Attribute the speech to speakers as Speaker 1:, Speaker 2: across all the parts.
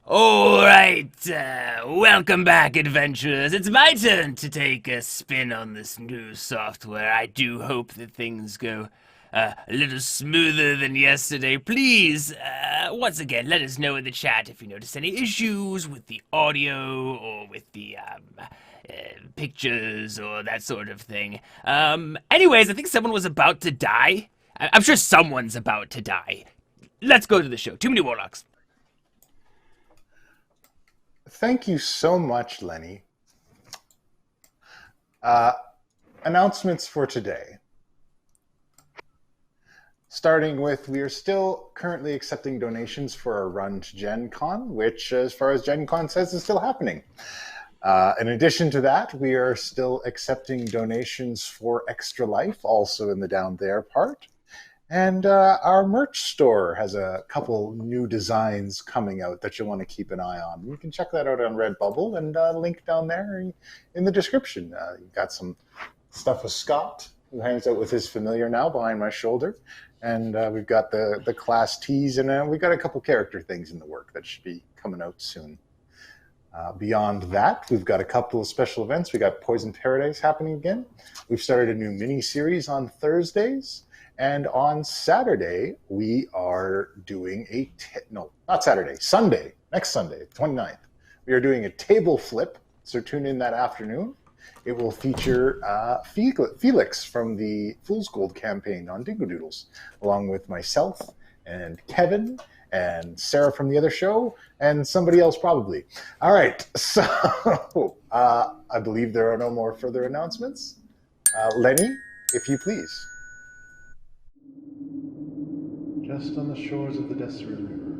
Speaker 1: Alright, welcome back, adventurers. It's my turn to take a spin on this new software. I do hope that things go a little smoother than yesterday. Please, once again, let us know in the chat if you notice any issues with the audio or with the pictures or that sort of thing. Anyways, I think someone was about to die. I'm sure someone's about to die. Let's go to the show. Too many warlocks.
Speaker 2: Thank you so much, Lenny. Announcements for today. Starting with, we are still currently accepting donations for our run to Gen Con, which, as far as Gen Con says, is still happening. In addition to that, we are still accepting donations for Extra Life, also in the Down There part. And our merch store has a couple new designs coming out that you'll want to keep an eye on. You can check that out on Redbubble, and link down there in the description. You've got some stuff with Scott, who hangs out with his familiar now behind my shoulder. And we've got the class tees, and we've got a couple character things in the work that should be coming out soon. Beyond that, we've got a couple of special events. We got Poison Paradise happening again. We've started a new mini-series on Thursdays. And on Saturday, we are doing Sunday, next Sunday, 29th. We are doing a table flip, so tune in that afternoon. It will feature Felix from the Fool's Gold campaign on Dingo Doodles, along with myself and Kevin and Sarah from the other show, and somebody else probably. All right, so I believe there are no more further announcements. Lenny, if you please.
Speaker 3: Just on the shores of the Desert River,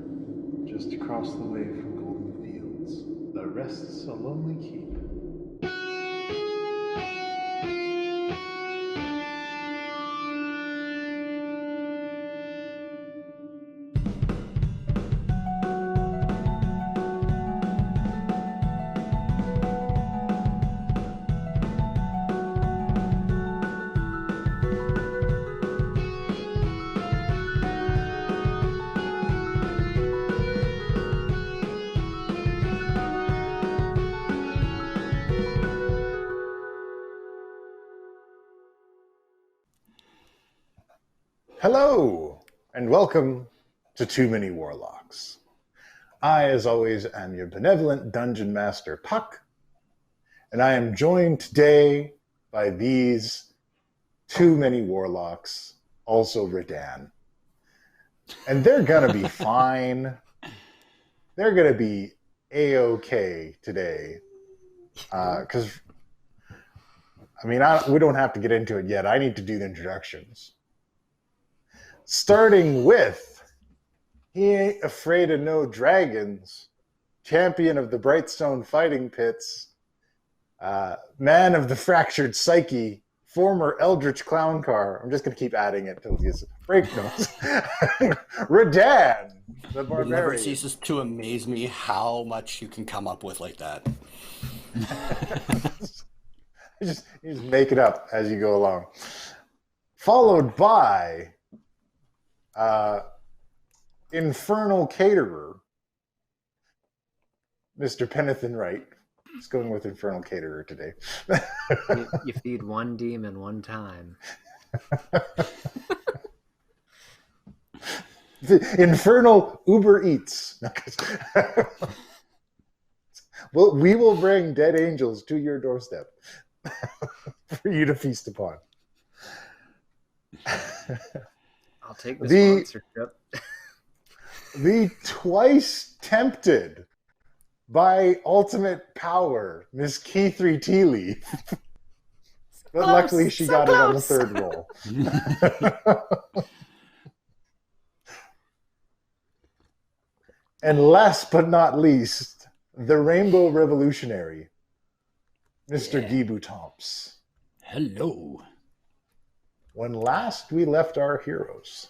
Speaker 3: just across the way from Golden Fields, there rests a lonely keep.
Speaker 2: Hello, and welcome to Too Many Warlocks. I, as always, am your benevolent Dungeon Master, Puck, and I am joined today by these Too Many Warlocks, also Redan. And they're gonna be fine. They're gonna be A-okay today. Because, we don't have to get into it yet. I need to do the introductions. Starting with, he ain't afraid of no dragons, champion of the Brightstone fighting pits, man of the fractured psyche, former Eldritch clown car. I'm just going to keep adding it until he gets break notes. Redan, the barbarian.
Speaker 4: It never ceases to amaze me how much you can come up with like that.
Speaker 2: you just make it up as you go along. Followed by Infernal Caterer, Mr. Penathan Wright. Just going with Infernal Caterer today.
Speaker 5: You feed one demon one time.
Speaker 2: Infernal Uber Eats. Well, we will bring dead angels to your doorstep for you to feast upon.
Speaker 5: I'll take the sponsorship.
Speaker 2: The twice tempted by ultimate power, Miss Key3 Tea Leaf. But
Speaker 5: close,
Speaker 2: luckily she
Speaker 5: so
Speaker 2: got
Speaker 5: close.
Speaker 2: it on the third roll. And last but not least, the Rainbow Revolutionary, Mr. Gibu Tomps.
Speaker 1: Hello.
Speaker 2: When last we left our heroes,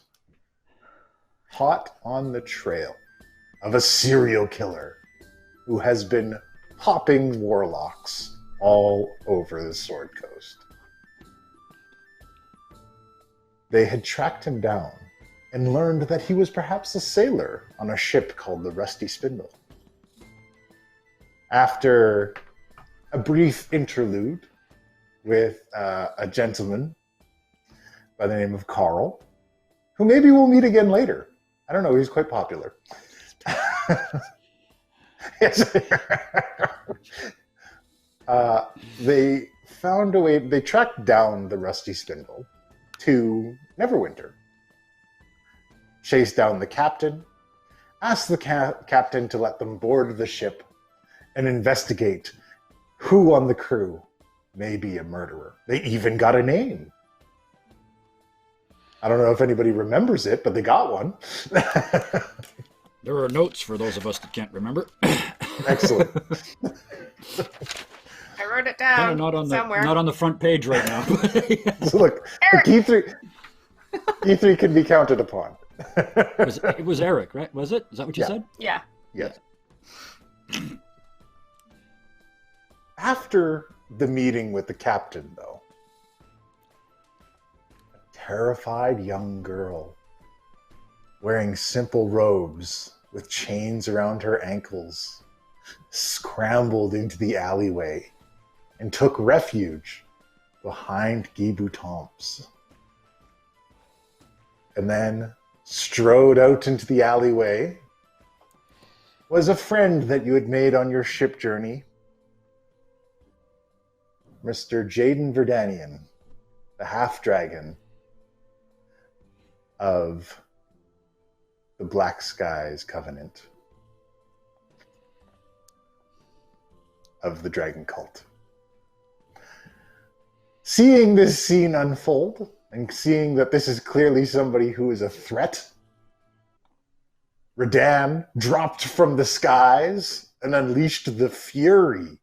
Speaker 2: hot on the trail of a serial killer who has been popping warlocks all over the Sword Coast. They had tracked him down and learned that he was perhaps a sailor on a ship called the Rusty Spindle. After a brief interlude with a gentleman by the name of Carl, who maybe we'll meet again later. I don't know, he's quite popular. Yes. They found a way, they tracked down the Rusty Spindle to Neverwinter, chased down the captain, asked the captain to let them board the ship and investigate who on the crew may be a murderer. They even got a name. I don't know if anybody remembers it, but they got one.
Speaker 6: There are notes for those of us that can't remember.
Speaker 2: Excellent.
Speaker 7: I wrote it down somewhere.
Speaker 6: Not on the front page right now.
Speaker 2: So look, E3 can be counted upon.
Speaker 6: It was Eric, right? Was it? Is that what you said?
Speaker 7: Yeah.
Speaker 2: Yes. After the meeting with the captain, though, a terrified young girl wearing simple robes with chains around her ankles scrambled into the alleyway and took refuge behind Guy Boutomps. And then strode out into the alleyway was a friend that you had made on your ship journey, Mr. Jaden Verdanian, the half-dragon of the Black Skies Covenant of the Dragon Cult. Seeing this scene unfold, and seeing that this is clearly somebody who is a threat, Redan dropped from the skies and unleashed the fury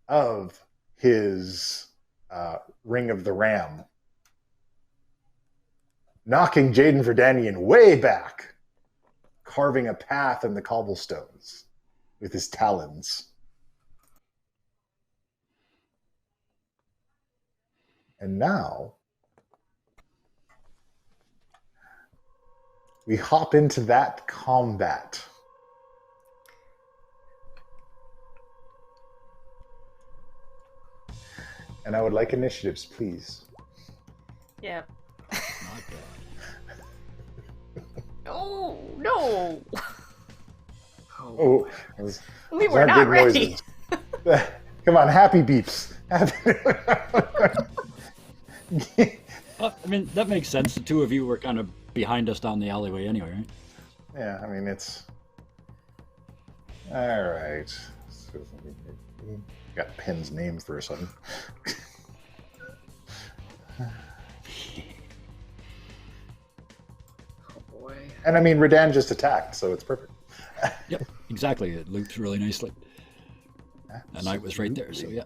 Speaker 2: of his Ring of the Ram, knocking Jaden Verdanian way back, carving a path in the cobblestones with his talons. And now we hop into that combat. And I would like initiatives, please.
Speaker 7: Yeah.
Speaker 6: Not bad.
Speaker 7: Oh, no.
Speaker 2: Oh,
Speaker 7: We were not ready.
Speaker 2: Come on, happy beeps.
Speaker 6: I mean, that makes sense. The two of you were kind of behind us down the alleyway anyway, right?
Speaker 2: Yeah, I mean, it's... All right. So, got Pen's name for a second.
Speaker 5: Oh boy.
Speaker 2: And I mean, Redan just attacked, so it's perfect.
Speaker 6: Yep, exactly. It looped really nicely. The knight was right there, so yeah.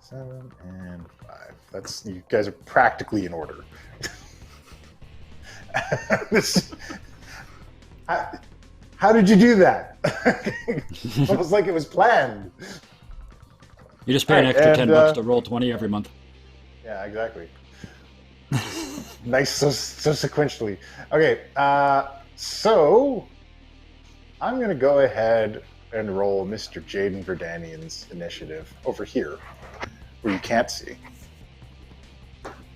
Speaker 2: 7 and 5. That's, you guys are practically in order. How did you do that? Almost like it was planned.
Speaker 6: You just pay an extra $10 to roll 20 every month.
Speaker 2: Yeah, exactly. Nice, so sequentially. Okay, so I'm going to go ahead and roll Mr. Jaden Verdanian's initiative over here, where you can't see.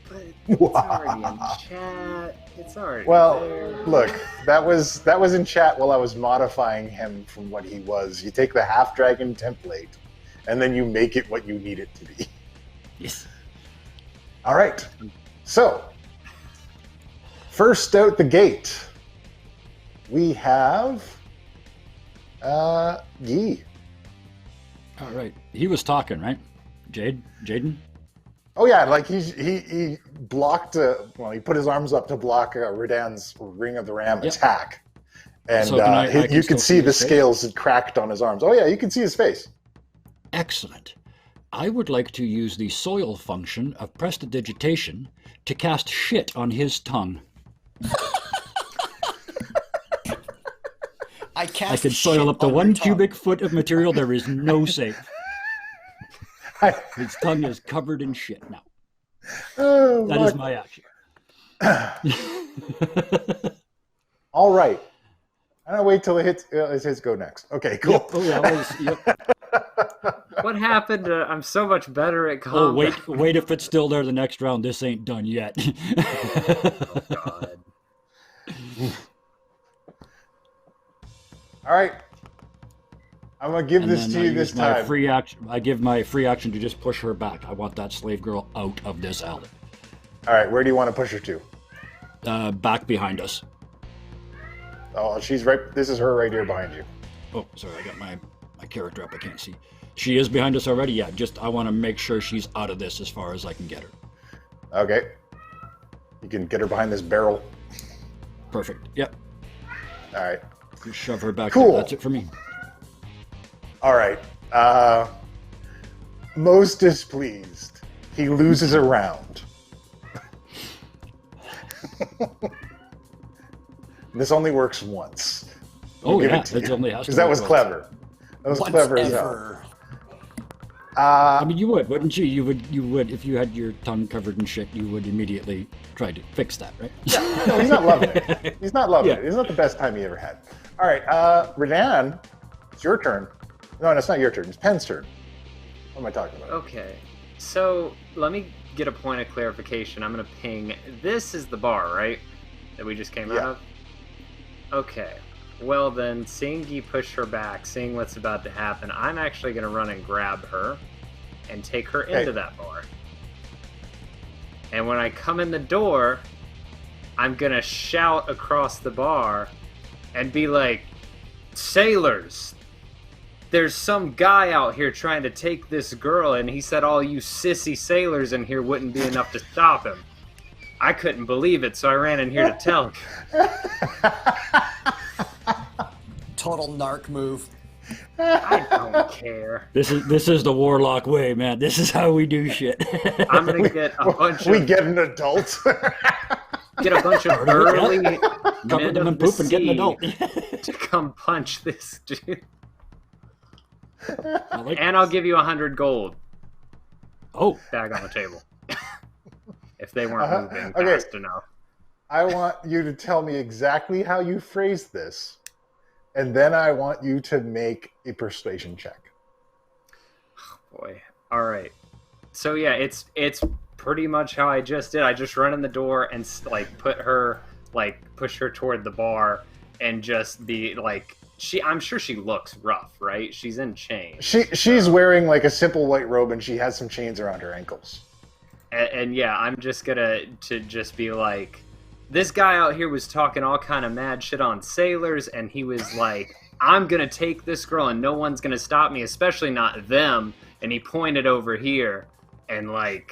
Speaker 5: But it's already in chat. It's already there.
Speaker 2: Look, that was in chat while I was modifying him from what he was. You take the half-dragon template, and then you make it what you need it to be.
Speaker 6: Yes.
Speaker 2: All right. So, first out the gate, we have Yi.
Speaker 6: All right. He was talking, right? Jaden?
Speaker 2: Oh yeah, like he blocked. He put his arms up to block Redan's Ring of the Ram attack, and
Speaker 6: So I
Speaker 2: you could see the
Speaker 6: his face?
Speaker 2: scales had cracked on his arms. Oh yeah, you can see his face.
Speaker 6: Excellent. I would like to use the soil function of prestidigitation to cast shit on his tongue.
Speaker 4: I
Speaker 6: I could soil up to 1 cubic foot of material. There is no safe. His tongue is covered in shit now.
Speaker 2: Oh,
Speaker 6: That is my action.
Speaker 2: All right. I'm gonna wait till it hits go next. Okay, cool.
Speaker 6: Yep. Oh yeah.
Speaker 5: What happened? I'm so much better at
Speaker 6: Oh
Speaker 5: combat.
Speaker 6: wait! If it's still there the next round, this ain't done yet.
Speaker 5: Oh God.
Speaker 2: All right. I'm gonna give this to you this time.
Speaker 6: I give my free action to just push her back. I want that slave girl out of this alley.
Speaker 2: All right. Where do you want to push her to?
Speaker 6: Back behind us.
Speaker 2: Oh, she's right. This is her right here behind you.
Speaker 6: Oh, sorry. I got my character up. I can't see. She is behind us already. Yeah. I want to make sure she's out of this as far as I can get her.
Speaker 2: Okay. You can get her behind this barrel.
Speaker 6: Perfect. Yep.
Speaker 2: All right.
Speaker 6: Just shove her back.
Speaker 2: Cool.
Speaker 6: There. That's it for me.
Speaker 2: All right. Most displeased. He loses a round. This only works once.
Speaker 6: Oh yeah, it only has to.
Speaker 2: Because that was clever. That was clever as hell. I
Speaker 6: mean, you would, wouldn't you? You would if you had your tongue covered in shit. You would immediately try to fix that, right?
Speaker 2: Yeah, no, he's not loving it. He's not loving it. It's not the best time he ever had. All right, Redan, it's your turn. No, it's not your turn. It's Pen's turn. What am I talking about?
Speaker 5: Okay, so let me get a point of clarification. I'm gonna ping. This is the bar, right? That we just came out of. Okay. Well then, seeing you push her back, seeing what's about to happen, I'm actually going to run and grab her and take her into that bar. And when I come in the door, I'm going to shout across the bar and be like, "Sailors, there's some guy out here trying to take this girl, and he said all you sissy sailors in here wouldn't be enough to stop him. I couldn't believe it, so I ran in here to tell you."
Speaker 4: Total narc move.
Speaker 5: I don't care.
Speaker 6: This is the Warlock way, man. This is how we do shit.
Speaker 5: I'm gonna get a bunch of...
Speaker 2: We get an adult.
Speaker 5: Get a bunch of early
Speaker 6: cover them in poop and get an adult.
Speaker 5: To come punch this dude.
Speaker 6: And
Speaker 5: I'll give you 100 gold.
Speaker 6: Oh.
Speaker 5: Bag on the table. If they weren't moving fast enough.
Speaker 2: I want you to tell me exactly how you phrased this. And then I want you to make a persuasion check.
Speaker 5: Oh boy. All right. So yeah, it's pretty much how I just did. I just run in the door and push her toward the bar and just be like, I'm sure she looks rough, right? She's in chains.
Speaker 2: She's wearing like a simple white robe and she has some chains around her ankles.
Speaker 5: And yeah, I'm just gonna just be like, this guy out here was talking all kind of mad shit on sailors, and he was like, "I'm gonna take this girl, and no one's gonna stop me, especially not them." And he pointed over here, and I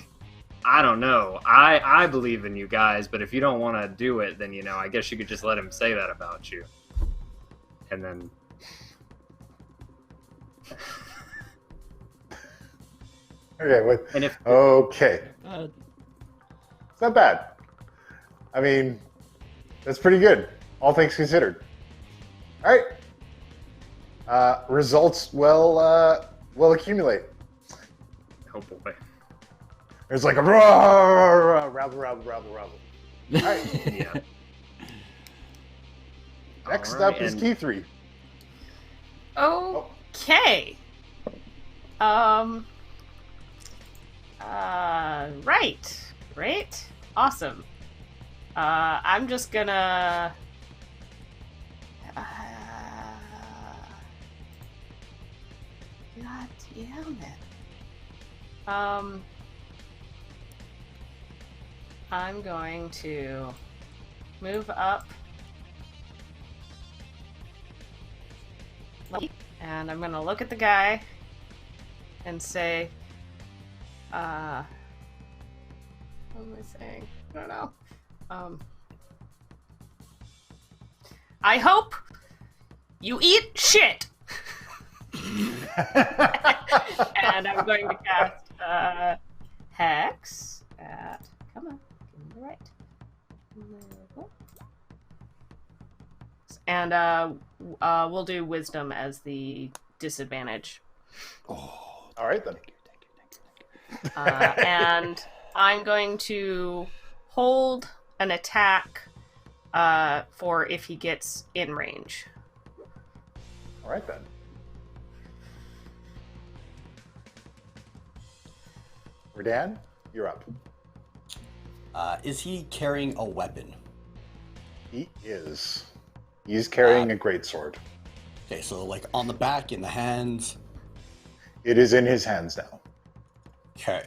Speaker 5: don't know. I believe in you guys, but if you don't want to do it, then I guess you could just let him say that about you. And then.
Speaker 2: Okay.
Speaker 5: And if.
Speaker 2: Okay. It's not bad. I mean, that's pretty good, all things considered. All right. Results will accumulate.
Speaker 5: Oh boy.
Speaker 2: There's like a rabble. All right.
Speaker 5: Yeah.
Speaker 2: Next up is T3.
Speaker 7: Okay. Right. Awesome. I'm just gonna... God damn it. I'm going to move up. And I'm gonna look at the guy and say, what am I saying? I don't know. I hope you eat shit. And I'm going to cast Hex at... Come on, give me the right. And we'll do Wisdom as the disadvantage.
Speaker 2: Oh, all right then.
Speaker 7: Thank you. And I'm going to hold an attack for if he gets in range.
Speaker 2: All right, then. Redan, you're up.
Speaker 4: Is he carrying a weapon?
Speaker 2: He is. He's carrying a greatsword.
Speaker 4: Okay, so like on the back, in the hands.
Speaker 2: It is in his hands now.
Speaker 4: Okay.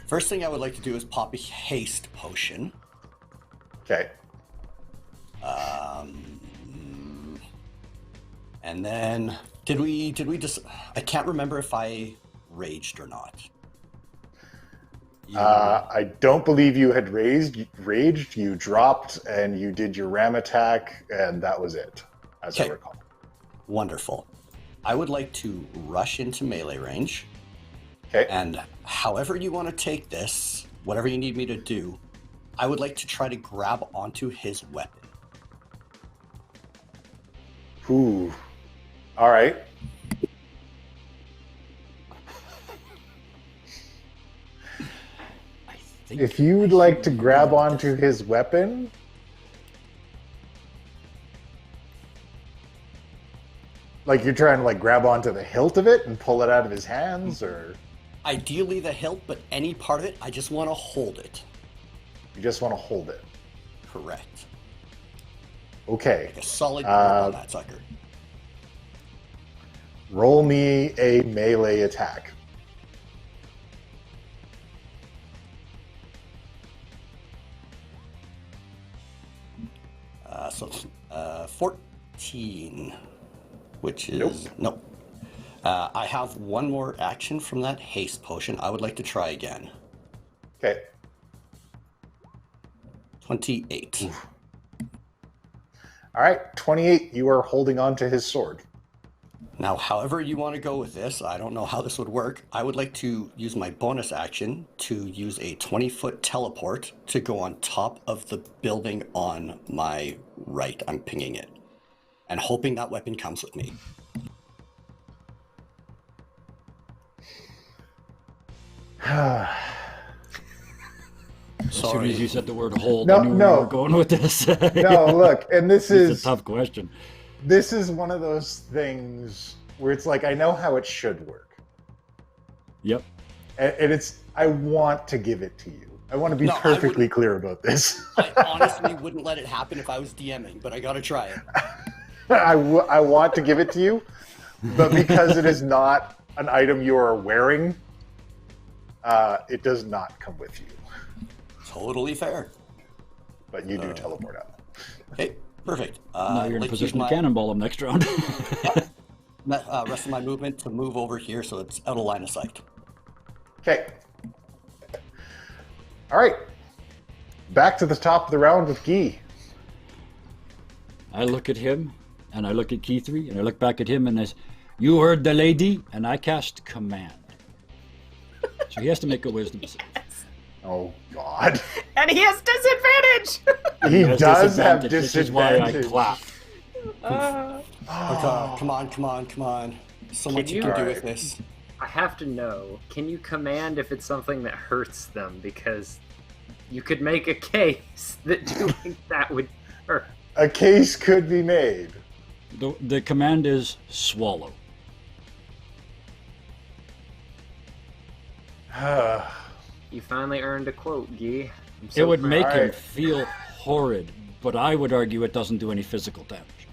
Speaker 4: First thing I would like to do is pop a haste potion.
Speaker 2: Okay.
Speaker 4: And then did we just? I can't remember if I raged or not.
Speaker 2: I don't believe you had raged. You dropped and you did your ram attack, and that was it, as I recall.
Speaker 4: Wonderful. I would like to rush into melee range.
Speaker 2: Okay.
Speaker 4: And however you want to take this, whatever you need me to do, I would like to try to grab onto his weapon.
Speaker 2: Ooh. All right. If you would like to grab onto his weapon, like you're trying to like grab onto the hilt of it and pull it out of his hands, or
Speaker 4: Ideally the hilt, but any part of it, I just want to hold it.
Speaker 2: you just want to hold it?
Speaker 4: Correct.
Speaker 2: Okay.
Speaker 4: Like a solid grip on that sucker.
Speaker 2: Roll me a melee attack.
Speaker 4: So 14, which is...
Speaker 2: Nope.
Speaker 4: Nope. I have one more action from that haste potion. I would like to try again.
Speaker 2: Okay.
Speaker 4: 28.
Speaker 2: All right. 28. You are holding on to his sword.
Speaker 4: Now, however you want to go with this, I don't know how this would work. I would like to use my bonus action to use a 20-foot teleport to go on top of the building on my right. I'm pinging it. And hoping that weapon comes with me.
Speaker 6: As soon as you said the word hold,
Speaker 2: No,
Speaker 6: I knew where you were going with this.
Speaker 2: No, look, and this
Speaker 6: It's
Speaker 2: is
Speaker 6: a tough question.
Speaker 2: This is one of those things where it's like I know how it should work,
Speaker 6: Yep.
Speaker 2: and it's I want to give it to you. I want to be
Speaker 4: No, I
Speaker 2: perfectly clear about this.
Speaker 4: I honestly wouldn't let it happen if I was DMing, but I gotta try it.
Speaker 2: I want to give it to you, but because it is not an item you are wearing, it does not come with you.
Speaker 4: Totally fair.
Speaker 2: But you do teleport out.
Speaker 4: Okay, perfect.
Speaker 6: Now you're in a
Speaker 4: let's
Speaker 6: position
Speaker 4: use
Speaker 6: to cannonball him next round.
Speaker 4: rest of my movement to move over here so it's out of line of sight.
Speaker 2: Okay. All right. Back to the top of the round with Guy.
Speaker 6: I look at him, and I look at Key 3, and I look back at him, and I say, "You heard the lady," and I cast Command. So he has to make a wisdom save.
Speaker 2: Oh, God.
Speaker 7: And he has disadvantage!
Speaker 2: He
Speaker 6: has
Speaker 2: does have
Speaker 6: disadvantage, which is why I
Speaker 2: disadvantage.
Speaker 6: clap.
Speaker 4: Okay, come on. So much you can do with this.
Speaker 5: I have to know, can you command if it's something that hurts them? Because you could make a case that doing that would hurt.
Speaker 2: A case could be made.
Speaker 6: The command is swallow.
Speaker 5: You finally earned a quote, Guy.
Speaker 6: It would make him
Speaker 2: Alright.
Speaker 6: feel horrid, but I would argue it doesn't do any physical damage.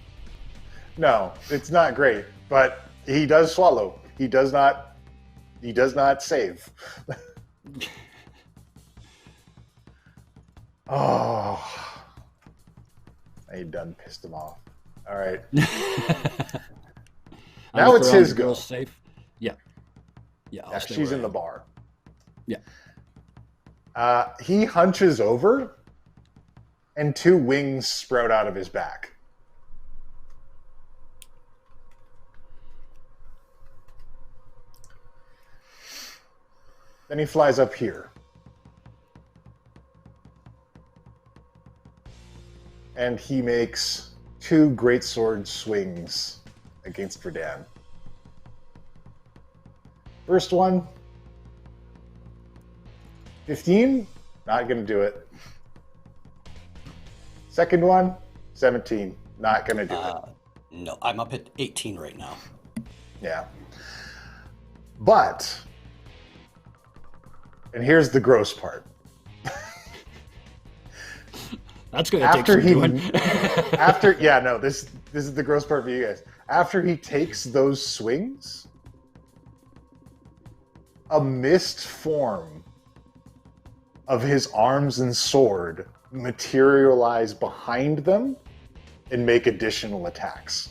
Speaker 2: No, it's not great, but he does swallow. He does not save. Oh, I done pissed him off. All right. Now
Speaker 6: look
Speaker 2: it's
Speaker 6: around,
Speaker 2: his
Speaker 6: the
Speaker 2: go.
Speaker 6: girl's safe. Yeah. I'll
Speaker 2: Yeah,
Speaker 6: stay
Speaker 2: she's
Speaker 6: where
Speaker 2: in
Speaker 6: I
Speaker 2: the
Speaker 6: am.
Speaker 2: bar.
Speaker 6: Yeah.
Speaker 2: He hunches over, and two wings sprout out of his back. Then he flies up here. And he makes two greatsword swings against Verdan. First one, 15. Not going to do it. Second one, 17. Not going to do it.
Speaker 4: No, I'm up at 18 right now.
Speaker 2: Yeah. But, and here's the gross part.
Speaker 6: That's going to take some doing.
Speaker 2: This is the gross part for you guys. After he takes those swings, a mist form of his arms and sword materialize behind them and make additional attacks.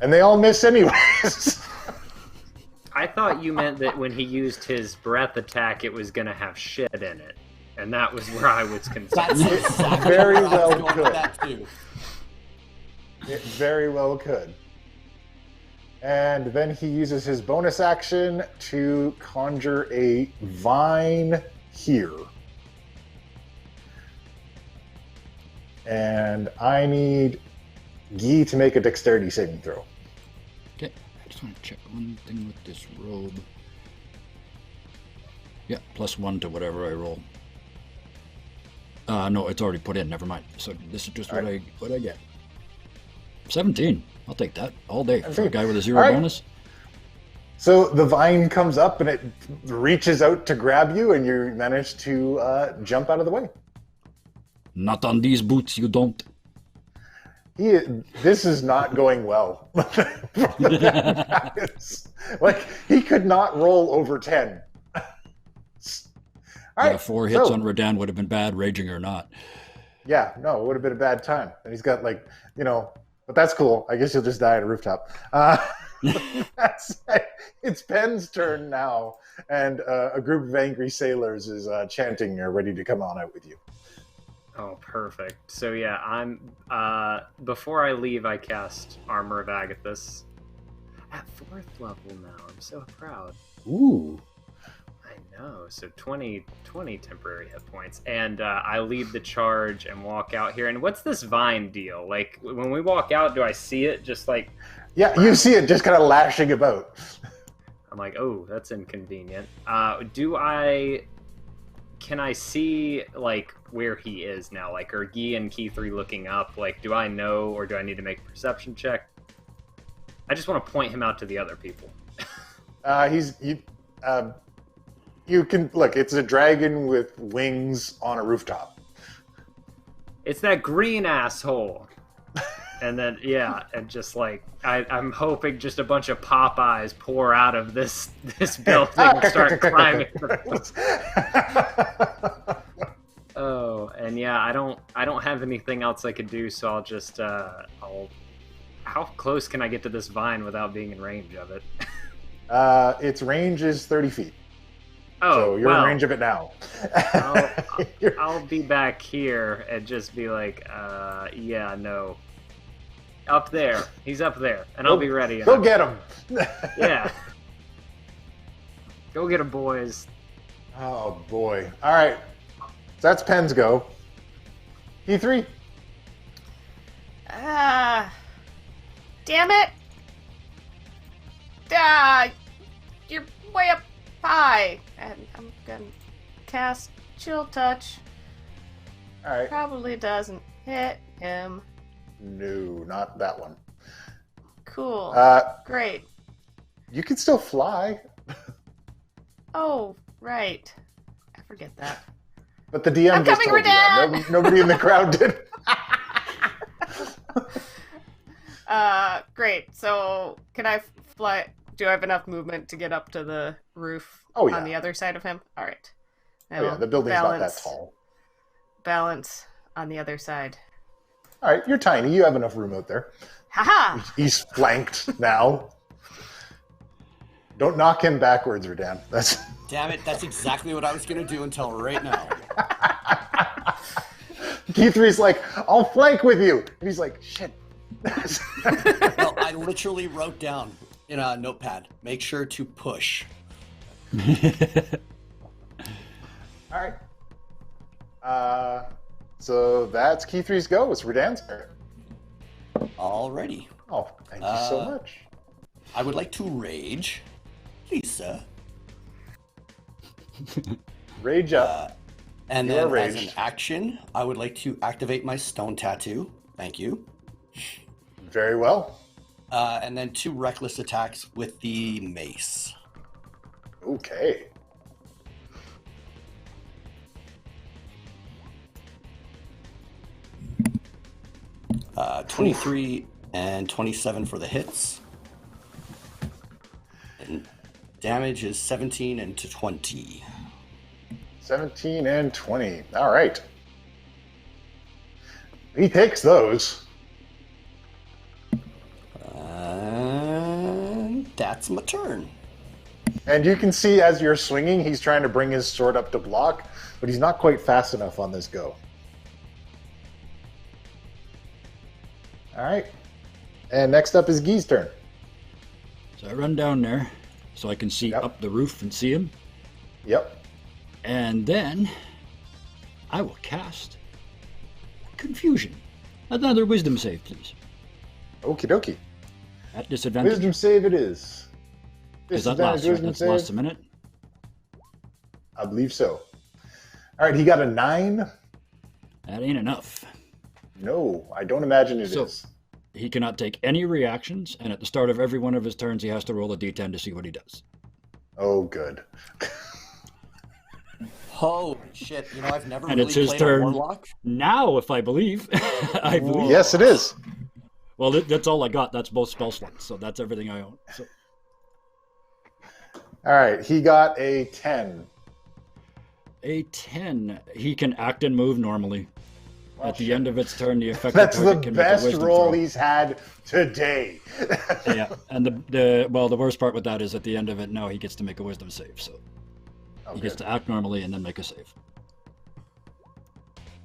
Speaker 2: And they all miss anyways.
Speaker 5: I thought you meant that when he used his breath attack, it was going to have shit in it. And that was where I was concerned.
Speaker 4: That's exactly
Speaker 2: Very
Speaker 4: where I was
Speaker 2: well
Speaker 4: going with
Speaker 2: could.
Speaker 4: that too.
Speaker 2: It very well could. And then he uses his bonus action to conjure a vine here. And I need Guy to make a dexterity saving throw.
Speaker 6: Okay, I just want to check one thing with this robe. Yeah, +1 to whatever I roll. No, it's already put in. Never mind. So this is just what I get. 17. I'll take that all day for a guy with a 0 bonus.
Speaker 2: So the vine comes up and it reaches out to grab you, and you manage to jump out of the way.
Speaker 6: Not on these boots, you don't.
Speaker 2: This is not going well. Like, he could not roll over 10. All right,
Speaker 6: 4 hits on Redan would have been bad, raging or not.
Speaker 2: Yeah, no, it would have been a bad time. And he's got, like, but that's cool. I guess he'll just die on a rooftop. It's Pen's turn now, and a group of angry sailors is chanting, "You're ready to come on out with you."
Speaker 5: Oh, perfect. So yeah, I'm before I leave, I cast Armor of Agathis at 4th level now. I'm so proud.
Speaker 6: Ooh.
Speaker 5: I know. So 20 temporary hit points, and I lead the charge and walk out here. And what's this vine deal? Like, when we walk out, do I see it just like?
Speaker 2: Yeah, you see it just kind of lashing about.
Speaker 5: I'm like, oh, that's inconvenient. Can I see, like, where he is now? Like, are Guy and Key 3 looking up? Like, do I know, or do I need to make a perception check? I just want to point him out to the other people.
Speaker 2: You can look. It's a dragon with wings on a rooftop.
Speaker 5: It's that green asshole. And then, yeah, and just like, I'm hoping just a bunch of Popeyes pour out of this building and start climbing. Oh, and yeah, I don't have anything else I could do, so I'll just, how close can I get to this vine without being in range of it?
Speaker 2: Its range is 30 feet.
Speaker 5: Oh,
Speaker 2: so you're in range of it now.
Speaker 5: I'll be back here and just be like, yeah, no. Up there. He's up there. And I'll be ready.
Speaker 2: Go get him.
Speaker 5: Yeah. Go get him, boys.
Speaker 2: Oh, boy. All right. So that's Pen's go. E3.
Speaker 7: Damn it. You're way up high. And I'm gonna cast Chill Touch.
Speaker 2: All right.
Speaker 7: Probably doesn't hit him.
Speaker 2: No, not that one.
Speaker 7: Cool. Great.
Speaker 2: You can still fly.
Speaker 7: Oh, right. I forget that.
Speaker 2: But the DM
Speaker 7: I'm
Speaker 2: just
Speaker 7: coming,
Speaker 2: told you that. Nobody in the crowd did.
Speaker 7: Great. So, can I fly? Do I have enough movement to get up to the roof on the other side of him? All right.
Speaker 2: The building's not that tall.
Speaker 7: Balance on the other side.
Speaker 2: All right, you're tiny. You have enough room out there.
Speaker 7: Haha!
Speaker 2: He's flanked now. Don't knock him backwards, Redan.
Speaker 4: Damn it, that's exactly what I was going to do until right now.
Speaker 2: Key3's like, I'll flank with you. And he's like, shit.
Speaker 4: No, I literally wrote down in a notepad, make sure to push.
Speaker 2: All right. So that's Key3's go. It's Redan's turn.
Speaker 4: Alrighty.
Speaker 2: Oh, thank you so much.
Speaker 4: I would like to rage. Please, sir.
Speaker 2: Rage up.
Speaker 4: And
Speaker 2: You are
Speaker 4: then as an
Speaker 2: raged.
Speaker 4: action, I would like to activate my stone tattoo. Thank you.
Speaker 2: Very well.
Speaker 4: And then 2 reckless attacks with the mace.
Speaker 2: Okay.
Speaker 4: Uh, 23 and 27 for the hits. And damage is 17 and 20.
Speaker 2: 17 and 20. All right. He takes those.
Speaker 4: And that's my turn.
Speaker 2: And you can see as you're swinging, he's trying to bring his sword up to block, but he's not quite fast enough on this go. All right. And next up is Guy's turn.
Speaker 6: So I run down there so I can see
Speaker 2: Yep.
Speaker 6: up the roof and see him.
Speaker 2: Yep.
Speaker 6: And then I will cast Confusion. Another wisdom save, please.
Speaker 2: Okie dokie.
Speaker 6: At disadvantage.
Speaker 2: Wisdom save it is.
Speaker 6: Because that
Speaker 2: Disadvantage
Speaker 6: lasts, right?
Speaker 2: wisdom
Speaker 6: That
Speaker 2: save?
Speaker 6: lasts a minute.
Speaker 2: I believe so. All right, he got a 9.
Speaker 6: That ain't enough.
Speaker 2: No, I don't imagine it is.
Speaker 6: So- He cannot take any reactions, and at the start of every one of his turns, he has to roll a d10 to see what he does.
Speaker 2: Oh, good.
Speaker 4: Holy shit. You know, I've never
Speaker 6: And
Speaker 4: really
Speaker 6: it's his
Speaker 4: played
Speaker 6: turn.
Speaker 4: a Warlock.
Speaker 6: Now, if I believe. I believe.
Speaker 2: Yes, it is.
Speaker 6: Well, that's all I got. That's both spell slots, so that's everything I own. So
Speaker 2: All right, he got a 10.
Speaker 6: a 10. He can act and move normally.
Speaker 2: Well,
Speaker 6: At the
Speaker 2: shit.
Speaker 6: end of its turn, the affected
Speaker 2: That's the
Speaker 6: target can make a
Speaker 2: best
Speaker 6: wisdom
Speaker 2: roll
Speaker 6: throw.
Speaker 2: he's had today.
Speaker 6: Yeah, and the worst part with that is at the end of it, now he gets to make a wisdom save. So
Speaker 2: Oh,
Speaker 6: he gets
Speaker 2: good.
Speaker 6: to act normally and then make a save.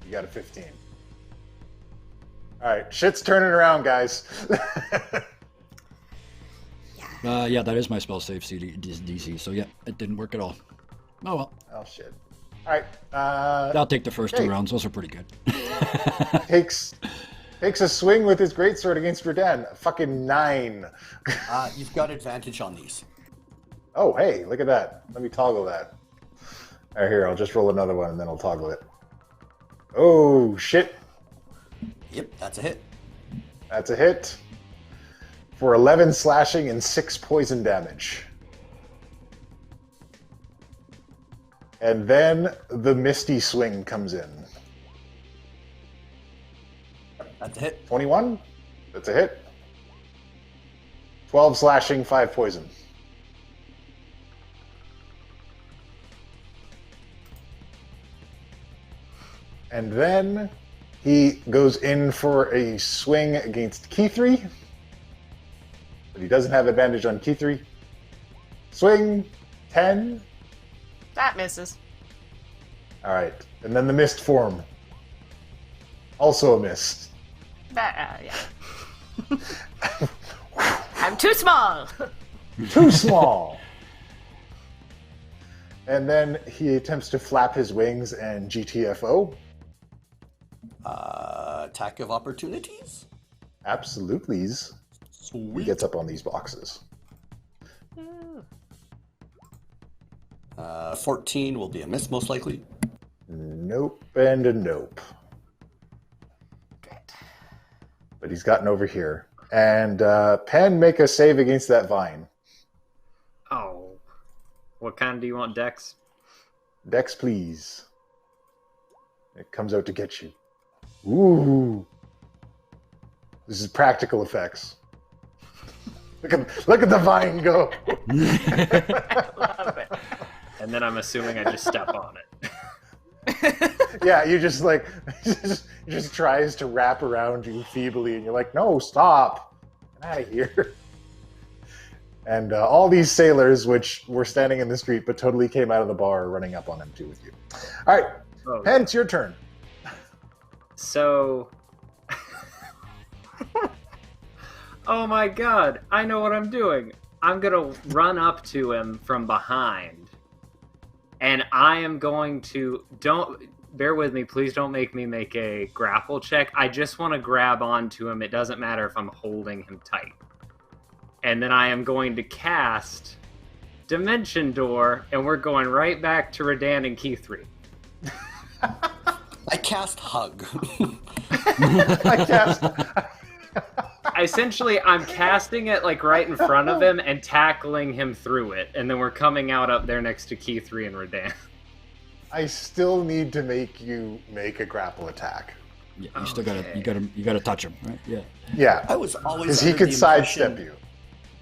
Speaker 2: You got a 15. All right, shit's turning around, guys.
Speaker 6: Yeah, that is my spell save DC. So yeah, it didn't work at all. Oh well,
Speaker 2: Oh, shit. All right,
Speaker 6: I'll take the first
Speaker 2: Okay.
Speaker 6: 2 rounds. Those are pretty good.
Speaker 2: takes a swing with his greatsword against Redan. Fucking 9.
Speaker 4: You've got advantage on these.
Speaker 2: Oh, hey, look at that. Let me toggle that. All right, here, I'll just roll another one and then I'll toggle it. Oh, shit.
Speaker 4: Yep, that's a hit.
Speaker 2: That's a hit for 11 slashing and 6 poison damage. And then the Misty Swing comes in.
Speaker 4: That's a hit.
Speaker 2: 21? That's a hit. 12 slashing, 5 poison. And then he goes in for a swing against Key3. But he doesn't have advantage on Key3. Swing, 10.
Speaker 7: That misses.
Speaker 2: All right. And then the mist form. Also a mist.
Speaker 7: That, yeah. I'm too small.
Speaker 2: Too small. And then he attempts to flap his wings and GTFO.
Speaker 4: Attack of opportunities.
Speaker 2: Absolutely. He
Speaker 4: Sweet.
Speaker 2: gets up on these boxes.
Speaker 4: 14 will be a miss, most likely.
Speaker 2: Nope and a nope. But he's gotten over here. And Pen, make a save against that vine.
Speaker 5: Oh. What kind do you want, Dex?
Speaker 2: Dex, please. It comes out to get you. Ooh. This is practical effects. Look at the vine go.
Speaker 7: Love it.
Speaker 5: And then I'm assuming I just step on it.
Speaker 2: Yeah, you just like he just tries to wrap around you feebly, and you're like, "No, stop! Get out of here!" And all these sailors, which were standing in the street but totally came out of the bar, are running up on him too with you. All right,
Speaker 5: Oh,
Speaker 2: Pen, it's your turn.
Speaker 5: So. Oh my god, I know what I'm doing. I'm gonna run up to him from behind. And I am going to. Don't. Bear with me, please don't make me make a grapple check. I just want to grab onto him. It doesn't matter if I'm holding him tight. And then I am going to cast Dimension Door, and we're going right back to Redan and Key 3.
Speaker 4: I cast Hug.
Speaker 2: I cast.
Speaker 5: Essentially, I'm casting it like right in front of him and tackling him through it, and then we're coming out up there next to Key 3 and Redan.
Speaker 2: I still need to make you make a grapple attack.
Speaker 6: Yeah, you still gotta touch him, right? Yeah.
Speaker 2: Yeah,
Speaker 4: I was always
Speaker 2: because he
Speaker 4: under
Speaker 2: could
Speaker 4: the
Speaker 2: sidestep
Speaker 4: impression-
Speaker 2: you.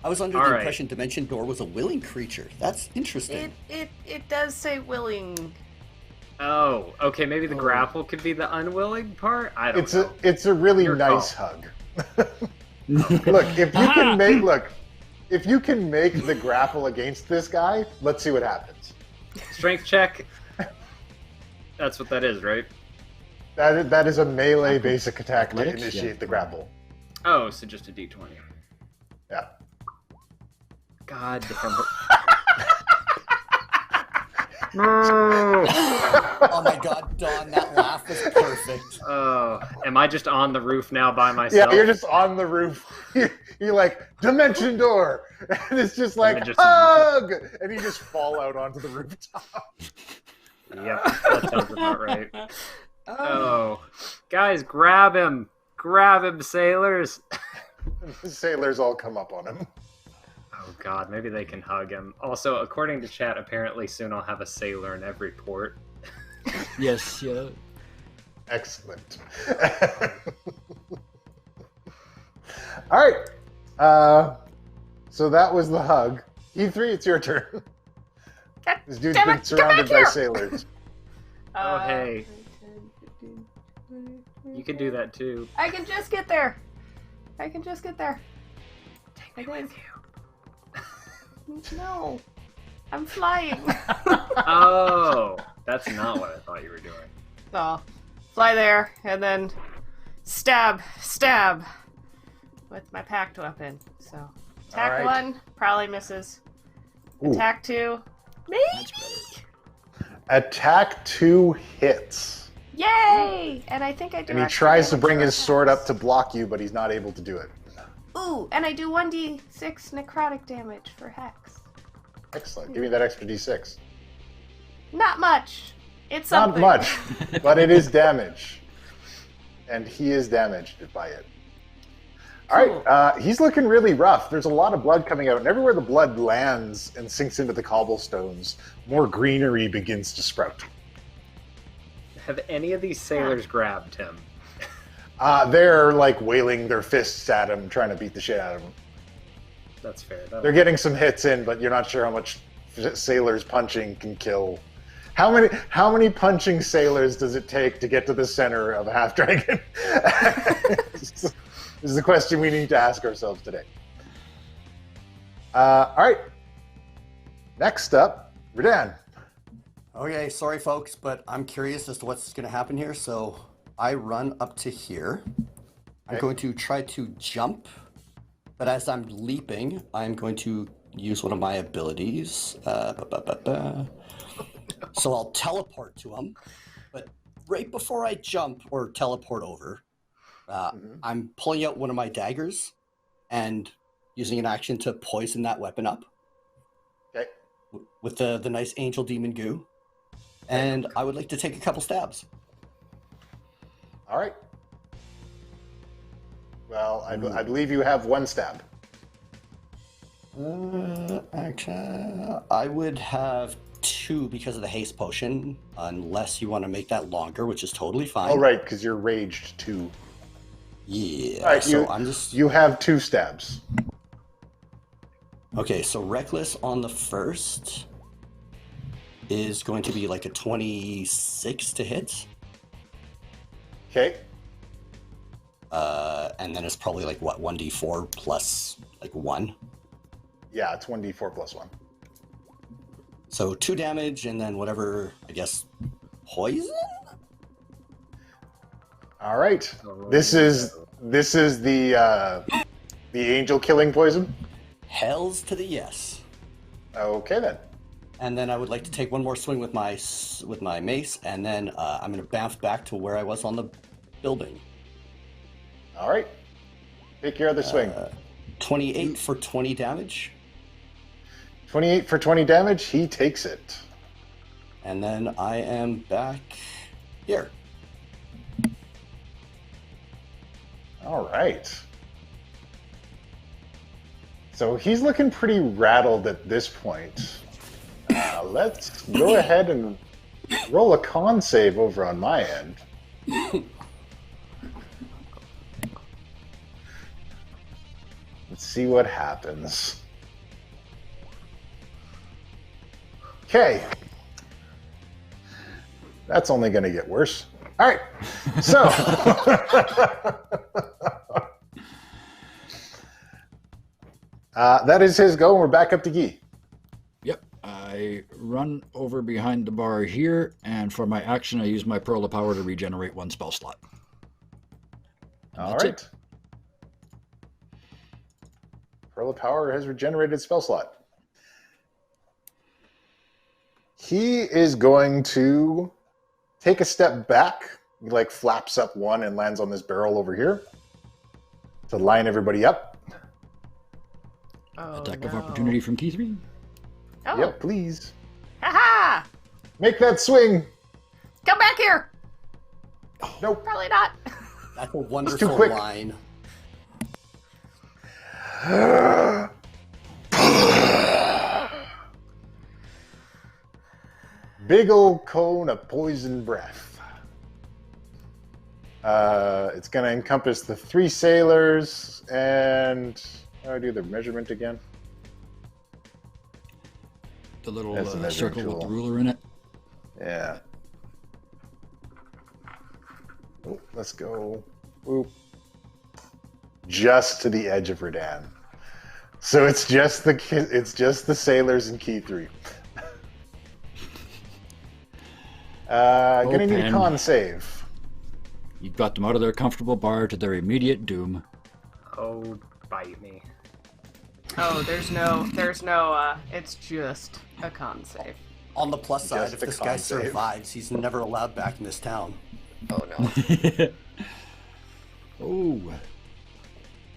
Speaker 4: I was under
Speaker 5: All
Speaker 4: the
Speaker 5: right.
Speaker 4: impression Dimension Door was a willing creature. That's interesting.
Speaker 7: It does say willing.
Speaker 5: Oh, okay, maybe the grapple could be the unwilling part? I don't
Speaker 2: It's
Speaker 5: know.
Speaker 2: it's a really
Speaker 5: Your
Speaker 2: nice
Speaker 5: call.
Speaker 2: hug. Look, if you can make the grapple against this guy, let's see what happens.
Speaker 5: Strength check. That's what that is, right?
Speaker 2: That is a melee basic attack to
Speaker 6: Athletics?
Speaker 2: initiate
Speaker 6: Yeah.
Speaker 2: the grapple.
Speaker 5: Oh, so just a d20.
Speaker 2: Yeah.
Speaker 5: God damn it.
Speaker 4: Oh my god, Dawn, that laugh was perfect.
Speaker 5: Oh, am I just on the roof now by myself?
Speaker 2: Yeah, you're just on the roof. You're like, Dimension Door! And it's just like,
Speaker 5: Just-
Speaker 2: hug! And you just fall out onto the rooftop.
Speaker 5: Yep, that sounds about right. Oh, guys, grab him! Grab him, sailors!
Speaker 2: The sailors all come up on him.
Speaker 5: Oh god, maybe they can hug him. Also, according to chat, apparently soon I'll have a sailor in every port.
Speaker 6: Yes. Yeah.
Speaker 2: Excellent. All right. So that was the hug. E3, it's your turn. This dude's
Speaker 7: Damn
Speaker 2: been
Speaker 7: it,
Speaker 2: surrounded
Speaker 7: get
Speaker 2: by
Speaker 7: back
Speaker 2: sailors.
Speaker 5: Oh, hey.
Speaker 7: 10, 15, 20,
Speaker 5: You can do that too.
Speaker 7: I can just get there. I think.
Speaker 5: Take me with you.
Speaker 7: No. I'm flying.
Speaker 5: Oh, that's not what I thought you were doing.
Speaker 7: So, fly there, and then stab with my packed weapon. So, attack
Speaker 2: All right.
Speaker 7: 1, probably misses.
Speaker 2: Ooh.
Speaker 7: Attack 2, maybe.
Speaker 2: Attack 2 hits.
Speaker 7: Yay! And I think I do.
Speaker 2: And he
Speaker 7: extra
Speaker 2: tries to
Speaker 7: damage
Speaker 2: bring
Speaker 7: for
Speaker 2: his sword up
Speaker 7: attacks.
Speaker 2: to block you, but he's not able to do it.
Speaker 7: Ooh, and I do 1d6 necrotic damage for hex.
Speaker 2: Excellent. Give me that extra d6.
Speaker 7: Not much. It's
Speaker 2: Not
Speaker 7: something.
Speaker 2: much, but it is damage. And he is damaged by it. All right, he's looking really rough. There's a lot of blood coming out, and everywhere the blood lands and sinks into the cobblestones, more greenery begins to sprout.
Speaker 5: Have any of these sailors grabbed him?
Speaker 2: They're like wailing their fists at him, trying to beat the shit out of him.
Speaker 5: That's fair.
Speaker 2: They're getting some hits in, but you're not sure how much sailors punching can kill. How many punching sailors does it take to get to the center of a half dragon? This is the question we need to ask ourselves today. All right. Next up, Redan.
Speaker 4: Okay, sorry folks, but I'm curious as to what's going to happen here. So I run up to here. I'm
Speaker 2: Okay.
Speaker 4: going to try to jump, but as I'm leaping, I'm going to use one of my abilities. So I'll teleport to him, but right before I jump or teleport over, I'm pulling out one of my daggers and using an action to poison that weapon up
Speaker 2: Okay.
Speaker 4: with the nice angel demon goo. And I would like to take a couple stabs.
Speaker 2: All right. Well, I believe you have one stab.
Speaker 4: Actually, I would have 2 because of the haste potion, unless you want to make that longer, which is totally fine.
Speaker 2: Oh, right, because you're raged too.
Speaker 4: Yeah.
Speaker 2: All right,
Speaker 4: so I'm just
Speaker 2: you have 2 stabs.
Speaker 4: okay. So reckless on the first is going to be like a 26 to hit,
Speaker 2: Okay.
Speaker 4: and then it's probably like what 1d4 plus like 1.
Speaker 2: Yeah, it's 1d4 plus 1.
Speaker 4: So 2 damage, and then whatever, I guess, poison?
Speaker 2: All right. This is the angel killing poison.
Speaker 4: Hells to the yes.
Speaker 2: Okay then.
Speaker 4: And then I would like to take one more swing with my mace, and then I'm going to bounce back to where I was on the building.
Speaker 2: All right. Pick your other swing.
Speaker 4: 28 for 20 damage.
Speaker 2: 28 for 20 damage. He takes it.
Speaker 4: And then I am back Here.
Speaker 2: All right. So he's looking pretty rattled at this point. Let's go ahead and roll a con save over on my end. Let's see what happens. Okay. That's only going to get worse. All right. So. That is his go, and we're back up to Guy.
Speaker 6: Yep. I run over behind the bar here, and for my action, I use my Pearl of Power to regenerate 1 spell slot.
Speaker 2: All right. Pearl of Power has regenerated spell slot. He is going to take a step back. He like flaps up 1 and lands on this barrel over here to line everybody up.
Speaker 7: Oh,
Speaker 6: Attack
Speaker 7: no.
Speaker 6: of opportunity from Key3.
Speaker 7: Oh.
Speaker 2: Yep, please.
Speaker 7: Ha-ha!
Speaker 2: Make that swing.
Speaker 7: Come back here!
Speaker 2: Nope.
Speaker 7: Probably not.
Speaker 4: That's a wonderful
Speaker 2: quick.
Speaker 4: line.
Speaker 2: Big old cone of poison breath. It's going to encompass the 3 sailors and... How do I do the measurement again?
Speaker 6: The little
Speaker 2: That's a measuring
Speaker 6: circle with the
Speaker 2: tool.
Speaker 6: ruler in it.
Speaker 2: Yeah. Oh, let's go. Whoop. Just to the edge of Redan. So it's just the sailors and Key 3. Gonna need a
Speaker 6: Pen.
Speaker 2: con save.
Speaker 6: You got them out of their comfortable bar to their immediate doom.
Speaker 5: Oh, bite me.
Speaker 7: Oh, there's no, it's just a con save.
Speaker 4: On the plus side,
Speaker 2: Just
Speaker 4: if
Speaker 2: a
Speaker 4: this
Speaker 2: con
Speaker 4: guy
Speaker 2: save.
Speaker 4: survives, he's never allowed back in this town.
Speaker 7: Oh no.
Speaker 6: Oh,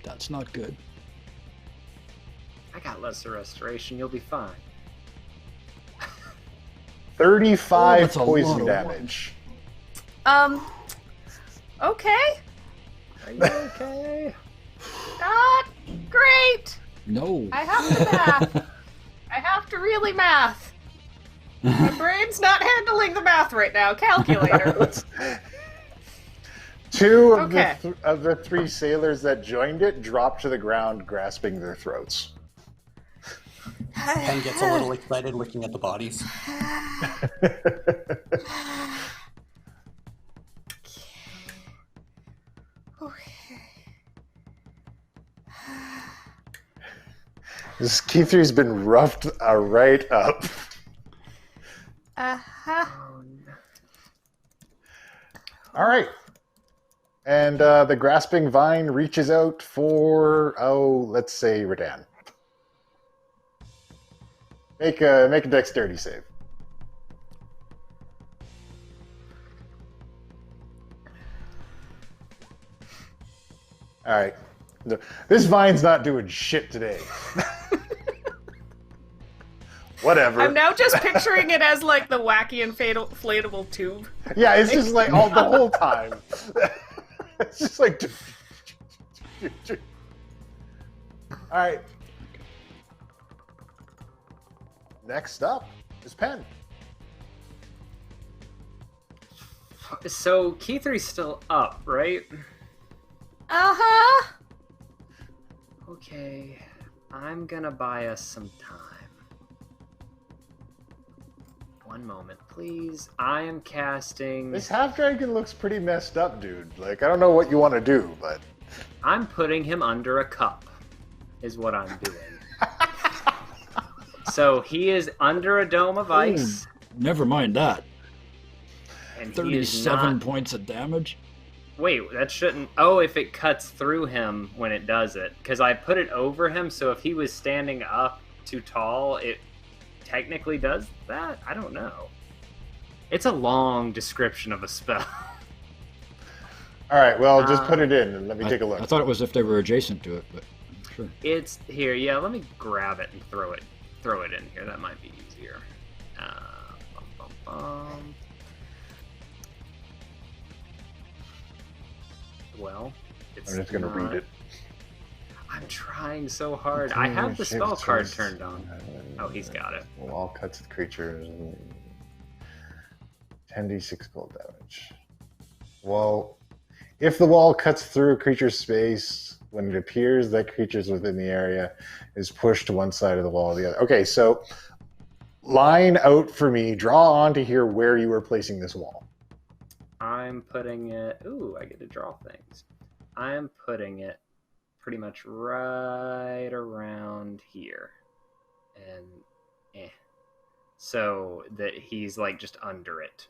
Speaker 6: that's not good.
Speaker 5: I got lesser restoration. You'll be fine.
Speaker 2: 35
Speaker 6: that's a lot
Speaker 2: poison
Speaker 6: of
Speaker 2: damage.
Speaker 7: Okay.
Speaker 5: Are you okay?
Speaker 7: Not great.
Speaker 6: No.
Speaker 7: I have to math. I have to really math. My brain's not handling the math right now. Calculator.
Speaker 2: 2 of,
Speaker 7: Okay.
Speaker 2: of the 3 sailors that joined it dropped to the ground, grasping their throats.
Speaker 4: Pen gets a little excited looking at the bodies. This
Speaker 2: Key 3's been roughed right up.
Speaker 7: Uh-huh.
Speaker 2: All right. And the grasping vine reaches out for, let's say Redan. Make a dexterity save. All right. This vine's not doing shit today. Whatever.
Speaker 7: I'm now just picturing it as like the wacky and inflatable tube.
Speaker 2: Yeah, it's just like all the whole time. It's just like. All right. Next up is Pen.
Speaker 5: So Key3's still up, right?
Speaker 7: Uh-huh.
Speaker 5: Okay, I'm gonna buy us some time. One moment, please. I am casting...
Speaker 2: This half dragon looks pretty messed up, dude. Like, I don't know what you want to do, but
Speaker 5: I'm putting him under a cup, is what I'm doing. So he is under a dome of ice.
Speaker 6: Never mind that.
Speaker 5: And he is
Speaker 6: 37
Speaker 5: not...
Speaker 6: points of damage.
Speaker 5: Wait, that shouldn't... Oh, if it cuts through him when it does it. Because I put it over him, so if he was standing up too tall, it technically does that? I don't know. It's a long description of a spell.
Speaker 2: all right. Well, just put it in and let me take a look.
Speaker 6: I thought it was if they were adjacent to it, but sure.
Speaker 5: It's here. Yeah, let me grab it and throw it in here. That might be easier. Bum, bum, bum. well, it's
Speaker 2: I'm just going to read
Speaker 5: not-
Speaker 2: it.
Speaker 5: I'm trying so hard. I have the spell card turned on. Oh, he's got it.
Speaker 2: All cuts with creatures. 10d6 cold damage. Well, if the wall cuts through a creature's space, when it appears that creatures within the area is pushed to one side of the wall or the other. Okay, so line out for me. Draw on to here where you are placing this wall.
Speaker 5: I'm putting it... Ooh, I get to draw things. I'm putting it pretty much right around here. And so that he's like just under it.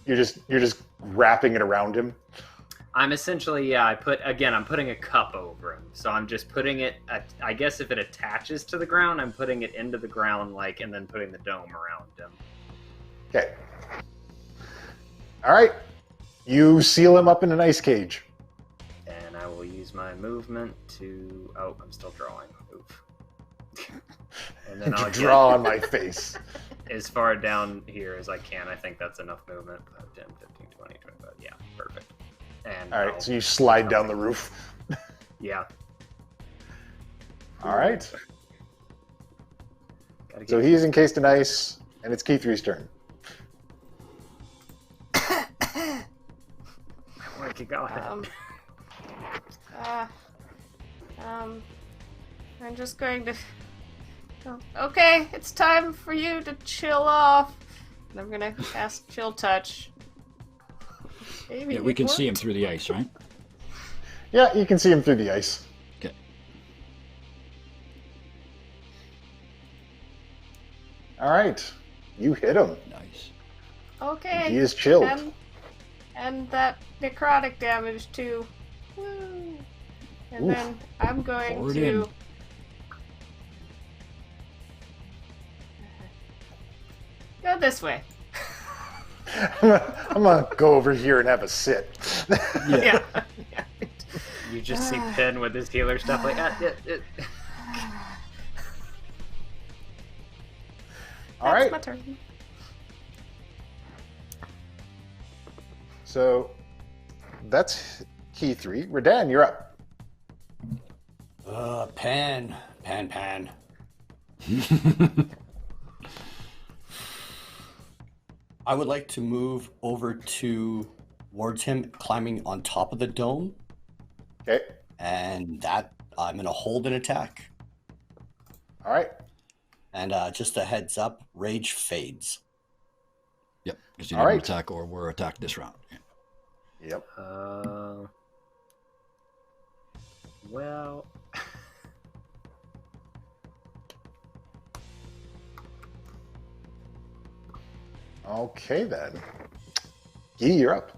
Speaker 2: You're just wrapping it around him.
Speaker 5: I'm essentially, I'm putting a cup over him. So I'm just putting it, I guess if it attaches to the ground, I'm putting it into the ground, like, and then putting the dome around him.
Speaker 2: Okay. All right. You seal him up in an ice cage.
Speaker 5: And I will use my movement to, oh, I'm still drawing. Oof. And then I'll
Speaker 2: Draw on my face.
Speaker 5: as far down here as I can. I think that's enough movement. 10, 15, 20, 25. Yeah, perfect. And
Speaker 2: All right, so you slide down the roof.
Speaker 5: Yeah.
Speaker 2: All right.
Speaker 5: Gotta
Speaker 2: So
Speaker 5: get-
Speaker 2: he's encased in ice, and it's Keythree's turn.
Speaker 5: Oh my God.
Speaker 7: I'm just going to... Oh, okay, it's time for you to chill off. And I'm gonna cast Chill Touch. Maybe
Speaker 6: Yeah, we
Speaker 7: it
Speaker 6: can see him
Speaker 7: worked.
Speaker 6: through the ice, right?
Speaker 2: Yeah, you can see him through the ice.
Speaker 6: Okay.
Speaker 2: All right. You hit him.
Speaker 6: Nice.
Speaker 7: Okay.
Speaker 2: He is chilled.
Speaker 7: And that necrotic damage too. Woo. And
Speaker 2: Oof.
Speaker 7: then I'm going
Speaker 6: Forward
Speaker 7: to...
Speaker 6: in.
Speaker 7: Go this way.
Speaker 2: I'm gonna go over here and have a sit.
Speaker 7: Yeah.
Speaker 5: You just see Penn with his healer stuff like that.
Speaker 2: All right.
Speaker 7: That's my turn.
Speaker 2: So that's Key3. Redan, you're up.
Speaker 4: Pan. I would like to move over towards him, climbing on top of the dome,
Speaker 2: Okay.
Speaker 4: and that I'm gonna hold an attack.
Speaker 2: All right.
Speaker 4: And just a heads up, rage fades.
Speaker 6: Yep. Because you
Speaker 2: All
Speaker 6: didn't
Speaker 2: right.
Speaker 6: attack or were attacked this round. Yeah.
Speaker 2: Yep.
Speaker 5: Well,
Speaker 2: Okay then. Gee, you're up.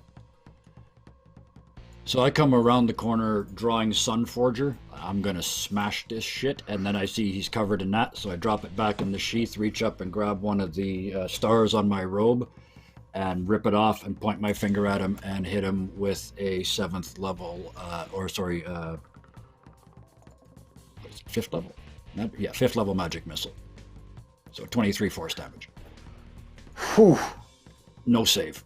Speaker 6: So I come around the corner drawing Sunforger. I'm gonna smash this shit, and then I see he's covered in that, so I drop it back in the sheath, reach up and grab one of the stars on my robe, and rip it off and point my finger at him and hit him with a 7th level, 5th level? Yeah, 5th level magic missile. So 23 force damage.
Speaker 2: Whew.
Speaker 6: No save.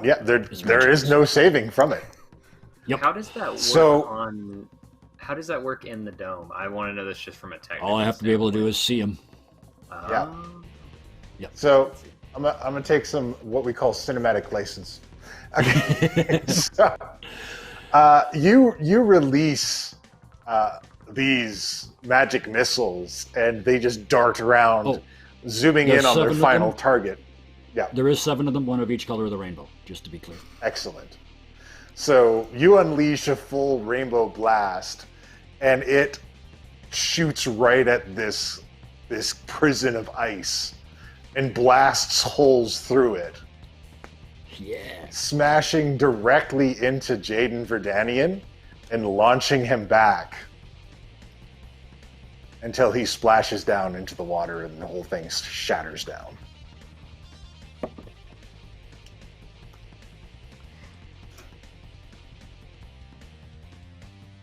Speaker 2: Yeah, there is no saving from it.
Speaker 6: Yep.
Speaker 5: how does that work
Speaker 2: So-
Speaker 5: How does that work in the dome? I want to know this just from a technical
Speaker 6: All I have to be able to do is see him.
Speaker 5: standpoint.
Speaker 2: So I'm gonna take some what we call cinematic license. Okay. So, you release these magic missiles, and they just dart around,
Speaker 6: Oh,
Speaker 2: zooming
Speaker 6: there's
Speaker 2: in on their
Speaker 6: 7 of
Speaker 2: final
Speaker 6: them?
Speaker 2: target. Yeah,
Speaker 6: There is 7 of them, one of each color of the rainbow, just to be clear.
Speaker 2: excellent. So you unleash a full rainbow blast, and it shoots right at this prison of ice and blasts holes through it,
Speaker 6: Yeah.
Speaker 2: smashing directly into Jaden Verdanian and launching him back until he splashes down into the water and the whole thing shatters down.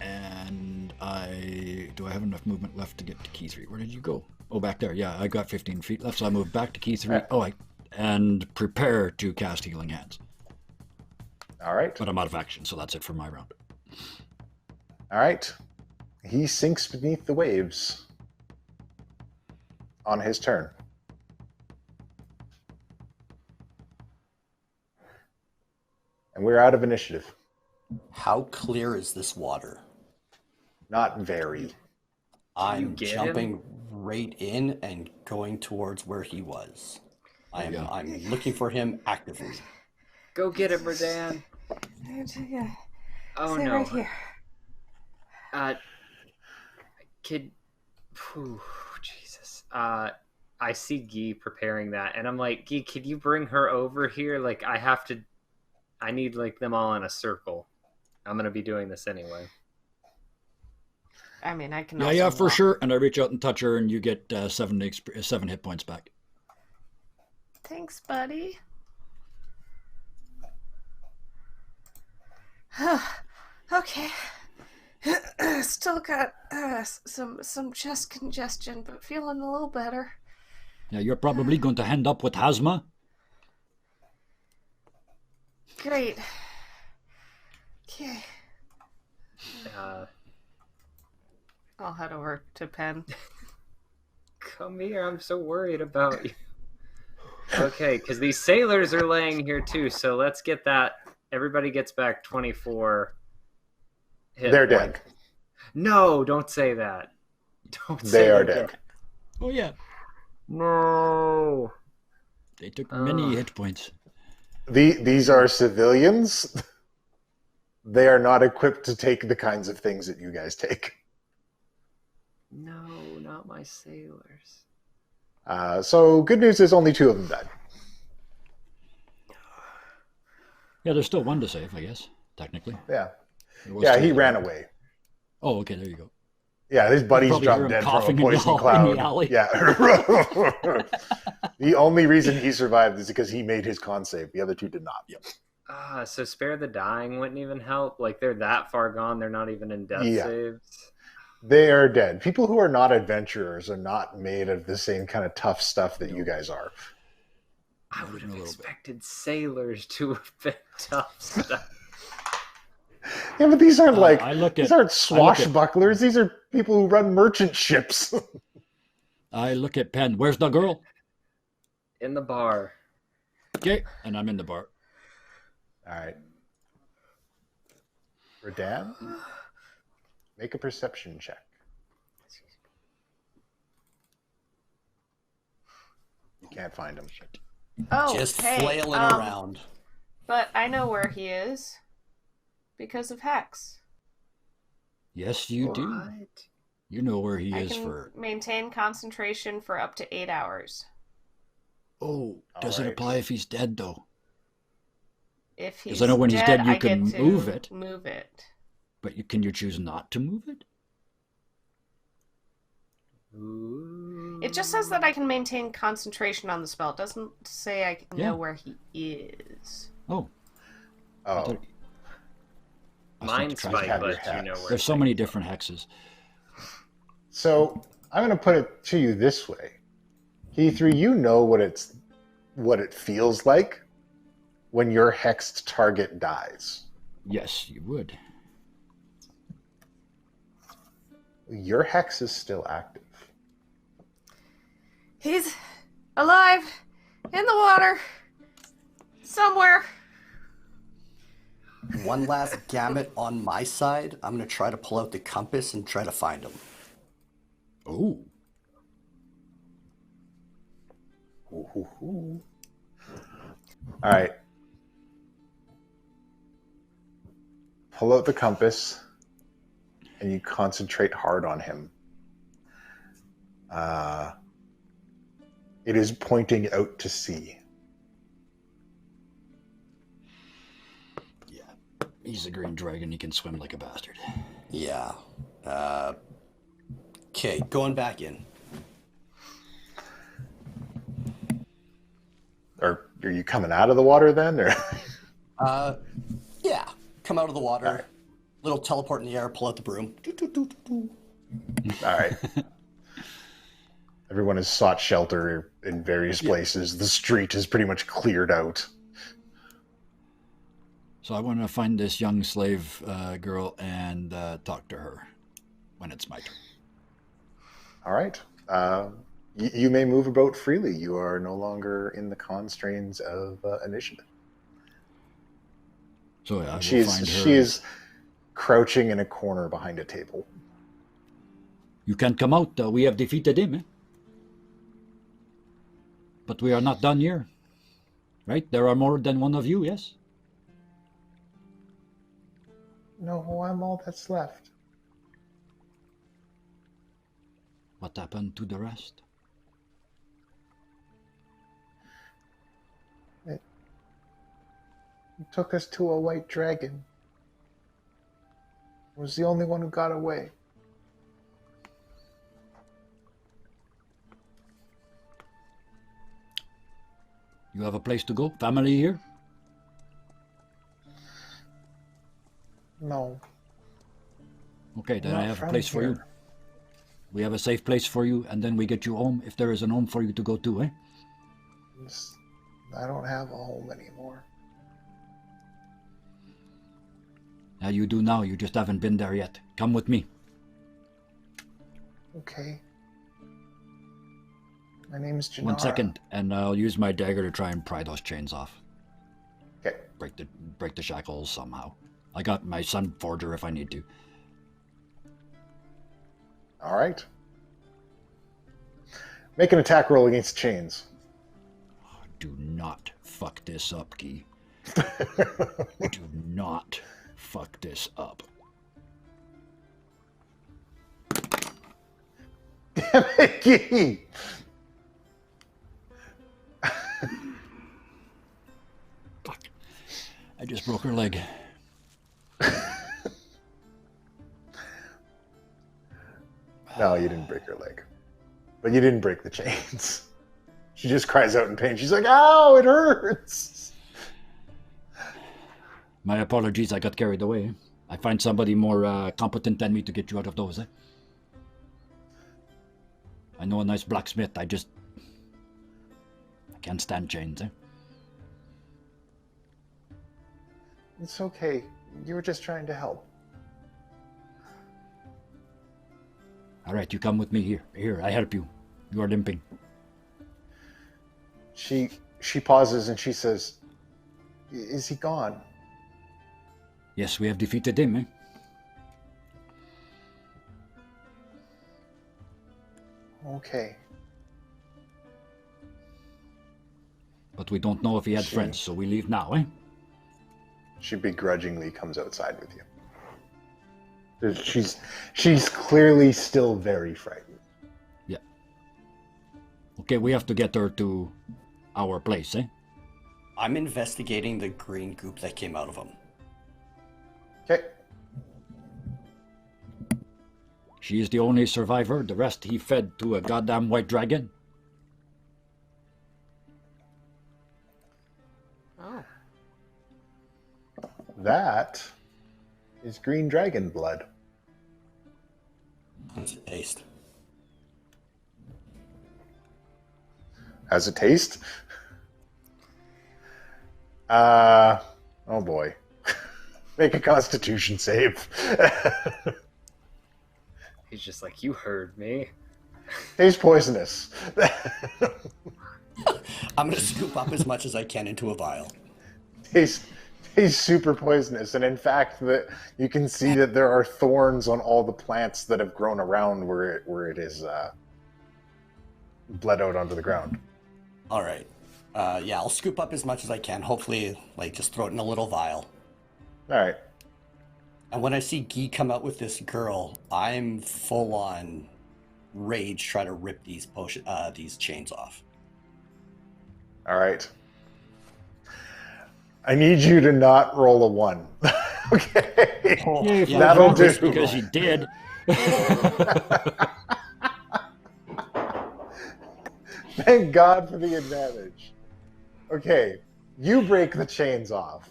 Speaker 6: And do I have enough movement left to get to key 3? Where did you go? Oh, back there. Yeah, I got 15 feet left, so I move back to key 3.
Speaker 2: Right.
Speaker 6: Oh, and prepare to cast Healing Hands.
Speaker 2: All right.
Speaker 6: But I'm out of action, so that's it for my round.
Speaker 2: All right. He sinks beneath the waves on his turn. And we're out of initiative.
Speaker 4: How clear is this water?
Speaker 2: Not very.
Speaker 4: I'm
Speaker 5: get
Speaker 4: jumping right in and going towards where he was. I'm looking for him actively.
Speaker 5: Go get it, Berdan. Oh
Speaker 7: Stay
Speaker 5: no.
Speaker 7: right here.
Speaker 5: Kid. Whew, Jesus. I see Guy preparing that, and I'm like, Guy, could you bring her over here? Like, I need like them all in a circle. I'm gonna be doing this anyway.
Speaker 7: I mean, I can.
Speaker 6: Yeah,
Speaker 7: also
Speaker 6: for
Speaker 7: walk.
Speaker 6: sure. And I reach out and touch her, and you get 7 hit points back.
Speaker 7: Thanks, buddy. Okay. Still got some chest congestion, but feeling a little better.
Speaker 6: Yeah, you're probably going to end up with asthma.
Speaker 7: Great. Okay. I'll head over to Penn.
Speaker 5: Come here, I'm so worried about you. Okay, because these sailors are laying here too, so let's get that. Everybody gets back 24 hit
Speaker 2: They're
Speaker 5: points.
Speaker 2: dead.
Speaker 5: No, don't say that. Don't say
Speaker 2: They are
Speaker 5: that
Speaker 2: dead.
Speaker 5: again.
Speaker 6: Oh, yeah.
Speaker 5: No.
Speaker 6: They took many hit points.
Speaker 2: These are civilians. They are not equipped to take the kinds of things that you guys take.
Speaker 5: No, not my sailors.
Speaker 2: So good news is only 2 of them died.
Speaker 6: Yeah, there's still 1 to save, I guess, technically.
Speaker 2: Yeah.
Speaker 6: There was
Speaker 2: Yeah,
Speaker 6: 2
Speaker 2: he
Speaker 6: there.
Speaker 2: ran away.
Speaker 6: Oh, okay, there you go.
Speaker 2: Yeah, his buddies
Speaker 6: probably hear
Speaker 2: dropped
Speaker 6: him
Speaker 2: dead from
Speaker 6: coughing
Speaker 2: a
Speaker 6: in the
Speaker 2: poison
Speaker 6: hall-
Speaker 2: cloud.
Speaker 6: in the alley.
Speaker 2: Yeah. The only reason he survived is because he made his con save. The other 2 did not. Yep.
Speaker 5: So spare the dying wouldn't even help. Like they're that far gone, they're not even in death
Speaker 2: Yeah.
Speaker 5: saves.
Speaker 2: They are dead. People who are not adventurers are not made of the same kind of tough stuff that you guys are.
Speaker 5: I would
Speaker 6: a
Speaker 5: have
Speaker 6: little bit.
Speaker 5: expected sailors to have been tough stuff.
Speaker 2: Yeah, but these aren't like these aren't
Speaker 6: I
Speaker 2: swashbucklers. These are people who run merchant ships.
Speaker 6: look at Penn. Where's the girl?
Speaker 5: In the bar.
Speaker 6: Okay, and I'm in the bar.
Speaker 2: All right. Redan, make a perception check. You can't find him.
Speaker 7: Oh,
Speaker 4: Just
Speaker 7: hey,
Speaker 4: flailing around.
Speaker 7: But I know where he is because of Hex.
Speaker 6: Yes, you do.
Speaker 5: What?
Speaker 6: You know where he
Speaker 7: I
Speaker 6: is
Speaker 7: can
Speaker 6: for...
Speaker 7: maintain concentration for up to 8 hours.
Speaker 6: Oh, does it
Speaker 2: Alright.
Speaker 6: apply if he's dead, though?
Speaker 7: If he's
Speaker 6: 'Cause I know when he's dead, you
Speaker 7: I
Speaker 6: can
Speaker 7: get to
Speaker 6: move it.
Speaker 7: Move it.
Speaker 6: But can you choose not to move it?
Speaker 7: It just says that I can maintain concentration on the spell. It doesn't say I can
Speaker 6: Yeah.
Speaker 7: know where he is.
Speaker 6: Oh. I
Speaker 2: Oh,
Speaker 6: thought- I
Speaker 5: Mind
Speaker 6: thought the
Speaker 5: spike
Speaker 2: have your
Speaker 5: lets you know
Speaker 2: hacks.
Speaker 5: where
Speaker 6: There's so many different hexes.
Speaker 2: so I'm going to put it to you this way, Heath3. You know what it feels like when your hexed target dies.
Speaker 6: Yes, you would.
Speaker 2: Your hex is still active.
Speaker 7: He's alive in the water somewhere.
Speaker 4: One last gamut on my side. I'm going to try to pull out the compass and try to find him.
Speaker 6: Oh.
Speaker 2: All right. Pull out the compass and you concentrate hard on him. It is pointing out to sea.
Speaker 6: Yeah. He's a green dragon. He can swim like a bastard.
Speaker 4: Yeah. Okay, going back in.
Speaker 2: Or are you coming out of the water then? Or
Speaker 4: Yeah. Come out of the water.
Speaker 2: All right.
Speaker 4: Little teleport in the air, pull out the broom. Doo, doo, doo, doo, doo.
Speaker 2: all right. Everyone has sought shelter in various places. The street is pretty much cleared out.
Speaker 6: So I want to find this young slave girl and talk to her when it's my turn.
Speaker 2: All right. You may move about freely. You are no longer in the constraints of initiative.
Speaker 6: So yeah, I will
Speaker 2: She
Speaker 6: find her.
Speaker 2: is crouching in a corner behind a table.
Speaker 6: You can come out. We have defeated him. Eh? But we are not done here. Right? There are more than one of you, yes?
Speaker 2: No, I'm all that's left.
Speaker 6: What happened to the rest?
Speaker 2: It took us to a white dragon. It was the only one who got away.
Speaker 6: You have a place to go? Family here?
Speaker 2: No.
Speaker 6: Okay, then
Speaker 2: Not
Speaker 6: I have a
Speaker 2: from
Speaker 6: place for you.
Speaker 2: here.
Speaker 6: We have a safe place for you, and then we get you home if there is an home for you to go to, eh?
Speaker 2: I don't have a home anymore.
Speaker 6: Now you do now, you just haven't been there yet. Come with me.
Speaker 2: Okay. My name's Janara.
Speaker 6: 1 second, and I'll use my dagger to try and pry those chains off.
Speaker 2: Okay.
Speaker 6: Break the shackles somehow. I got my Sun Forger if I need to.
Speaker 2: All right. Make an attack roll against chains.
Speaker 6: Do not fuck this up, Key. Do not fuck this up.
Speaker 2: Damn it, Key!
Speaker 6: Fuck. I just broke her leg.
Speaker 2: No, you didn't break her leg. But you didn't break the chains. She just cries out in pain. She's like, ow, it hurts!
Speaker 6: My apologies, I got carried away. I find somebody more competent than me to get you out of those, eh? I know a nice blacksmith, I can't stand chains, eh?
Speaker 2: It's okay. You were just trying to help.
Speaker 6: Alright, you come with me here. Here, I help you. You are limping.
Speaker 2: She pauses and she says, is he gone?
Speaker 6: Yes, we have defeated him, eh?
Speaker 2: Okay.
Speaker 6: But we don't know if he had friends, so we leave now, eh?
Speaker 2: She begrudgingly comes outside with you. She's clearly still very frightened.
Speaker 6: Yeah. Okay, we have to get her to our place, eh?
Speaker 4: I'm investigating the green goop that came out of him.
Speaker 2: Okay.
Speaker 6: She is the only survivor. The rest he fed to a goddamn white dragon.
Speaker 7: Oh.
Speaker 2: That is green dragon blood.
Speaker 4: How's it taste?
Speaker 2: Has a taste? Oh boy. Make a constitution save.
Speaker 5: He's just like, you heard me.
Speaker 2: Tastes poisonous.
Speaker 4: I'm going to scoop up as much as I can into a vial.
Speaker 2: Tastes super poisonous, and in fact, you can see that there are thorns on all the plants that have grown around where it is bled out onto the ground.
Speaker 4: All right. Yeah, I'll scoop up as much as I can. Hopefully, just throw it in a little vial.
Speaker 2: All right.
Speaker 4: And when I see Guy come out with this girl, I'm full on rage trying to rip these chains off.
Speaker 2: All right. I need you to not roll a 1. Okay.
Speaker 4: Oh,
Speaker 6: Yeah,
Speaker 2: that'll do.
Speaker 6: because he did.
Speaker 2: Thank God for the advantage. Okay, you break the chains off.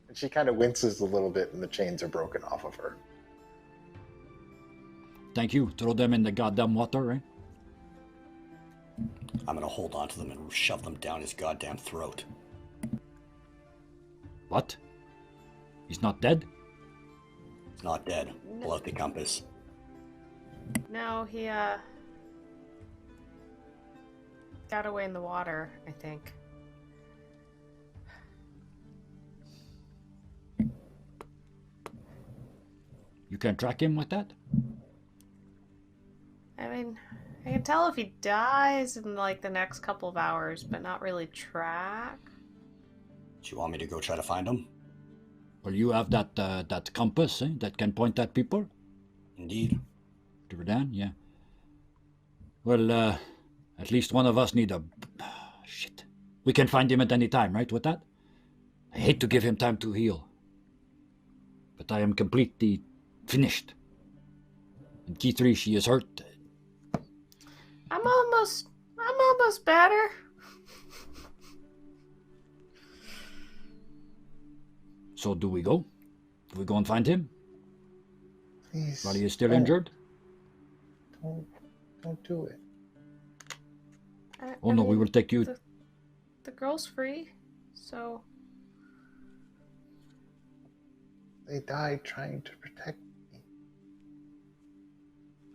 Speaker 2: And she kind of winces a little bit, and the chains are broken off of her.
Speaker 6: Thank you. Throw them in the goddamn water, right?
Speaker 4: I'm going to hold on to them and shove them down his goddamn throat.
Speaker 6: What? He's not dead?
Speaker 4: He's not dead. Pull out the compass.
Speaker 7: No, he got away in the water, I think.
Speaker 6: You can track him with that?
Speaker 7: I mean, I can tell if he dies in like the next couple of hours, but not really track.
Speaker 4: Do you want me to go try to find him?
Speaker 6: Well, you have that compass, that can point at people?
Speaker 4: Indeed.
Speaker 6: Dan, yeah. Well, at least one of us need a... Shit. We can find him at any time, right, with that? I hate to give him time to heal. But I am completely finished. And Key3, she is hurt.
Speaker 7: I'm almost better.
Speaker 6: So do we go? Do we go and find him?
Speaker 2: Please.
Speaker 6: While he is still
Speaker 2: don't.
Speaker 6: injured?
Speaker 2: Don't do it.
Speaker 6: Oh no, we will take you...
Speaker 7: The girl's free, so...
Speaker 2: They died trying to protect me.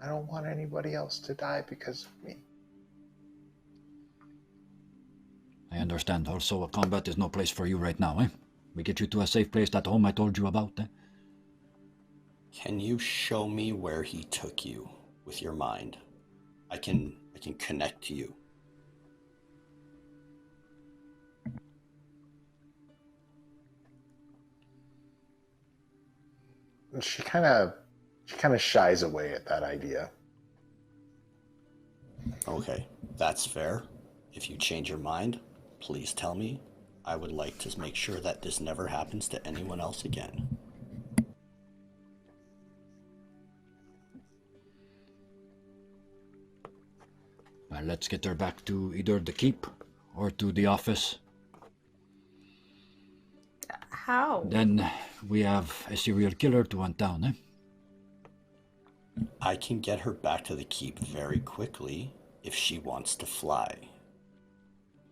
Speaker 2: I don't want anybody else to die because of me.
Speaker 6: I understand. Also, combat is no place for you right now, eh? We get you to a safe place, that home I told you about, eh?
Speaker 4: Can you show me where he took you with your mind? I can connect to you.
Speaker 2: She kind of shies away at that idea.
Speaker 4: Okay, that's fair. If you change your mind, please tell me. I would like to make sure that this never happens to anyone else again.
Speaker 6: Well, let's get her back to either the keep or to the office.
Speaker 7: How?
Speaker 6: Then we have a serial killer to hunt down, eh?
Speaker 4: I can get her back to the keep very quickly if she wants to fly.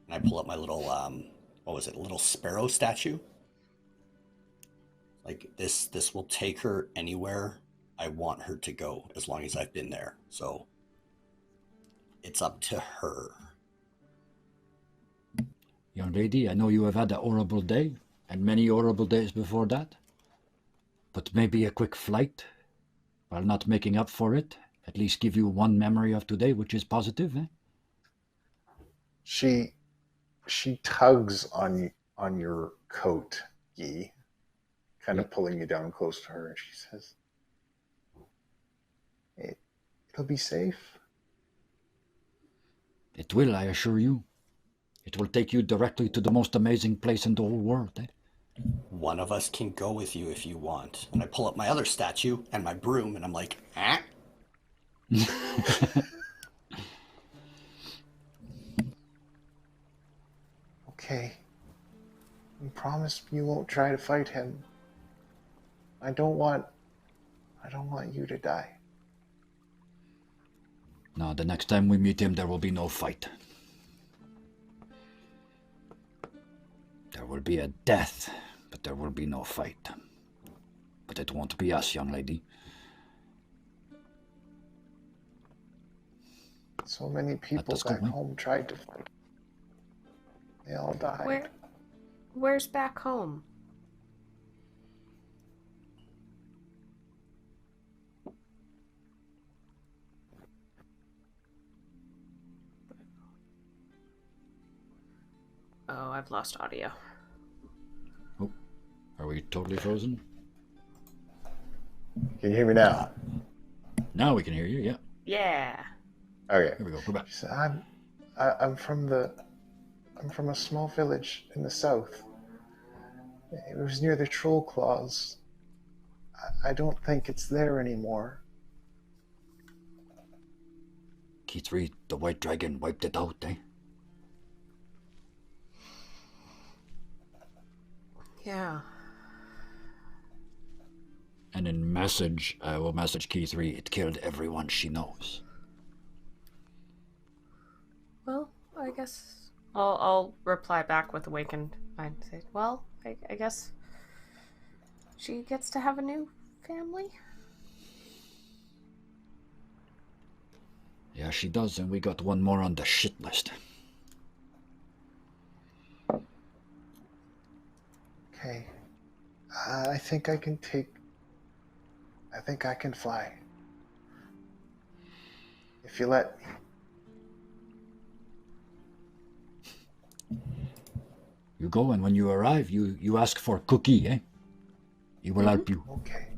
Speaker 4: And I pull up my little, what was it, little sparrow statue? Like, this will take her anywhere I want her to go, as long as I've been there. So, it's up to her.
Speaker 6: Young lady, I know you have had a horrible day, and many horrible days before that. But maybe a quick flight, while not making up for it, at least give you one memory of today, which is positive, eh?
Speaker 2: She tugs on your coat, Yi, kind of pulling you down close to her, and she says, "It'll be safe."
Speaker 6: It will, I assure you. It will take you directly to the most amazing place in the whole world, eh?
Speaker 4: One of us can go with you if you want. And I pull up my other statue and my broom, and I'm like, ah.
Speaker 2: Okay. You promise you won't try to fight him. I don't want you to die.
Speaker 6: No, the next time we meet him, there will be no fight. There will be a death, but there will be no fight. But it won't be us, young lady.
Speaker 2: So many people back home tried to fight. They all died.
Speaker 7: Where's back home? Oh, I've lost audio.
Speaker 6: Oh, are we totally frozen?
Speaker 2: Can you hear me now?
Speaker 6: Now we can hear you, yeah.
Speaker 7: Yeah.
Speaker 2: Okay.
Speaker 6: Here we go, we're back.
Speaker 2: She said, I'm from a small village in the south. It was near the Troll Claws. I don't think it's there anymore.
Speaker 6: Key3, the White Dragon wiped it out, eh?
Speaker 7: Yeah.
Speaker 6: And in message, I will message Key3, it killed everyone she knows.
Speaker 7: Well, I guess I'll reply back with awakened mind. Say, well, I guess she gets to have a new family.
Speaker 6: Yeah, she does, and we got one more on the shit list.
Speaker 2: Okay. I think I can fly. If you let me.
Speaker 6: You go, and when you arrive, you ask for Cookie, eh? He will help you.
Speaker 2: Okay.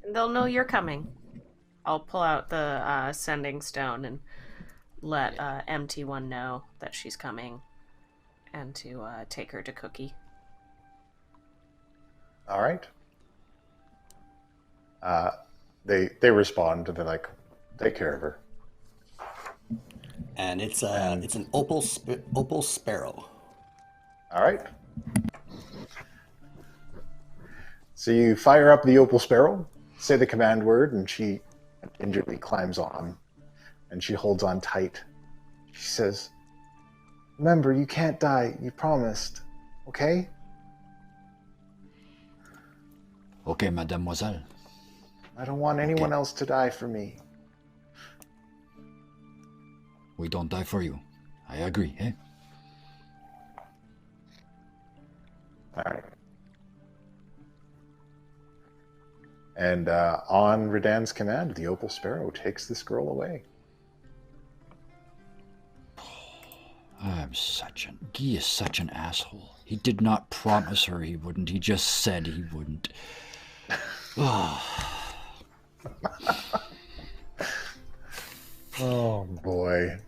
Speaker 7: And they'll know you're coming. I'll pull out the sending stone and let MT1 know that she's coming and to take her to Cookie.
Speaker 2: All right. They respond and they're like, take care of her.
Speaker 4: And it's an opal sparrow.
Speaker 2: All right. So you fire up the opal sparrow, say the command word, and she gingerly climbs on, and she holds on tight. She says, remember, you can't die. You promised. Okay?
Speaker 6: Okay, mademoiselle.
Speaker 2: I don't want anyone else to die for me.
Speaker 6: We don't die for you. I agree, eh?
Speaker 2: All right. And on Redan's command, the opal sparrow takes this girl away.
Speaker 6: Guy is such an asshole. He did not promise her he wouldn't. He just said he wouldn't.
Speaker 2: Oh, boy.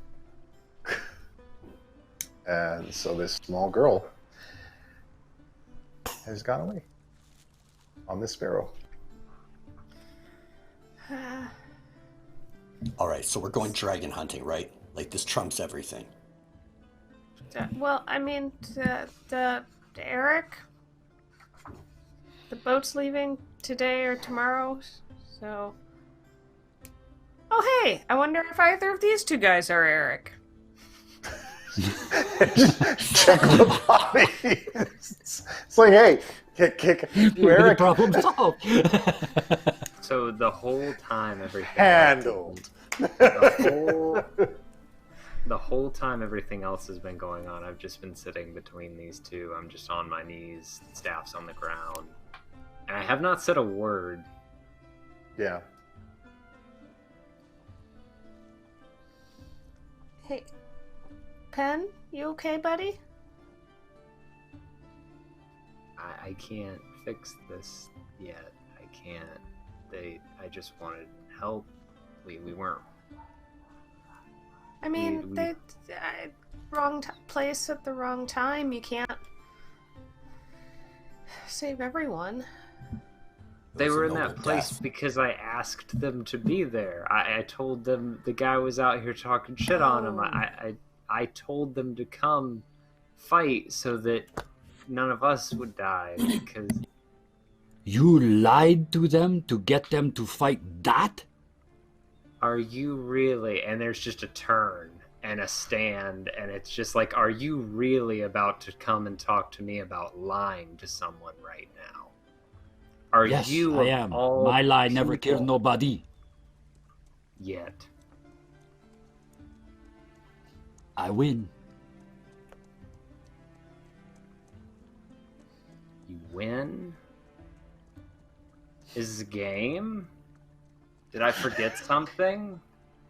Speaker 2: And so this small girl has gone away on this sparrow.
Speaker 4: All right, so we're going dragon hunting, right? Like, this trumps everything.
Speaker 7: Well, I mean, the Eric, the boat's leaving today or tomorrow, so... Oh, hey, I wonder if either of these two guys are Eric.
Speaker 2: Check the body. It's like, hey, kick you, Eric.
Speaker 6: Problem solved.
Speaker 5: So the whole time everything
Speaker 2: Handled.
Speaker 5: The whole time everything else has been going on, I've just been sitting between these two. I'm just on my knees, staff's on the ground. And I have not said a word.
Speaker 2: Yeah.
Speaker 7: Hey, Pen, you okay, buddy?
Speaker 5: I can't fix this yet. I can't. I just wanted help. We weren't.
Speaker 7: I mean, wrong place at the wrong time. You can't save everyone.
Speaker 5: They were in that place because I asked them to be there. I told them the guy was out here talking shit on him. I told them to come fight so that none of us would die because...
Speaker 6: You lied to them to get them to fight that?
Speaker 5: Are you really? And there's just a turn and a stand, and it's just like, are you really about to come and talk to me about lying to someone right now? Are
Speaker 6: yes,
Speaker 5: you
Speaker 6: I am. My lie never killed nobody.
Speaker 5: Yet.
Speaker 6: I win.
Speaker 5: You win? Is this a game? Did I forget something?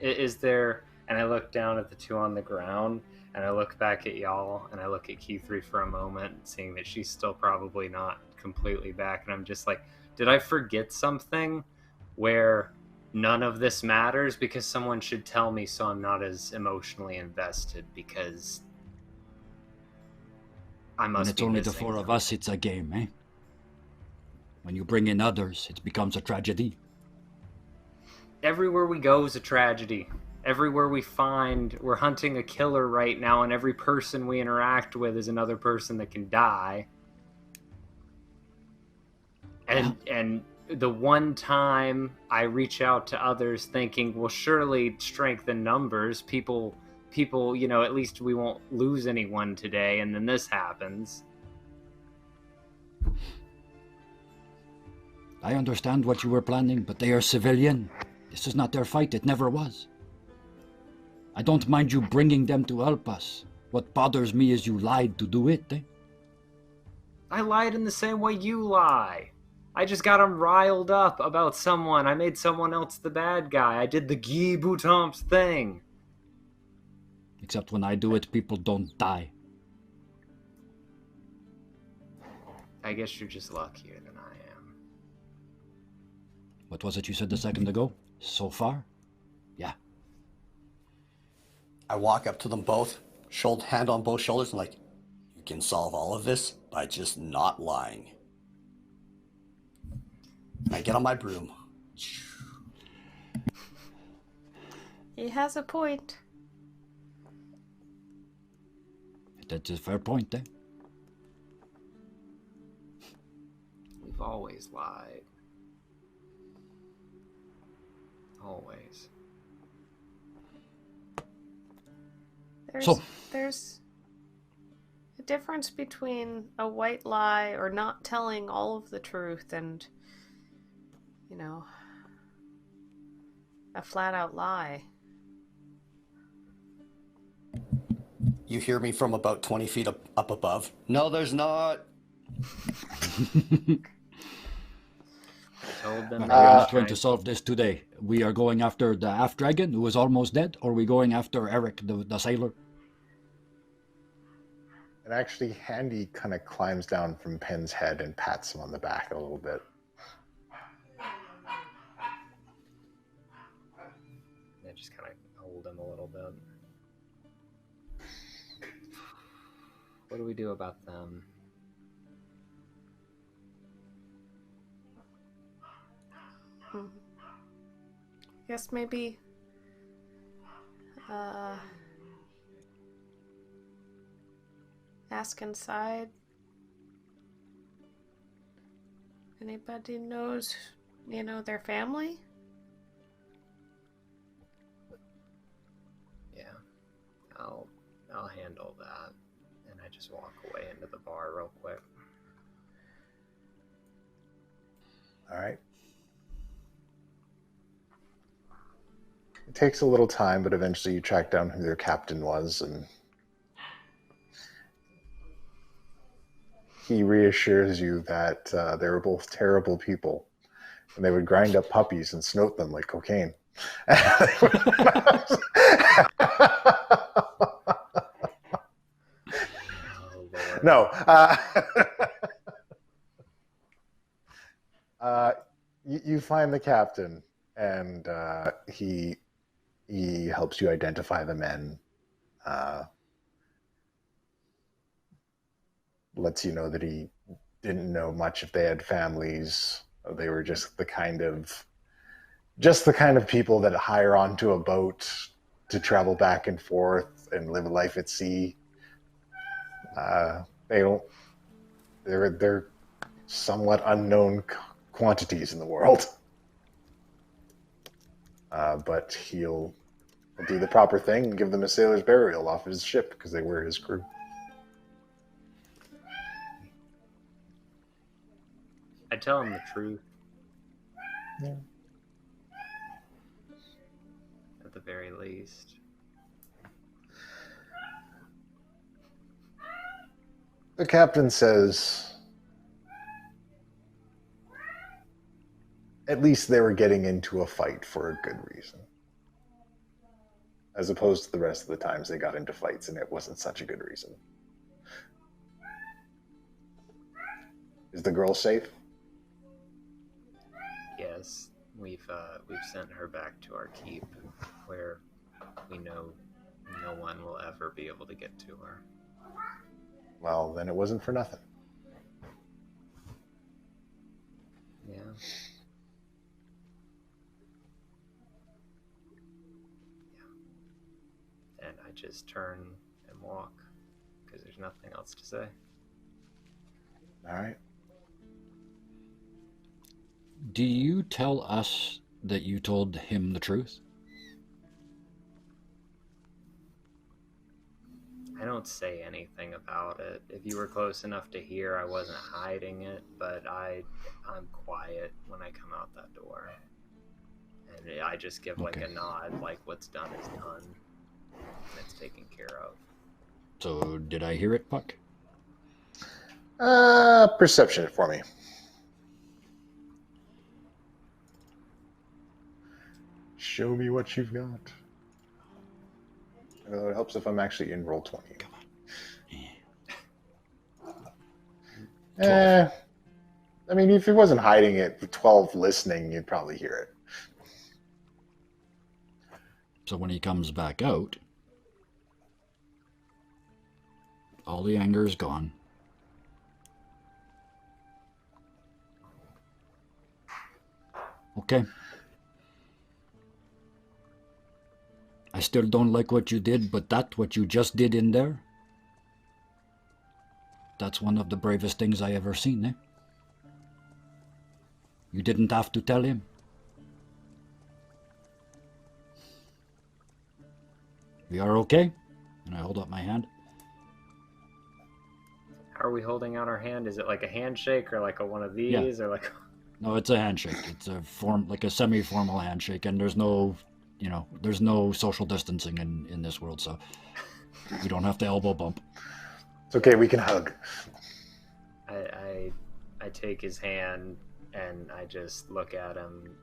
Speaker 5: Is there... And I look down at the two on the ground, and I look back at y'all, and I look at Q3 for a moment, seeing that she's still probably not completely back, and I'm just like, did I forget something where none of this matters? Because someone should tell me so I'm not as emotionally invested, because I must
Speaker 6: When it's
Speaker 5: be
Speaker 6: only the
Speaker 5: missing
Speaker 6: four of us, it's a game, eh? When you bring in others, it becomes a tragedy.
Speaker 5: Everywhere we go is a tragedy. Everywhere we find, we're hunting a killer right now, and every person we interact with is another person that can die. And the one time I reach out to others thinking, well, surely strength in numbers, people, you know, at least we won't lose anyone today, and then this happens.
Speaker 6: I understand what you were planning, but they are civilian. This is not their fight. It never was. I don't mind you bringing them to help us. What bothers me is you lied to do it, eh?
Speaker 5: I lied in the same way you lie. I just got them riled up about someone. I made someone else the bad guy. I did the Guy Boutomps thing.
Speaker 6: Except when I do it, people don't die.
Speaker 5: I guess you're just luckier than I am.
Speaker 6: What was it you said a second ago? So far? Yeah.
Speaker 4: I walk up to them both, hand on both shoulders, and like, you can solve all of this by just not lying. And I get on my broom.
Speaker 7: He has a point.
Speaker 6: That's a fair point, eh?
Speaker 5: We've always lied. Always.
Speaker 7: There's a difference between a white lie or not telling all of the truth and, you know, a flat out lie.
Speaker 4: You hear me from about 20 feet up above. No, there's not.
Speaker 5: Told them
Speaker 6: We're not going to solve this today. We are going after the half-dragon who is almost dead, or are we going after Eric, the sailor?
Speaker 2: And actually, Handy kind of climbs down from Pen's head and pats him on the back a little bit.
Speaker 5: I just kind of hold him a little bit. What do we do about them?
Speaker 7: Guess maybe ask inside. Anybody knows, you know, their family?
Speaker 5: Yeah, I'll handle that. And I just walk away into the bar real quick.
Speaker 2: All right. It takes a little time, but eventually you track down who their captain was, and he reassures you that they were both terrible people, and they would grind up puppies and snort them like cocaine. No. You find the captain, and he helps you identify the men. Lets you know that he didn't know much if they had families. They were just the kind of people that hire onto a boat to travel back and forth and live a life at sea. They're somewhat unknown quantities in the world. But he'll do the proper thing and give them a sailor's burial off his ship because they were his crew.
Speaker 5: I tell him the truth.
Speaker 2: Yeah.
Speaker 5: At the very least.
Speaker 2: The captain says, at least they were getting into a fight for a good reason. As opposed to the rest of the times they got into fights and it wasn't such a good reason. Is the girl safe?
Speaker 5: Yes, we've sent her back to our keep, where we know no one will ever be able to get to her.
Speaker 2: Well, then it wasn't for nothing.
Speaker 5: Yeah. And I just turn and walk, because there's nothing else to say.
Speaker 2: All right.
Speaker 6: Do you tell us that you told him the truth?
Speaker 5: I don't don't say anything about it. If you were close enough to hear, I wasn't hiding it, but I'm quiet when I come out that door. And I just give like a nod, like what's done is done. It's taken care of.
Speaker 6: So, did I hear it, Puck?
Speaker 2: Perception for me. Show me what you've got. It helps if I'm actually in roll 20.
Speaker 6: Come on.
Speaker 2: I mean, if he wasn't hiding it, with 12 listening, you'd probably hear it.
Speaker 6: So when he comes back out, all the anger is gone. Okay. I still don't like what you did, but what you just did in there, that's one of the bravest things I ever seen, eh? You didn't have to tell him. We are okay? And I hold up my hand.
Speaker 5: How are we holding out our hand? Is it like a handshake or like a one of these or like?
Speaker 6: No, it's a handshake. It's a like a semi-formal handshake, and there's no, there's no social distancing in this world, so you don't have to elbow bump.
Speaker 2: It's okay, we can hug.
Speaker 5: I take his hand and I just look at him.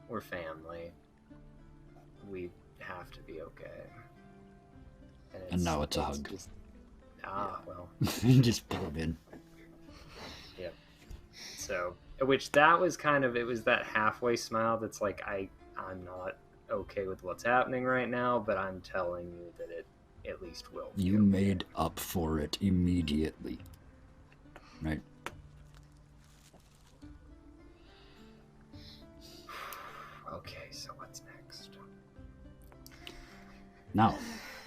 Speaker 5: We're family. We have to be okay.
Speaker 6: And now it's a hug.
Speaker 5: Just, well.
Speaker 6: Just pull him in.
Speaker 5: Yeah. So, which that was kind of, it was that halfway smile that's like, I'm not okay with what's happening right now, but I'm telling you that it at least will.
Speaker 6: You made up for it immediately. Right?
Speaker 5: Okay, so what's next?
Speaker 6: Now,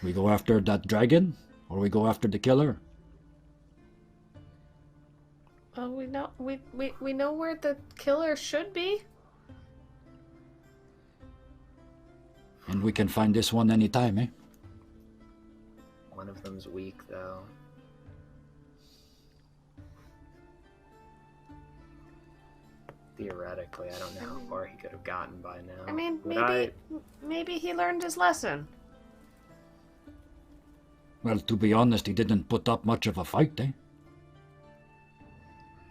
Speaker 6: we go after that dragon, or we go after the killer?
Speaker 7: Well, we know where the killer should be.
Speaker 6: And we can find this one anytime, eh?
Speaker 5: One of them's weak, though. Theoretically, I don't know how far he could have gotten by now.
Speaker 7: I mean,
Speaker 5: Would
Speaker 7: maybe he learned his lesson.
Speaker 6: Well, to be honest, he didn't put up much of a fight, eh?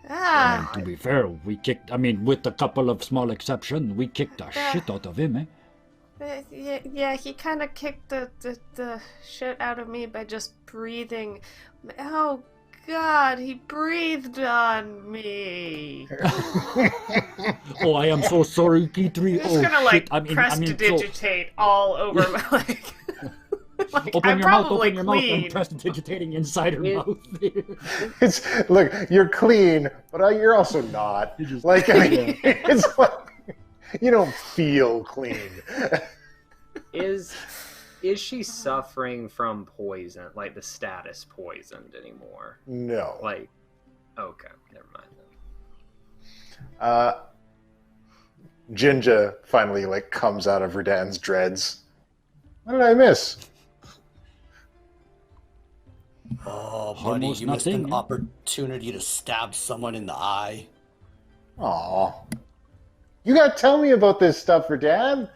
Speaker 7: Ah,
Speaker 6: And to be fair, we kicked, with a couple of small exceptions, we kicked the shit out of him, eh?
Speaker 7: yeah, he kind of kicked the shit out of me by just breathing. Oh, God, he breathed on me.
Speaker 6: Oh, I am so sorry, P3.
Speaker 7: I'm just gonna, prestidigitate all over my leg.
Speaker 6: Open your mouth, and prestidigitating inside her mouth.
Speaker 2: Look, you're clean, but you're also not. It's like, you don't feel clean.
Speaker 5: Is she suffering from poison, like the status poisoned anymore?
Speaker 2: No.
Speaker 5: Like, okay, never mind then.
Speaker 2: Jinja finally comes out of Verdan's dreads. What did I miss?
Speaker 4: Oh, buddy,
Speaker 6: Almost
Speaker 4: you missed an
Speaker 6: nothing.
Speaker 4: opportunity to stab someone in the eye.
Speaker 2: Aw. You gotta tell me about this stuff, Verdan.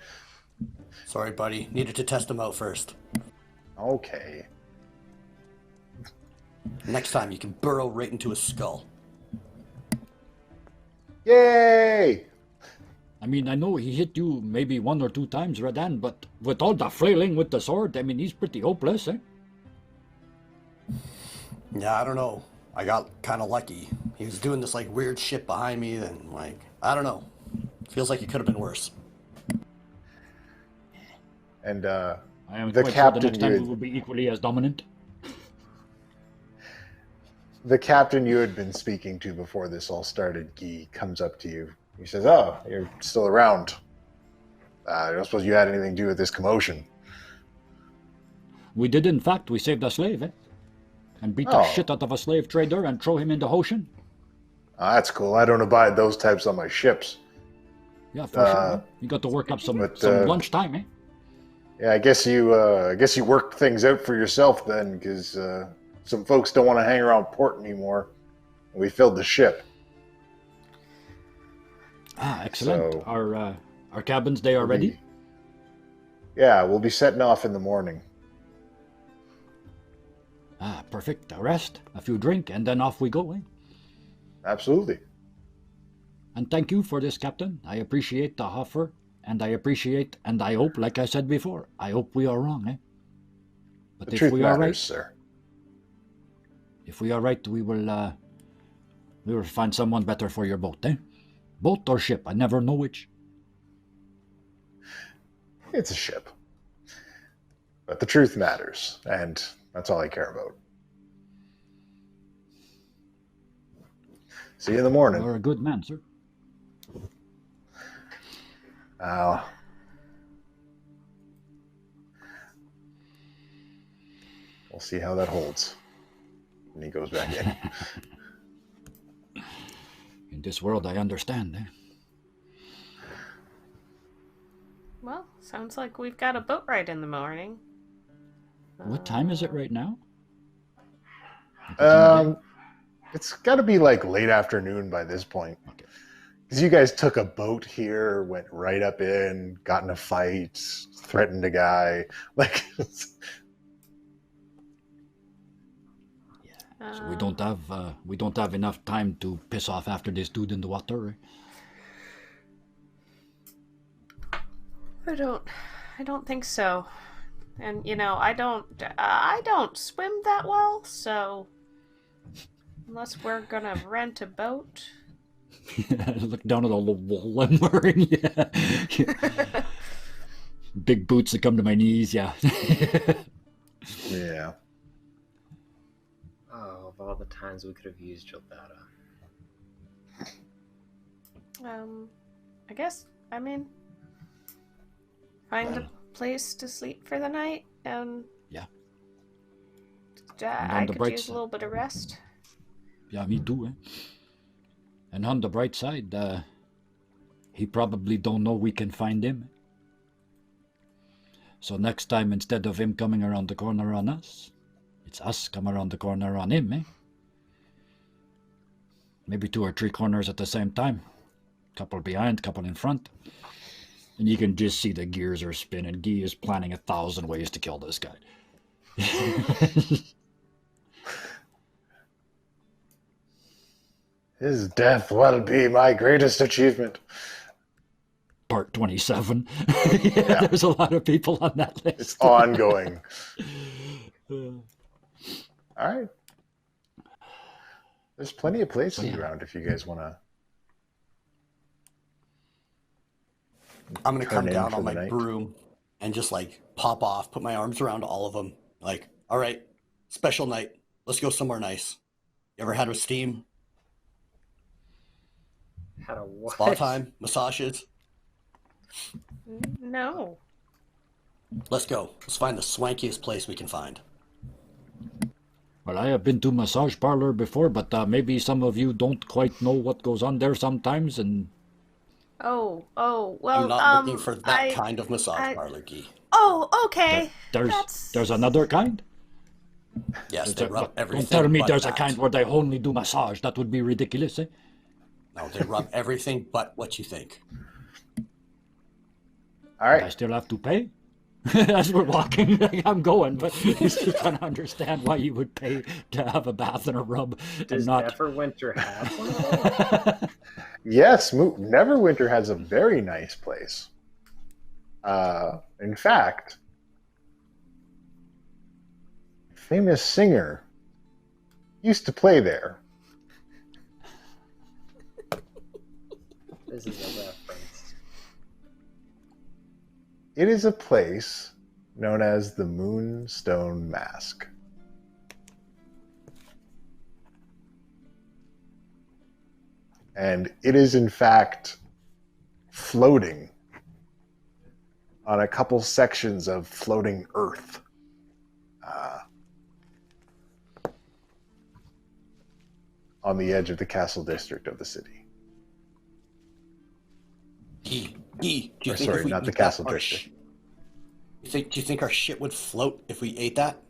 Speaker 4: Sorry, buddy. Needed to test him out first.
Speaker 2: Okay.
Speaker 4: Next time, you can burrow right into his skull.
Speaker 2: Yay!
Speaker 6: I know he hit you maybe 1 or 2 times, Radan, but with all the flailing with the sword, he's pretty hopeless, eh?
Speaker 4: Yeah, I don't know. I got kind of lucky. He was doing this weird shit behind me, and I don't know. Feels like it could have been worse.
Speaker 2: And
Speaker 6: I am
Speaker 2: the
Speaker 6: quite
Speaker 2: captain
Speaker 6: sure the next time we will be equally as dominant.
Speaker 2: The captain you had been speaking to before this all started, Guy, comes up to you. He says, "Oh, you're still around. I don't suppose you had anything to do with this commotion."
Speaker 6: We did, in fact. We saved a slave, eh? And beat the shit out of a slave trader and throw him in the ocean.
Speaker 2: That's cool. I don't abide those types on my ships.
Speaker 6: Yeah, for sure. You got to work up some lunchtime, eh?
Speaker 2: Yeah, I guess you worked things out for yourself then, because some folks don't want to hang around port anymore. We filled the ship.
Speaker 6: Ah, excellent.
Speaker 2: So,
Speaker 6: Our cabins, they are ready?
Speaker 2: Yeah, we'll be setting off in the morning.
Speaker 6: Ah, perfect. A rest, a few drink, and then off we go, eh?
Speaker 2: Absolutely.
Speaker 6: And thank you for this, Captain. I appreciate the offer, and I appreciate, and I hope, like I said before, I hope we are wrong, eh? But
Speaker 2: The
Speaker 6: if
Speaker 2: truth
Speaker 6: we
Speaker 2: matters,
Speaker 6: are right,
Speaker 2: sir.
Speaker 6: if we are right, we will find someone better for your boat, eh? Boat or ship, I never know which.
Speaker 2: It's a ship. But the truth matters, and that's all I care about. See you in the morning.
Speaker 6: You're a good man, sir.
Speaker 2: We'll see how that holds. And he goes back in.
Speaker 6: In this world, I understand, eh?
Speaker 7: Well, sounds like we've got a boat ride in the morning.
Speaker 6: What time is it right now?
Speaker 2: It's got to be like late afternoon by this point.
Speaker 6: Okay.
Speaker 2: Because you guys took a boat here, went right up in, got in a fight, threatened a guy. Like,
Speaker 6: So we don't have enough time to piss off after this dude in the water, eh?
Speaker 7: I don't think so. And I don't swim that well, so unless we're gonna rent a boat.
Speaker 6: Look down at all the wool I'm wearing. Yeah. Big boots that come to my knees. Yeah.
Speaker 2: yeah.
Speaker 5: Oh, of all the times we could have used Gildata.
Speaker 7: I guess. Find a place to sleep for the night, and
Speaker 6: Yeah.
Speaker 7: I could use a little bit of rest.
Speaker 6: Yeah, me too, eh? And on the bright side, he probably don't know we can find him. So next time, instead of him coming around the corner on us, it's us come around the corner on him, eh? Maybe 2 or 3 corners at the same time. Couple behind, couple in front. And you can just see the gears are spinning. Guy is planning 1,000 ways to kill this guy.
Speaker 2: His death will be my greatest achievement.
Speaker 6: Part 27. Yeah, there's a lot of people on that list.
Speaker 2: It's ongoing. All right. There's plenty of places around if you guys want to.
Speaker 4: I'm going to come down on my broom and just like pop off, put my arms around all of them. Like, all right, special night. Let's go somewhere nice. You ever had a steam?
Speaker 5: Had a what?
Speaker 4: Spa time? Massages?
Speaker 7: No.
Speaker 4: Let's go. Let's find the swankiest place we can find.
Speaker 6: Well, I have been to massage parlor before, but maybe some of you don't quite know what goes on there sometimes, and...
Speaker 7: Oh, well,
Speaker 4: I'm not looking for that kind of massage parlor, Guy.
Speaker 7: Oh, okay.
Speaker 6: There's another kind?
Speaker 4: Yes, they rub everything.
Speaker 6: Don't tell me
Speaker 4: but
Speaker 6: there's
Speaker 4: that.
Speaker 6: a kind where they only do massage. That would be ridiculous, eh?
Speaker 4: No, they rub everything but what you think.
Speaker 2: All right.
Speaker 6: I still have to pay? As we're walking, I'm going, but just trying to understand why you would pay to have a bath and a rub.
Speaker 5: Does
Speaker 6: and not...
Speaker 5: Neverwinter have one?
Speaker 2: Yes, Neverwinter has a very nice place. In fact, a famous singer used to play there.
Speaker 5: This is a reference.
Speaker 2: It is a place known as the Moonstone Mask. And it is, in fact, floating on a couple sections of floating earth. On the edge of the castle district of the city.
Speaker 4: Do you think
Speaker 2: Sorry,
Speaker 4: if we
Speaker 2: not the
Speaker 4: eat
Speaker 2: castle
Speaker 4: that,
Speaker 2: district.
Speaker 4: Do you think our shit would float if we ate that?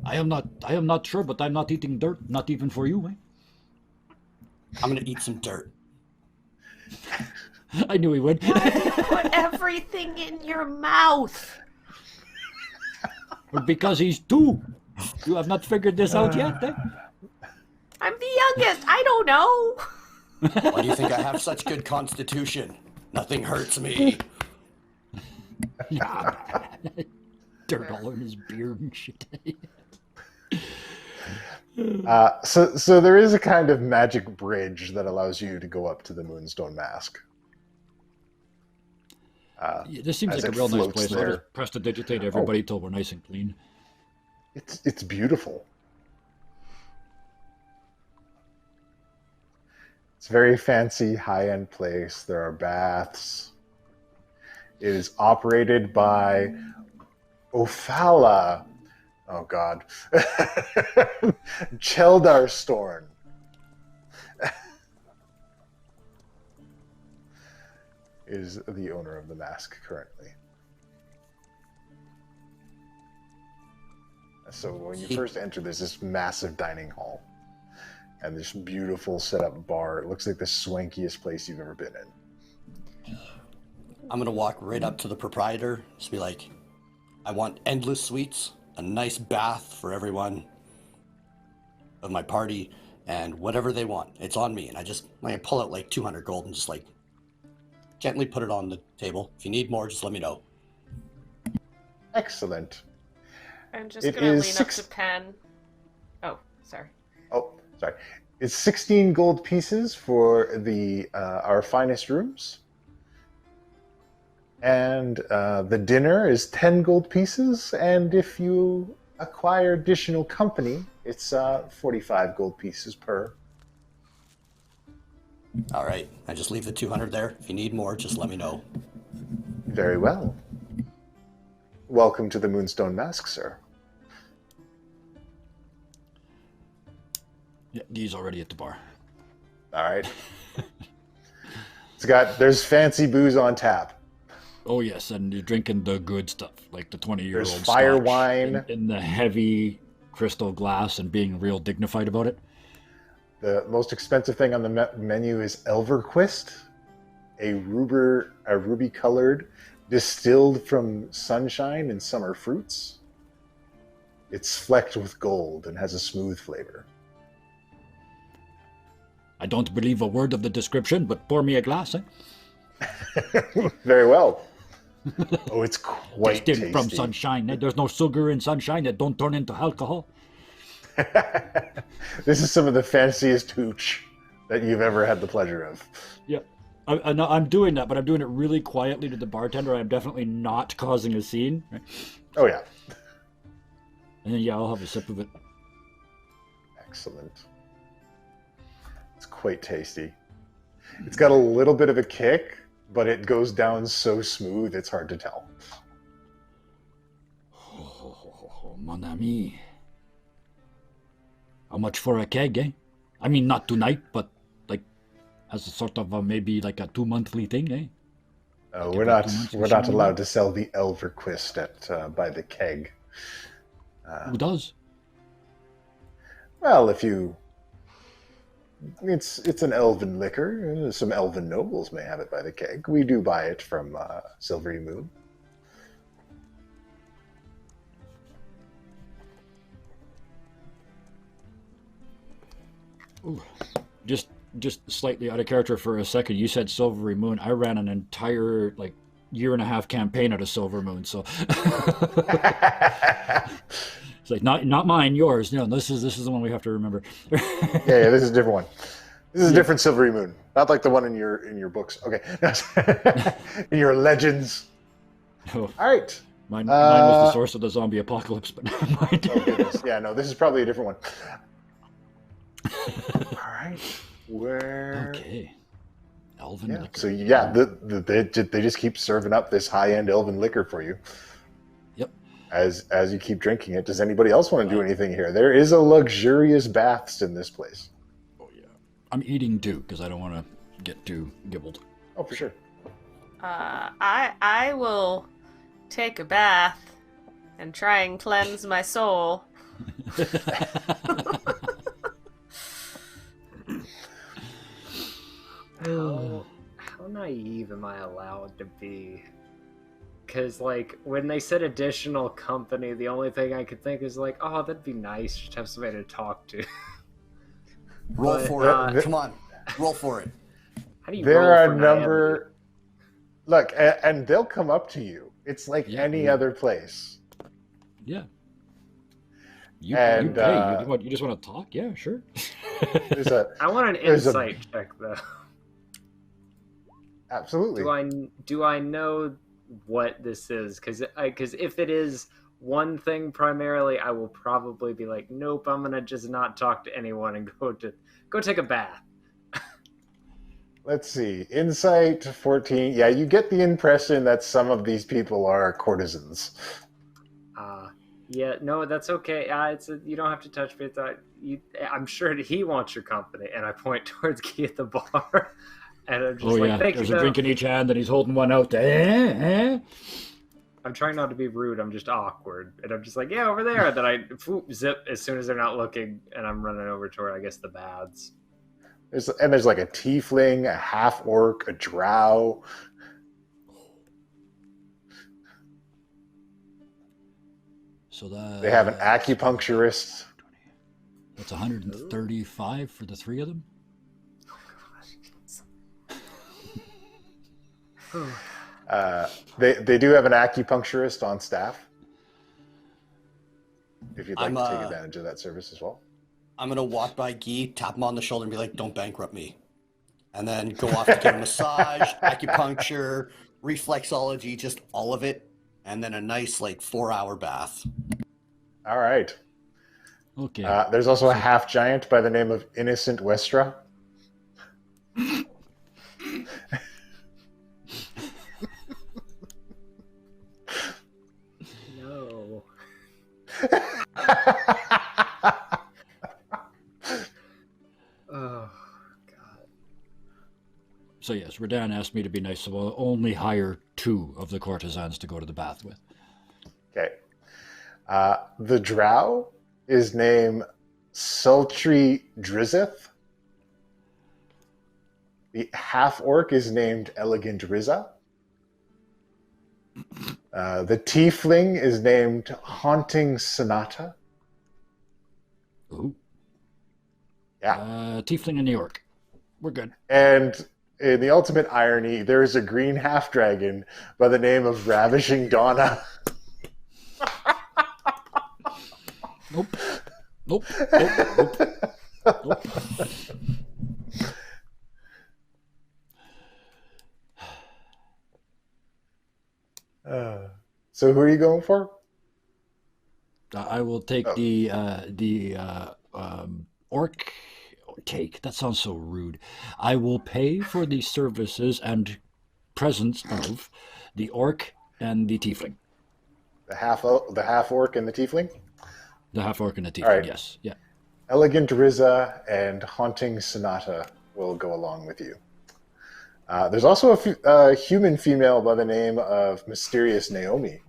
Speaker 6: I am not sure, but I'm not eating dirt, not even for you, eh?
Speaker 4: I'm gonna eat some dirt.
Speaker 6: I knew he would.
Speaker 7: Put everything in your mouth.
Speaker 6: Because he's 2. You have not figured this out yet, eh?
Speaker 7: I'm the youngest. I don't know.
Speaker 4: Why do you think I have such good constitution? Nothing hurts me.
Speaker 6: Dirt all in his beard and shit.
Speaker 2: So there is a kind of magic bridge that allows you to go up to the Moonstone Mask.
Speaker 6: This seems
Speaker 2: as
Speaker 6: like a
Speaker 2: it
Speaker 6: real nice
Speaker 2: floats
Speaker 6: place. I'll
Speaker 2: there.
Speaker 6: just prestidigitate everybody till we're nice and clean.
Speaker 2: It's beautiful. It's a very fancy, high-end place. There are baths. It is operated by Ophala. Oh, God. Cheldarstorn. Is the owner of the mask currently. So when you first enter, there's this massive dining hall and this beautiful set-up bar. It looks like the swankiest place you've ever been in.
Speaker 4: I'm gonna walk right up to the proprietor, just be like, I want endless sweets, a nice bath for everyone of my party, and whatever they want. It's on me. And I pull out like 200 gold and just like gently put it on the table. If you need more, just let me know.
Speaker 2: Excellent.
Speaker 7: I'm just
Speaker 2: It
Speaker 7: gonna
Speaker 2: is
Speaker 7: lean
Speaker 2: six-
Speaker 7: up to Pen. Oh, sorry.
Speaker 2: Oh, sorry. It's 16 gold pieces for the our finest rooms. And the dinner is 10 gold pieces. And if you acquire additional company, it's 45 gold pieces per.
Speaker 4: All right. I just leave the 200 there. If you need more, just let me know.
Speaker 2: Very well. Welcome to the Moonstone Mask, sir.
Speaker 6: Yeah, he's already at the bar.
Speaker 2: All right. There's fancy booze on tap.
Speaker 6: Oh yes, and you're drinking the good stuff, like the 20-year-old
Speaker 2: There's fire
Speaker 6: scotch
Speaker 2: wine.
Speaker 6: in the heavy crystal glass and being real dignified about it.
Speaker 2: The most expensive thing on the menu is Elverquist, a ruby-colored, distilled from sunshine and summer fruits. It's flecked with gold and has a smooth flavor.
Speaker 6: I don't believe a word of the description, but pour me a glass, eh?
Speaker 2: Very well. Oh, it's quite
Speaker 6: Distilled
Speaker 2: tasty.
Speaker 6: from sunshine, eh? There's no sugar in sunshine that don't turn into alcohol.
Speaker 2: This is some of the fanciest hooch that you've ever had the pleasure of.
Speaker 6: Yeah, I'm doing that, but I'm doing it really quietly to the bartender. I'm definitely not causing a scene. Right?
Speaker 2: Oh, yeah.
Speaker 6: And then, yeah, I'll have a sip of it.
Speaker 2: Excellent. It's quite tasty. It's got a little bit of a kick, but it goes down so smooth, it's hard to tell.
Speaker 6: Oh, mon ami. How much for a keg, eh? I mean, not tonight, but like as a sort of maybe like a 2-monthly thing, eh?
Speaker 2: We're not allowed to sell the Elverquist at by the keg.
Speaker 6: Who does?
Speaker 2: Well, it's an elven liquor. Some elven nobles may have it by the keg. We do buy it from Silvery Moon.
Speaker 6: Ooh. Just slightly out of character for a second. You said Silvery Moon. I ran an entire like 1.5-year campaign out of Silver Moon, so it's like not mine, yours. No, this is the one we have to remember.
Speaker 2: Yeah, this is a different one. This is a different Silvery Moon, not like the one in your books. Okay, in your legends.
Speaker 6: Oh,
Speaker 2: All right.
Speaker 6: mine was the source of the zombie apocalypse, but never mind.
Speaker 2: Oh goodness, yeah, no, this is probably a different one. All right, where?
Speaker 6: Okay. Elven
Speaker 2: Yeah.
Speaker 6: liquor.
Speaker 2: So yeah, they just keep serving up this high-end elven liquor for you.
Speaker 6: Yep.
Speaker 2: As you keep drinking it. Does anybody else want to do anything here? There is a luxurious baths in this place.
Speaker 6: Oh yeah. I'm eating too because I don't want to get too gibbled.
Speaker 2: Oh, for sure.
Speaker 7: I will take a bath and try and cleanse my soul.
Speaker 5: How naive am I allowed to be? Because, like, when they said additional company, the only thing I could think is, like, oh, that'd be nice just to have somebody to talk to.
Speaker 4: Roll for it. Come on. Roll for it.
Speaker 5: How do you
Speaker 2: There
Speaker 5: roll
Speaker 2: are
Speaker 5: for
Speaker 2: a
Speaker 5: naivety?
Speaker 2: number. Look, and they'll come up to you. It's like any other place.
Speaker 6: Yeah. You
Speaker 2: And,
Speaker 6: pay. You just want to talk? Yeah, sure.
Speaker 5: I want an insight check, though.
Speaker 2: Absolutely.
Speaker 5: Do I know what this is? Because if it is one thing primarily, I will probably be like, nope, I'm gonna just not talk to anyone and go take a bath.
Speaker 2: Let's see. Insight 14. Yeah, you get the impression that some of these people are courtesans.
Speaker 5: Yeah, no, that's okay. You don't have to touch me. I'm sure he wants your company, and I point towards Key at the bar, and I'm just thank
Speaker 6: There's
Speaker 5: you.
Speaker 6: a drink in each hand, and he's holding one out. I'm
Speaker 5: trying not to be rude. I'm just awkward, and I'm just like, yeah, over there. Then I zip as soon as they're not looking, and I'm running over toward, I guess, the baths.
Speaker 2: There's like a tiefling, a half orc, a drow.
Speaker 6: So that
Speaker 2: They have an acupuncturist.
Speaker 6: That's 135 for the three of them.
Speaker 2: They do have an acupuncturist on staff. If you'd like to take advantage of that service as well.
Speaker 4: I'm going to walk by Guy, tap him on the shoulder, and be like, don't bankrupt me. And then go off to get a massage, acupuncture, reflexology, just all of it. And then a nice, 4-hour bath.
Speaker 2: All right.
Speaker 6: Okay.
Speaker 2: There's also a half giant by the name of Innocent Westra.
Speaker 5: No. Oh, God.
Speaker 6: So yes, Radan asked me to be nice, so we'll only hire 2 of the courtesans to go to the bath with.
Speaker 2: Okay. The drow is named Sultry Drizeth. The half-orc is named Elegant Rizza. The tiefling is named Haunting Sonata.
Speaker 6: Ooh.
Speaker 2: Yeah.
Speaker 6: Tiefling in New York. We're good.
Speaker 2: And in the ultimate irony, there is a green half-dragon by the name of Ravishing Donna.
Speaker 6: Nope. Nope. Nope. Nope.
Speaker 2: So who are you going for?
Speaker 6: I will take the orc. Take, that sounds so rude. I will pay for the services and presence of the orc and the tiefling.
Speaker 2: The half orc and the tiefling?
Speaker 6: The half orc and the tiefling,
Speaker 2: right.
Speaker 6: Yes. Yeah.
Speaker 2: Elegant Rizza and Haunting Sonata will go along with you. There's also a human female by the name of Mysterious Naomi.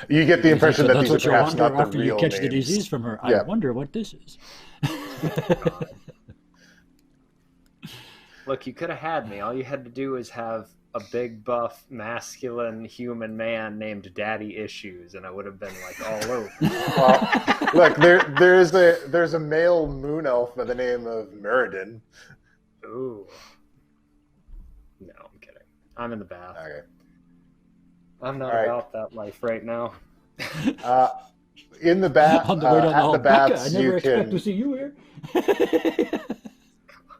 Speaker 2: You get the impression that these are perhaps not the
Speaker 6: after
Speaker 2: real
Speaker 6: you catch
Speaker 2: names.
Speaker 6: the disease from her.
Speaker 2: Yeah.
Speaker 6: I wonder what this is.
Speaker 5: Look, you could have had me. All you had to do was have a big, buff, masculine human man named Daddy Issues, and I would have been all over.
Speaker 2: Well, look, there's a male moon elf by the name of Meriden.
Speaker 5: Ooh. No, I'm kidding. I'm in the bath.
Speaker 2: Okay.
Speaker 5: I'm not about that life right now.
Speaker 2: In the bath,
Speaker 6: On the way down the hall,
Speaker 2: at the baths,
Speaker 6: Becca, I never
Speaker 2: you
Speaker 6: expect
Speaker 2: can.
Speaker 6: to see you here.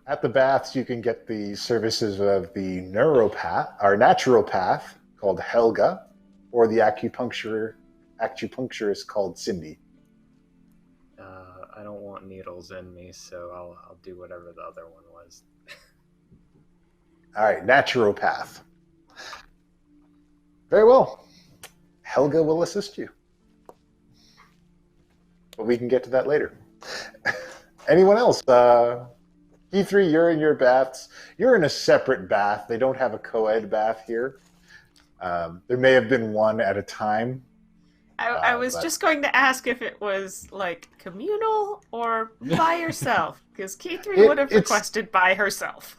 Speaker 2: At the baths, you can get the services of the naturopath called Helga, or the acupuncturist called Cindy.
Speaker 5: I don't want needles in me, so I'll do whatever the other one was.
Speaker 2: All right, naturopath. Very well. Helga will assist you. But we can get to that later. Anyone else? E3, you're in your baths. You're in a separate bath. They don't have a co-ed bath here. There may have been one at a time.
Speaker 7: I was just going to ask if it was like communal or by yourself, because Key3 would have requested by herself.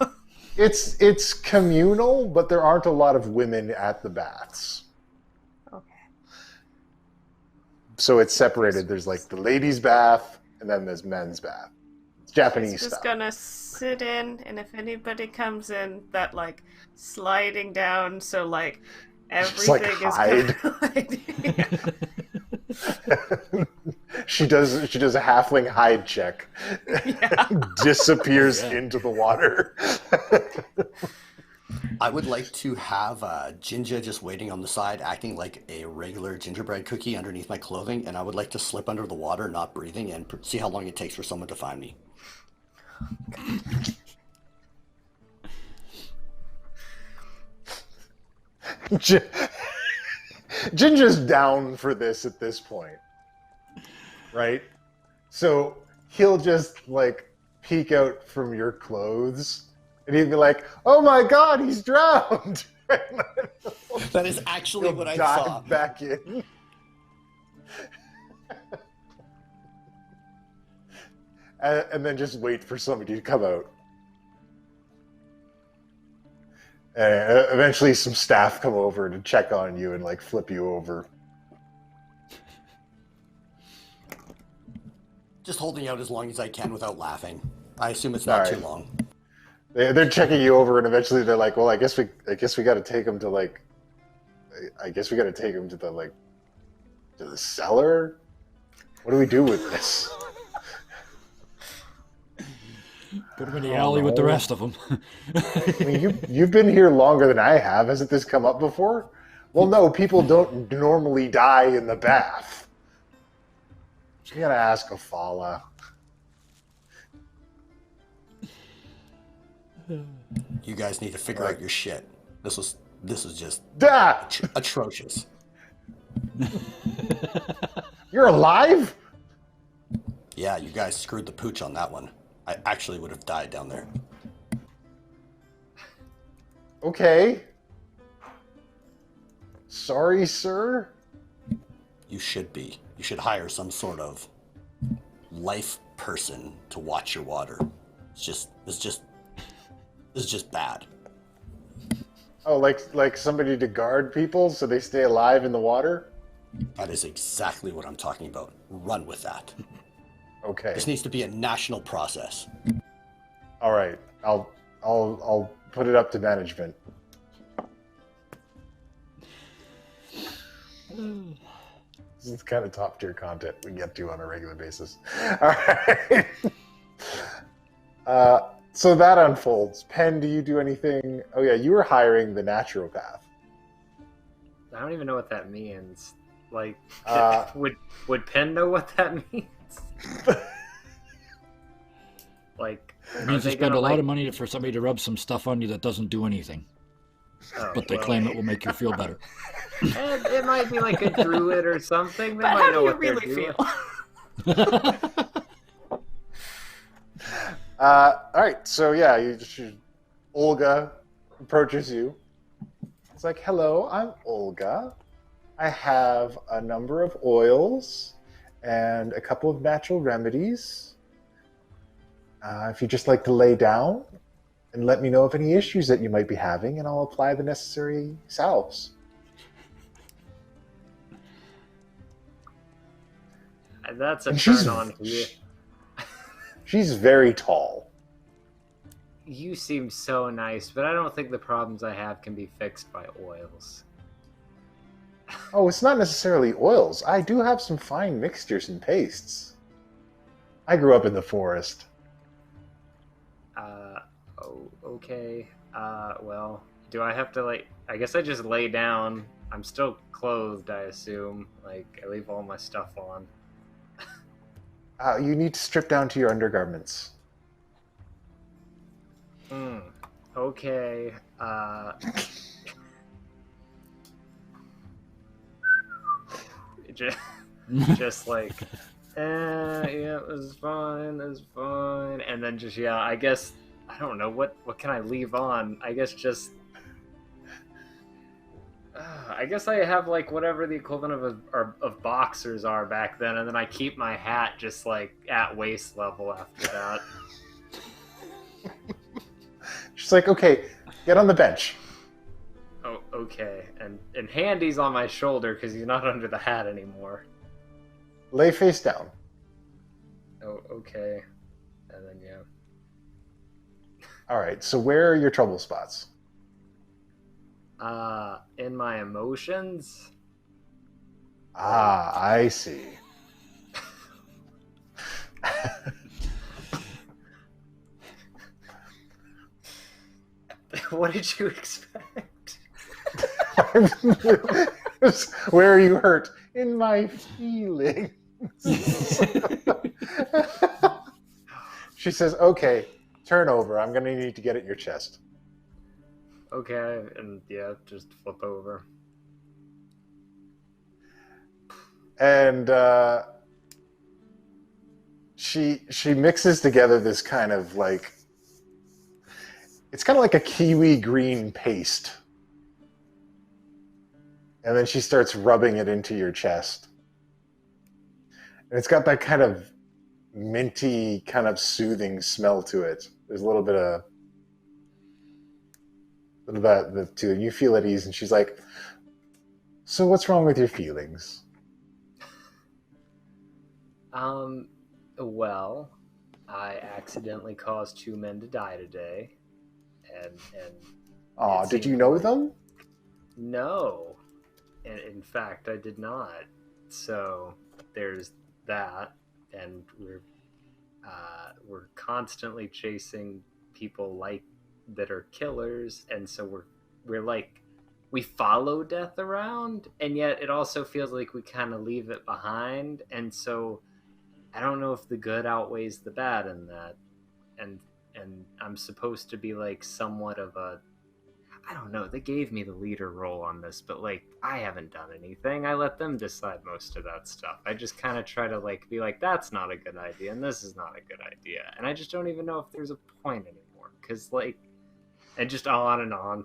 Speaker 2: It's communal, but there aren't a lot of women at the baths.
Speaker 7: Okay.
Speaker 2: So it's separated. There's like the ladies' bath, and then there's men's bath. It's Japanese
Speaker 7: Just
Speaker 2: style.
Speaker 7: gonna sit in, and if anybody comes in, that like sliding down, so like everything
Speaker 2: like
Speaker 7: is
Speaker 2: hide. She does a halfling hide check.
Speaker 7: Yeah.
Speaker 2: Disappears into the water.
Speaker 4: I would like to have Ginger just waiting on the side, acting like a regular gingerbread cookie underneath my clothing, and I would like to slip under the water, not breathing, and see how long it takes for someone to find me.
Speaker 2: Ginger's down for this at this point, right? So he'll just like peek out from your clothes, and he'd be like, "Oh my God, he's drowned!"
Speaker 4: That is actually
Speaker 2: He'll
Speaker 4: what I
Speaker 2: dive
Speaker 4: thought.
Speaker 2: back in. And then just wait for somebody to come out. And eventually some staff come over to check on you and like flip you over.
Speaker 4: Just holding out as long as I can without laughing. I assume it's not
Speaker 2: All
Speaker 4: too
Speaker 2: right.
Speaker 4: long.
Speaker 2: They're checking you over, and eventually they're like, "Well, I guess we got to take him to like, I guess we got to take him to the like, to the cellar. What do we do with this?"
Speaker 6: Put him in the alley with the rest of them.
Speaker 2: I mean, you've been here longer than I have. Hasn't this come up before? Well, no, people don't normally die in the bath. You gotta ask Afala.
Speaker 4: You guys need to figure out your shit. This is just
Speaker 2: Da!
Speaker 4: atrocious.
Speaker 2: You're alive?
Speaker 4: Yeah, you guys screwed the pooch on that one. I actually would have died down there.
Speaker 2: Okay. Sorry, sir.
Speaker 4: You should be. You should hire some sort of life person to watch your water. It's just bad.
Speaker 2: Oh, like somebody to guard people so they stay alive in the water?
Speaker 4: That is exactly what I'm talking about. Run with that.
Speaker 2: Okay.
Speaker 4: This needs to be a national process.
Speaker 2: All right. I'll put it up to management. This is the kind of top tier content we get to on a regular basis. All right. So that unfolds. Penn, do you do anything? Oh yeah, you were hiring the naturopath.
Speaker 5: I don't even know what that means. Like,
Speaker 2: Uh,
Speaker 5: would Penn know what that means? Like,
Speaker 6: It
Speaker 5: are
Speaker 6: means you
Speaker 5: they
Speaker 6: spend
Speaker 5: gonna,
Speaker 6: a lot
Speaker 5: like-
Speaker 6: of money for somebody to rub some stuff on you that doesn't do anything,
Speaker 5: Oh,
Speaker 6: but they
Speaker 5: well,
Speaker 6: claim it will make you feel better.
Speaker 5: it might be like a druid or something. They
Speaker 7: But
Speaker 5: might
Speaker 7: how
Speaker 5: know
Speaker 7: do you
Speaker 5: what they're
Speaker 7: really
Speaker 5: doing.
Speaker 7: feel?
Speaker 2: All right. So yeah, Olga approaches you. It's like, "Hello, I'm Olga. I have a number of oils and a couple of natural remedies. If you'd just like to lay down and let me know of any issues that you might be having, and I'll apply the necessary salves."
Speaker 5: That's a
Speaker 2: And she's-
Speaker 5: turn on here.
Speaker 2: She's very tall.
Speaker 5: You seem so nice, but I don't think the problems I have can be fixed by oils.
Speaker 2: Oh, it's not necessarily oils. I do have some fine mixtures and pastes. I grew up in the forest.
Speaker 5: Oh, okay. Well, do I have to, like, I guess I just lay down. I'm still clothed, I assume. Like, I leave all my stuff on.
Speaker 2: You need to strip down to your undergarments.
Speaker 5: Okay. Just like, Yeah, it was fine. It was fine. And then just I guess I don't know what can I leave on. I guess just. I guess I have like whatever the equivalent of boxers are back then, and then I keep my hat just like at waist level after that.
Speaker 2: She's like, okay, get on the bench.
Speaker 5: Oh, okay. And Handy's on my shoulder because he's not under the hat anymore.
Speaker 2: Lay face down.
Speaker 5: Oh, okay. And then
Speaker 2: All right, so where are your trouble spots?
Speaker 5: in my emotions.
Speaker 2: Ah, I see.
Speaker 5: What did you expect?
Speaker 2: Where are you hurt? In my feelings. She says, okay, turn over. I'm going to need to get at your chest.
Speaker 5: Okay, and just flip over.
Speaker 2: And she mixes together this kind of like, it's kind of like a kiwi green paste. And then she starts rubbing it into your chest. And it's got that kind of minty, kind of soothing smell to it. There's a little bit of that too. And you feel at ease. And she's like, so what's wrong with your feelings?
Speaker 5: Well, I accidentally caused 2 men to die today. And
Speaker 2: Aw, did you know them?
Speaker 5: No. And in fact, I did not. So there's that, and we're constantly chasing people like that are killers, and so we're like we follow death around, and yet it also feels like we kind of leave it behind, and so I don't know if the good outweighs the bad in that, and I'm supposed to be like somewhat of a, I don't know, they gave me the leader role on this, but like I haven't done anything. I let them decide most of that stuff. I just kind of try to like be like, that's not a good idea and this is not a good idea, and I just don't even know if there's a point anymore, because like, and just on and on.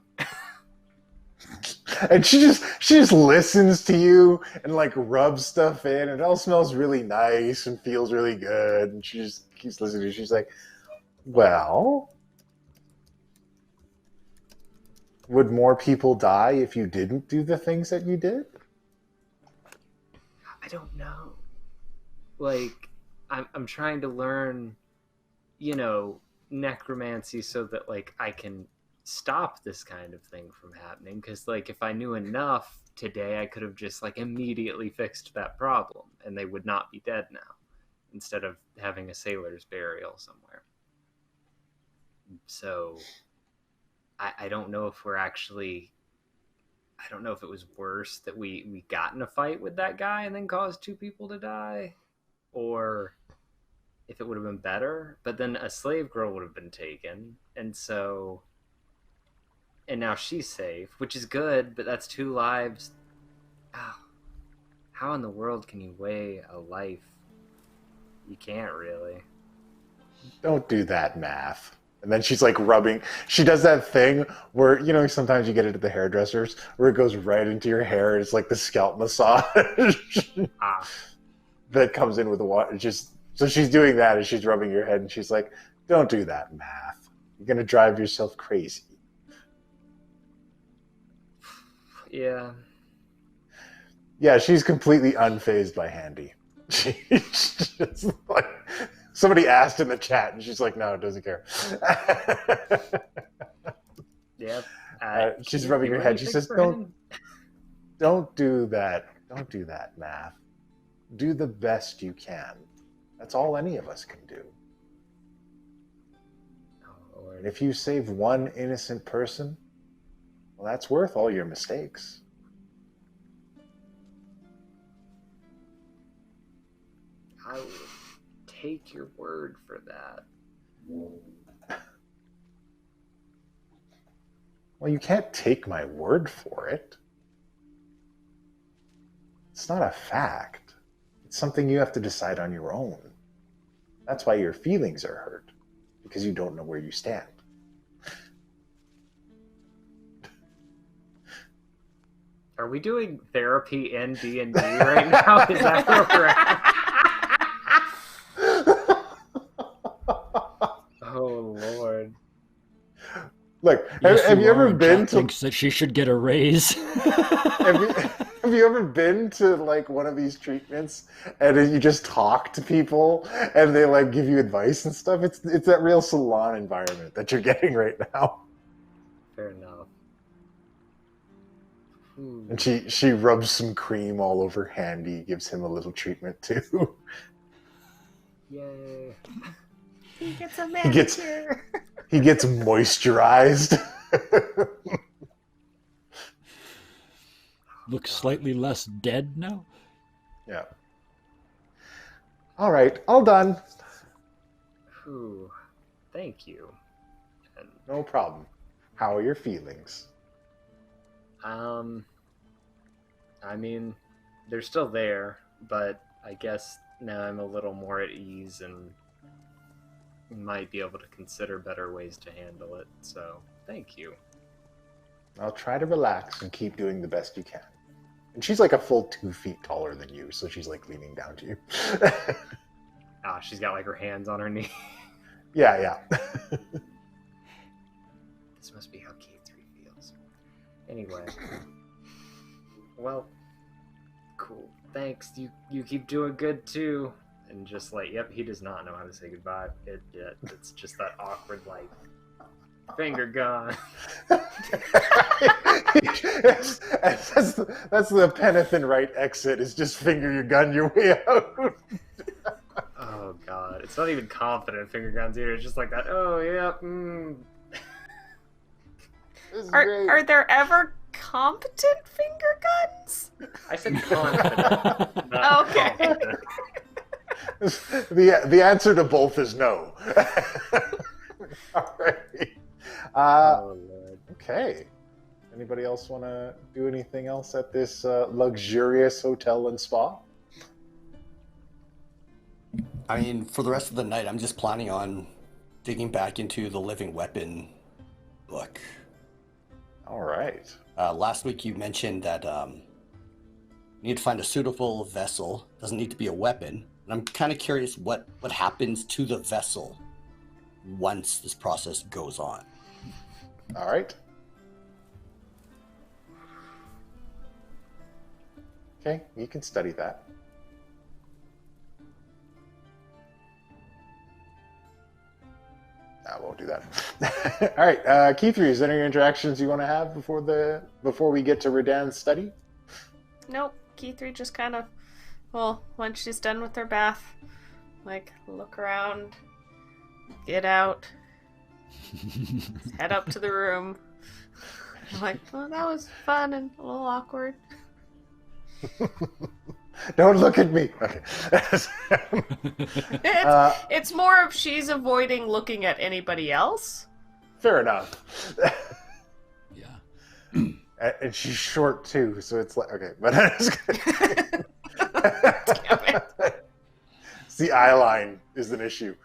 Speaker 2: And she just listens to you and like rubs stuff in, and it all smells really nice and feels really good, and she just keeps listening to you. She's like, well, would more people die if you didn't do the things that you did?
Speaker 5: I don't know. Like, I'm trying to learn, necromancy so that like I can stop this kind of thing from happening, because like if I knew enough today, I could have just like immediately fixed that problem and they would not be dead now, instead of having a sailor's burial somewhere. So I don't know if we're actually, I don't know if it was worse that we got in a fight with that guy and then caused 2 people to die, or if it would have been better, but then a slave girl would have been taken, and now she's safe, which is good, but that's 2 lives. Oh, how in the world can you weigh a life? You can't really.
Speaker 2: Don't do that math. And then she's like rubbing. She does that thing where, sometimes you get it at the hairdressers where it goes right into your hair. It's like the scalp massage that comes in with the water. So she's doing that as she's rubbing your head, and she's like, don't do that math. You're going to drive yourself crazy.
Speaker 5: Yeah.
Speaker 2: Yeah, she's completely unfazed by Handy. She's just like, somebody asked in the chat, and she's like, no, it doesn't care.
Speaker 5: Yep.
Speaker 2: She's rubbing her head. She says, don't do that. Don't do that, math. Do the best you can. That's all any of us can do.
Speaker 5: Oh,
Speaker 2: and if you save one innocent person, well, that's worth all your mistakes.
Speaker 5: I would take your word for that.
Speaker 2: Well, you can't take my word for it. It's not a fact. It's something you have to decide on your own. That's why your feelings are hurt, because you don't know where you stand.
Speaker 5: Are we doing therapy and D&D right now? Is that where we're at? Oh, Lord.
Speaker 2: Look,
Speaker 6: Yes,
Speaker 2: have you ever
Speaker 6: and
Speaker 2: been
Speaker 6: Chat
Speaker 2: to...
Speaker 6: thinks that she should get a raise.
Speaker 2: Have you ever been to like one of these treatments and then you just talk to people and they like give you advice and stuff? It's that real salon environment that you're getting right now.
Speaker 5: Fair enough.
Speaker 2: And she rubs some cream all over Handy, gives him a little treatment too.
Speaker 5: Yay.
Speaker 7: He gets a manicure.
Speaker 2: He gets moisturized.
Speaker 6: Looks slightly less dead now.
Speaker 2: Yeah. All right, all done.
Speaker 5: Whew. Thank you. And,
Speaker 2: No problem. How are your feelings?
Speaker 5: I mean, they're still there, but I guess now I'm a little more at ease and might be able to consider better ways to handle it, so thank you.
Speaker 2: I'll try to relax and keep doing the best you can. And she's like a full 2 feet taller than you, so she's like leaning down to you.
Speaker 5: Ah, she's got like her hands on her knee.
Speaker 2: Yeah.
Speaker 5: This must be how K3 feels. Anyway. Well, cool. Thanks. You keep doing good too. And just like, yep, he does not know how to say goodbye. It's just that awkward, like, finger gun.
Speaker 2: that's the Penithin right exit, is just finger your gun your way out.
Speaker 5: Oh, God. It's not even confident finger guns either. It's just like that, oh, yeah,
Speaker 7: Are there ever competent finger guns?
Speaker 5: I said confident, not
Speaker 7: Okay.
Speaker 5: confident.
Speaker 2: The answer to both is no. All right.
Speaker 5: Oh, Lord.
Speaker 2: Okay. Anybody else want to do anything else at this luxurious hotel and spa?
Speaker 4: I mean, for the rest of the night, I'm just planning on digging back into the living weapon book.
Speaker 2: All right.
Speaker 4: Last week you mentioned that you need to find a suitable vessel. Doesn't need to be a weapon. And I'm kind of curious what happens to the vessel once this process goes on.
Speaker 2: All right. Okay, you can study that. I won't do that. All right, Keith, is there any interactions you want to have before we get to Redan's study?
Speaker 7: Nope. Key3 just kind of, well, once she's done with her bath, like, look around, get out, head up to the room. I'm like, well, that was fun and a little awkward.
Speaker 2: Don't look at me. Okay.
Speaker 7: It's more of she's avoiding looking at anybody else.
Speaker 2: Fair enough.
Speaker 6: Yeah.
Speaker 2: And she's short too, so it's like, okay, but
Speaker 7: Damn it.
Speaker 2: it's the eye line is an issue.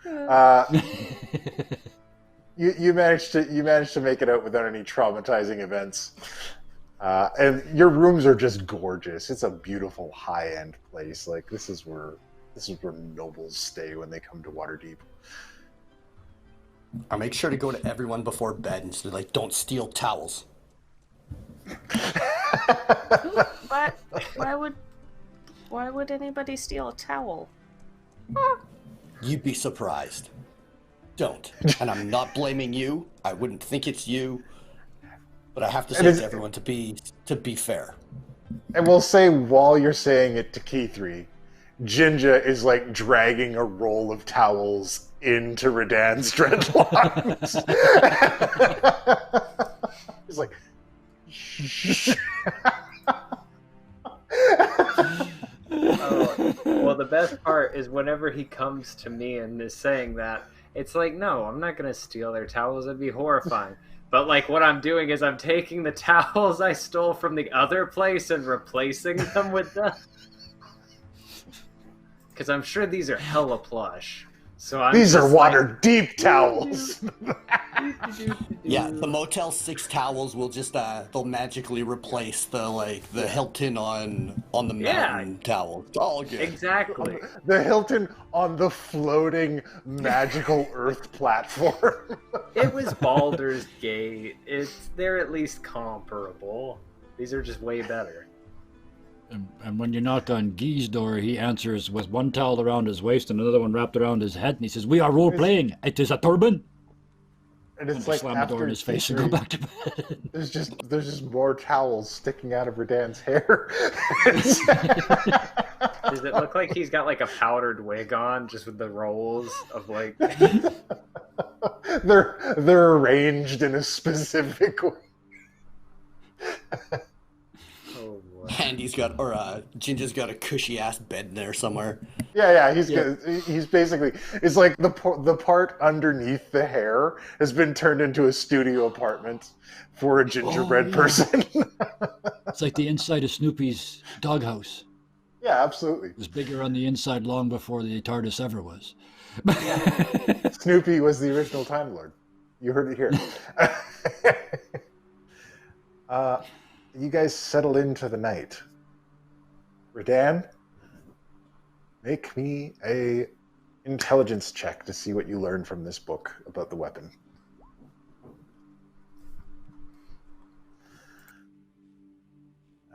Speaker 2: You managed to make it out without any traumatizing events. And your rooms are just gorgeous. It's a beautiful high-end place. Like this is where nobles stay when they come to Waterdeep.
Speaker 4: I make sure to go to everyone before bed and say, like, don't steal towels.
Speaker 7: But why would anybody steal a towel?
Speaker 4: You'd be surprised. Don't. And I'm not blaming you. I wouldn't think it's you. But I have to say to everyone to be fair.
Speaker 2: And we'll say while you're saying it to Key3, Jinja is like dragging a roll of towels into Redan's dreadlocks. He's like,
Speaker 5: Oh, well, the best part is whenever he comes to me and is saying that, it's like, no, I'm not going to steal their towels. It'd be horrifying. But, like, what I'm doing is I'm taking the towels I stole from the other place and replacing them with them. Because I'm sure these are hella plush. So I'm
Speaker 2: These are
Speaker 5: just
Speaker 2: water deep towels.
Speaker 4: Yeah, the Motel 6 towels will just they'll magically replace the Hilton on the mountain towel. It's all good.
Speaker 5: Exactly.
Speaker 2: The Hilton on the floating magical earth platform.
Speaker 5: It was Baldur's Gate. They're at least comparable. These are just way better.
Speaker 6: And when you knock on Guy's door, he answers with one towel around his waist and another one wrapped around his head, and he says, "We are role-playing. It is a turban."
Speaker 2: And it's
Speaker 6: And
Speaker 2: like
Speaker 6: slam the door in his face and go back to bed.
Speaker 2: There's just more towels sticking out of Redan's hair.
Speaker 5: Does it look like he's got like a powdered wig on, just with the rolls of like?
Speaker 2: They're arranged in a specific way.
Speaker 5: Oh boy.
Speaker 4: Andy's got, or Ginger's got a cushy ass bed in there somewhere.
Speaker 2: Yeah. He's basically, it's like the part underneath the hair has been turned into a studio apartment for a gingerbread person.
Speaker 6: It's like the inside of Snoopy's doghouse.
Speaker 2: Yeah, absolutely.
Speaker 6: It was bigger on the inside long before the TARDIS ever was.
Speaker 2: Snoopy was the original Time Lord. You heard it here. You guys settle into the night. Redan, make me a intelligence check to see what you learn from this book about the weapon.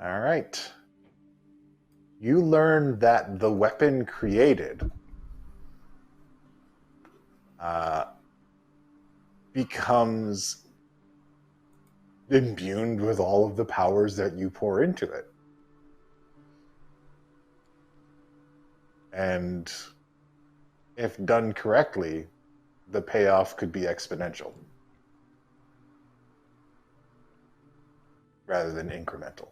Speaker 2: All right. You learn that the weapon created becomes imbued with all of the powers that you pour into it. And if done correctly, the payoff could be exponential rather than incremental.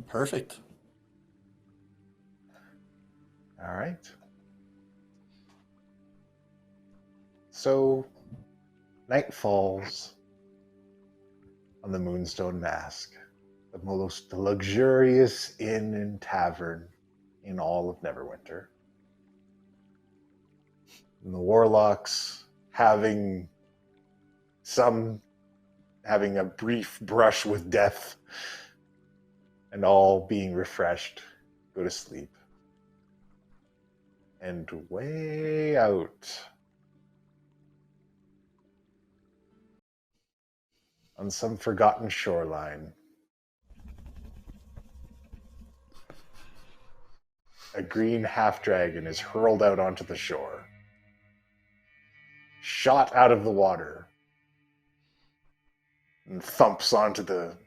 Speaker 4: Perfect.
Speaker 2: All right. So, night falls on the Moonstone Mask, the most luxurious inn and tavern in all of Neverwinter. And the Warlocks, having a brief brush with death and all being refreshed, go to sleep. And way out on some forgotten shoreline, a green half-dragon is hurled out onto the shore, shot out of the water, and thumps onto the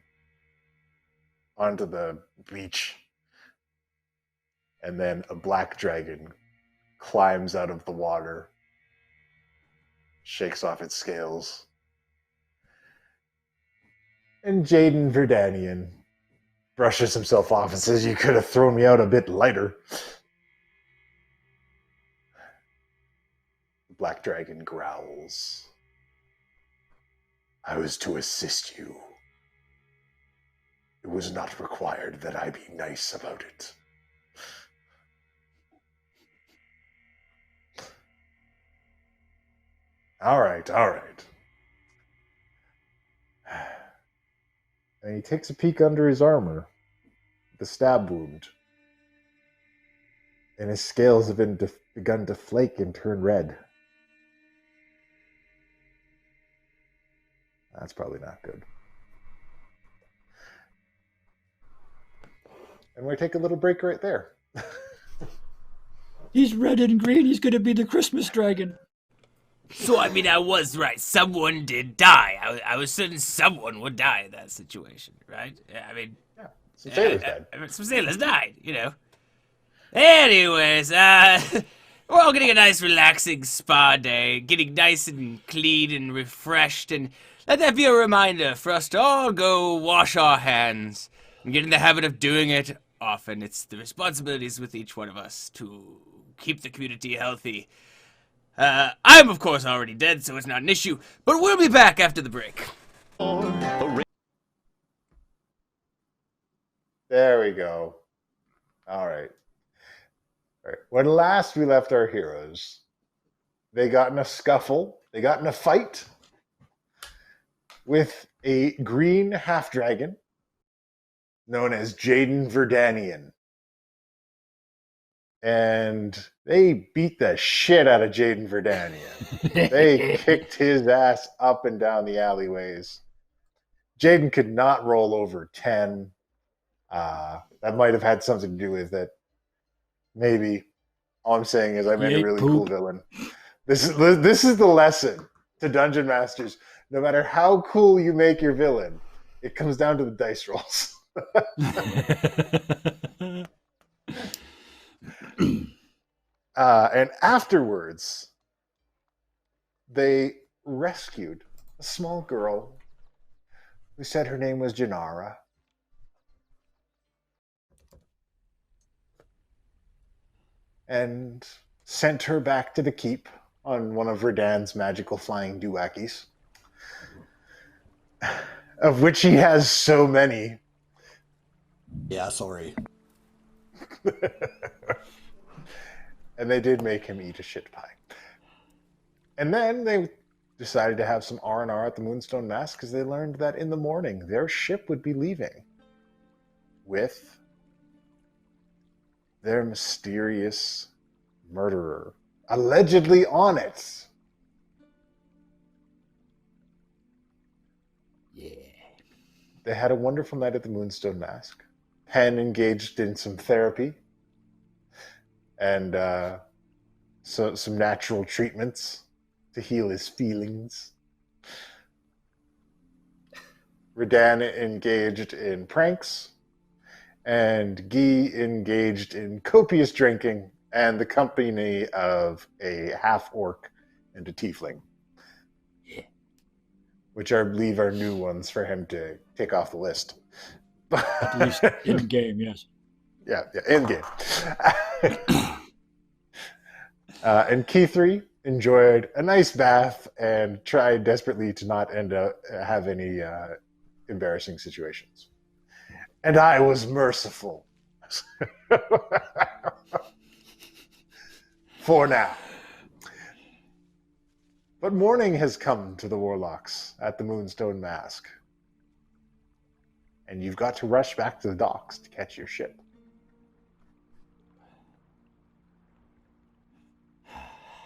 Speaker 2: beach. And then a black dragon climbs out of the water, shakes off its scales. And Jaden Verdanian brushes himself off and says, "You could have thrown me out a bit lighter." The black dragon growls. "I was to assist you. It was not required that I be nice about it." All right. And he takes a peek under his armor, the stab wound, and his scales have begun to flake and turn red. That's probably not good. And we take a little break right there.
Speaker 6: He's red and green. He's going to be the Christmas dragon.
Speaker 1: So, I mean, I was right. Someone did die. I was certain someone would die in that situation, right? I mean...
Speaker 2: Yeah, some sailors died.
Speaker 1: Some sailors died, you know. Anyways, we're all getting a nice relaxing spa day, getting nice and clean and refreshed, and let that be a reminder for us to all go wash our hands and get in the habit of doing it often. It's the responsibilities with each one of us to keep the community healthy. I'm, of course, already dead, so it's not an issue, but we'll be back after the break.
Speaker 2: There we go. All right. All right. When last we left our heroes, they got in a scuffle. They got in a fight with a green half-dragon known as Jaden Verdanian. And they beat the shit out of Jaden Verdanian. They kicked his ass up and down the alleyways. Jaden could not roll over 10. That might have had something to do with it. Maybe. All I'm saying is I made a really cool villain. This is the lesson to Dungeon Masters. No matter how cool you make your villain, it comes down to the dice rolls. And afterwards, they rescued a small girl who said her name was Janara. And sent her back to the keep on one of Radan's magical flying doohickeys, of which he has so many.
Speaker 4: Yeah, sorry.
Speaker 2: And they did make him eat a shit pie. And then they decided to have some R&R at the Moonstone Mask because they learned that in the morning their ship would be leaving with their mysterious murderer allegedly on it.
Speaker 6: Yeah.
Speaker 2: They had a wonderful night at the Moonstone Mask. Penn engaged in some therapy and some natural treatments to heal his feelings. Radan engaged in pranks, and Guy engaged in copious drinking and the company of a half-orc and a tiefling.
Speaker 6: Yeah.
Speaker 2: Which I believe are new ones for him to take off the list.
Speaker 6: At least in game, yes.
Speaker 2: Yeah, in game. And Key3 enjoyed a nice bath and tried desperately to not have any embarrassing situations. And I was merciful. For now. But morning has come to the Warlocks at the Moonstone Mask. And you've got to rush back to the docks to catch your ship.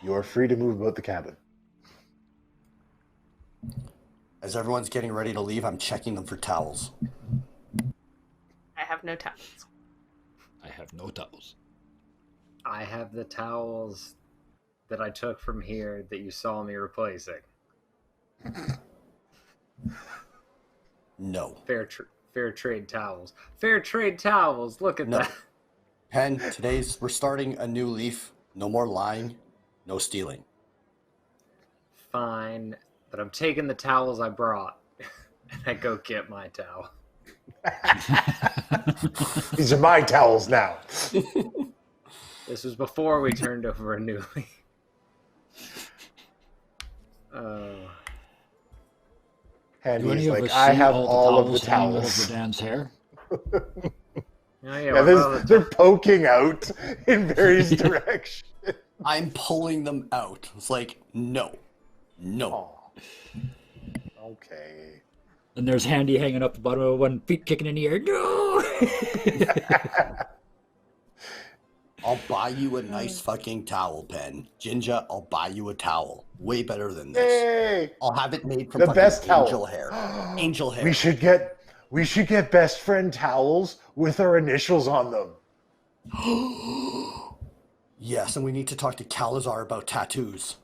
Speaker 2: You're free to move about the cabin.
Speaker 4: As everyone's getting ready to leave, I'm checking them for towels.
Speaker 7: I have no towels.
Speaker 6: I have no towels.
Speaker 5: I have the towels that I took from here that you saw me replacing.
Speaker 4: No.
Speaker 5: Fair trade towels. Fair trade towels. Look at that.
Speaker 4: Pen, we're starting a new leaf. No more lying. No stealing.
Speaker 5: Fine, but I'm taking the towels I brought, and I go get my towel.
Speaker 2: These are my towels now.
Speaker 5: This was before we turned over a new leaf.
Speaker 2: And
Speaker 6: Do any
Speaker 2: he's
Speaker 6: of
Speaker 2: like,
Speaker 6: us
Speaker 2: I
Speaker 6: see
Speaker 2: have
Speaker 6: all
Speaker 2: of the
Speaker 6: hanging out of
Speaker 2: towels.
Speaker 6: Radan's hair?
Speaker 2: They're poking out in various directions.
Speaker 4: I'm pulling them out. It's like, no.
Speaker 2: Oh. Okay.
Speaker 6: And there's Handy hanging up the bottom of one, feet kicking in the air. No!
Speaker 4: I'll buy you a nice fucking towel, Pen. Ginger, I'll buy you a towel. Way better than this.
Speaker 2: Hey!
Speaker 4: I'll have it made from
Speaker 2: The
Speaker 4: fucking
Speaker 2: best
Speaker 4: angel
Speaker 2: towel.
Speaker 4: hair. Angel hair.
Speaker 2: We should get best friend towels with our initials on them.
Speaker 4: Yes, and we need to talk to Calazar about tattoos.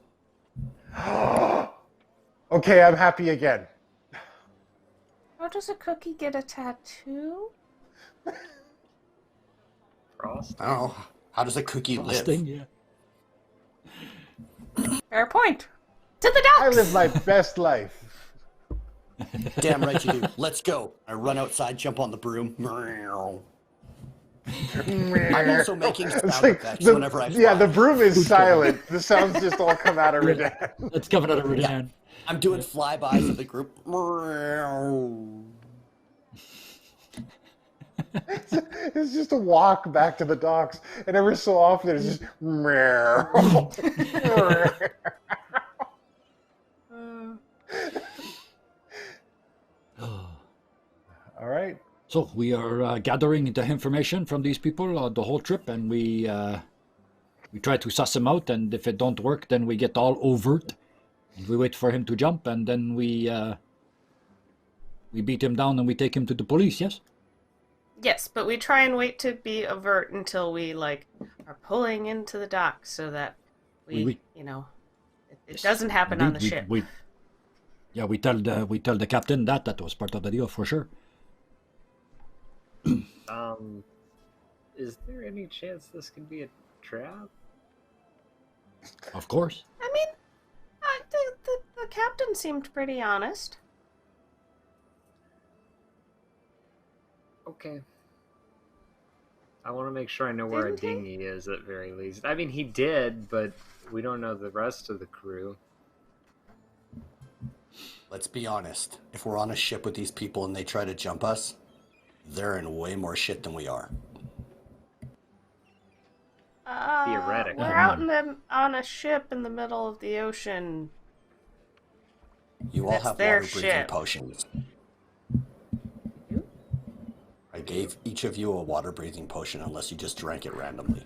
Speaker 2: Okay, I'm happy again.
Speaker 7: How does a cookie get a tattoo?
Speaker 5: Frost?
Speaker 4: I don't know. How does a cookie live?
Speaker 6: Frosting, yeah.
Speaker 7: Fair point. To the
Speaker 2: I
Speaker 7: ducks!
Speaker 2: live my best life.
Speaker 4: Damn right you do. Let's go. I run outside, jump on the broom. I'm also making sound effects whenever I fly.
Speaker 2: Yeah, the broom is silent. The sounds just all come out of Radan.
Speaker 6: It's coming out of Radan.
Speaker 4: I'm doing flybys of the group.
Speaker 2: It's just a walk back to the docks, and every so often there's just meow. All right.
Speaker 6: So we are gathering the information from these people the whole trip, and we try to suss him out. And if it don't work, then we get all overt. And we wait for him to jump, and then we beat him down and we take him to the police. Yes.
Speaker 7: Yes, but we try and wait to be overt until we like are pulling into the dock, so that we you know, it doesn't happen on the ship.
Speaker 6: We tell the captain that was part of the deal for sure.
Speaker 5: Is there any chance this could be a trap?
Speaker 6: Of course.
Speaker 7: I mean, the captain seemed pretty honest.
Speaker 5: Okay. I want to make sure I know where
Speaker 7: Didn't he?
Speaker 5: a dinghy is at very least. I mean, he did, but we don't know the rest of the crew.
Speaker 4: Let's be honest. If we're on a ship with these people and they try to jump us, they're in way more shit than we are.
Speaker 5: Theoretically.
Speaker 7: We're out on a ship in the middle of the ocean.
Speaker 4: You all
Speaker 7: That's
Speaker 4: have
Speaker 7: their
Speaker 4: water-breathing
Speaker 7: ship.
Speaker 4: potions. I gave each of you a water-breathing potion unless you just drank it randomly.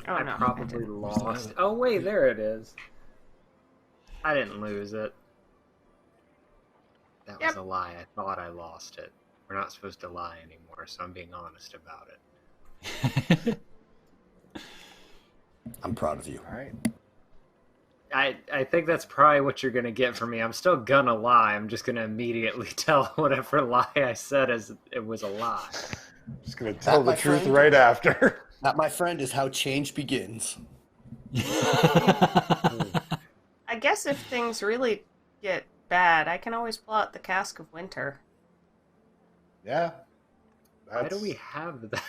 Speaker 7: Oh,
Speaker 5: I
Speaker 7: no,
Speaker 5: probably
Speaker 7: didn't.
Speaker 5: lost. Oh, wait, there it is. I didn't lose it. That was
Speaker 7: Yep.
Speaker 5: a lie. I thought I lost it. We're not supposed to lie anymore, so I'm being honest about it.
Speaker 4: I'm proud of you.
Speaker 2: All right.
Speaker 5: I think that's probably what you're going to get from me. I'm still going to lie. I'm just going to immediately tell whatever lie I said as it was a lie.
Speaker 2: Just gonna tell the
Speaker 4: my
Speaker 2: truth
Speaker 4: friend.
Speaker 2: right after.
Speaker 4: That, my friend, is how change begins.
Speaker 7: I guess if things really get bad, I can always pull out the cask of winter.
Speaker 2: Yeah.
Speaker 5: Why do we have that?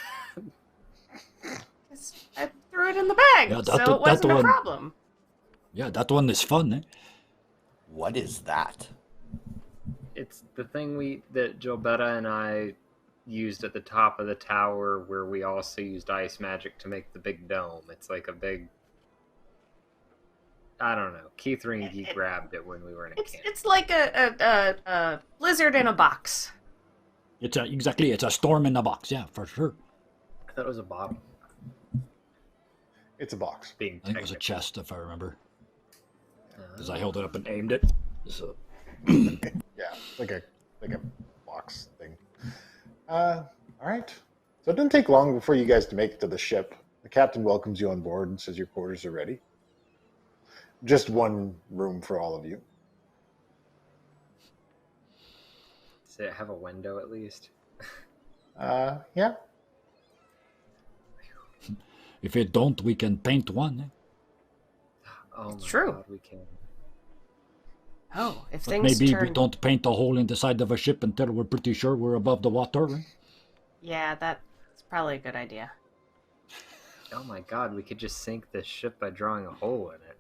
Speaker 7: 'Cause I threw it in the bag,
Speaker 6: Yeah,
Speaker 7: so it wasn't a problem.
Speaker 6: Yeah, that one is fun, eh?
Speaker 4: What is that?
Speaker 5: It's the thing that Gilbetta and I used at the top of the tower, where we also used ice magic to make the big dome. It's like a big... I don't know. Keith Ringy grabbed it when we were in a camp.
Speaker 7: It's like a blizzard in a box.
Speaker 6: It's a storm in a box, yeah, for sure.
Speaker 5: I thought it was a bottle.
Speaker 2: It's a box.
Speaker 5: Being
Speaker 6: I think it was a
Speaker 5: technical.
Speaker 6: chest, if I remember. Because I held it up and aimed it. So
Speaker 2: Yeah, like a box thing. All right. So it doesn't take long before you guys to make it to the ship. The captain welcomes you on board and says your quarters are ready. Just one room for all of you.
Speaker 5: Does it have a window at least?
Speaker 2: Yeah.
Speaker 6: if it don't, we can paint one. Eh?
Speaker 5: Oh my
Speaker 7: true.
Speaker 5: God, we can.
Speaker 7: Oh, if
Speaker 6: But
Speaker 7: things
Speaker 6: maybe
Speaker 7: turn...
Speaker 6: we don't paint a hole in the side of a ship until we're pretty sure we're above the water. Eh?
Speaker 7: Yeah, that's probably a good idea.
Speaker 5: Oh my God, we could just sink this ship by drawing a hole in it.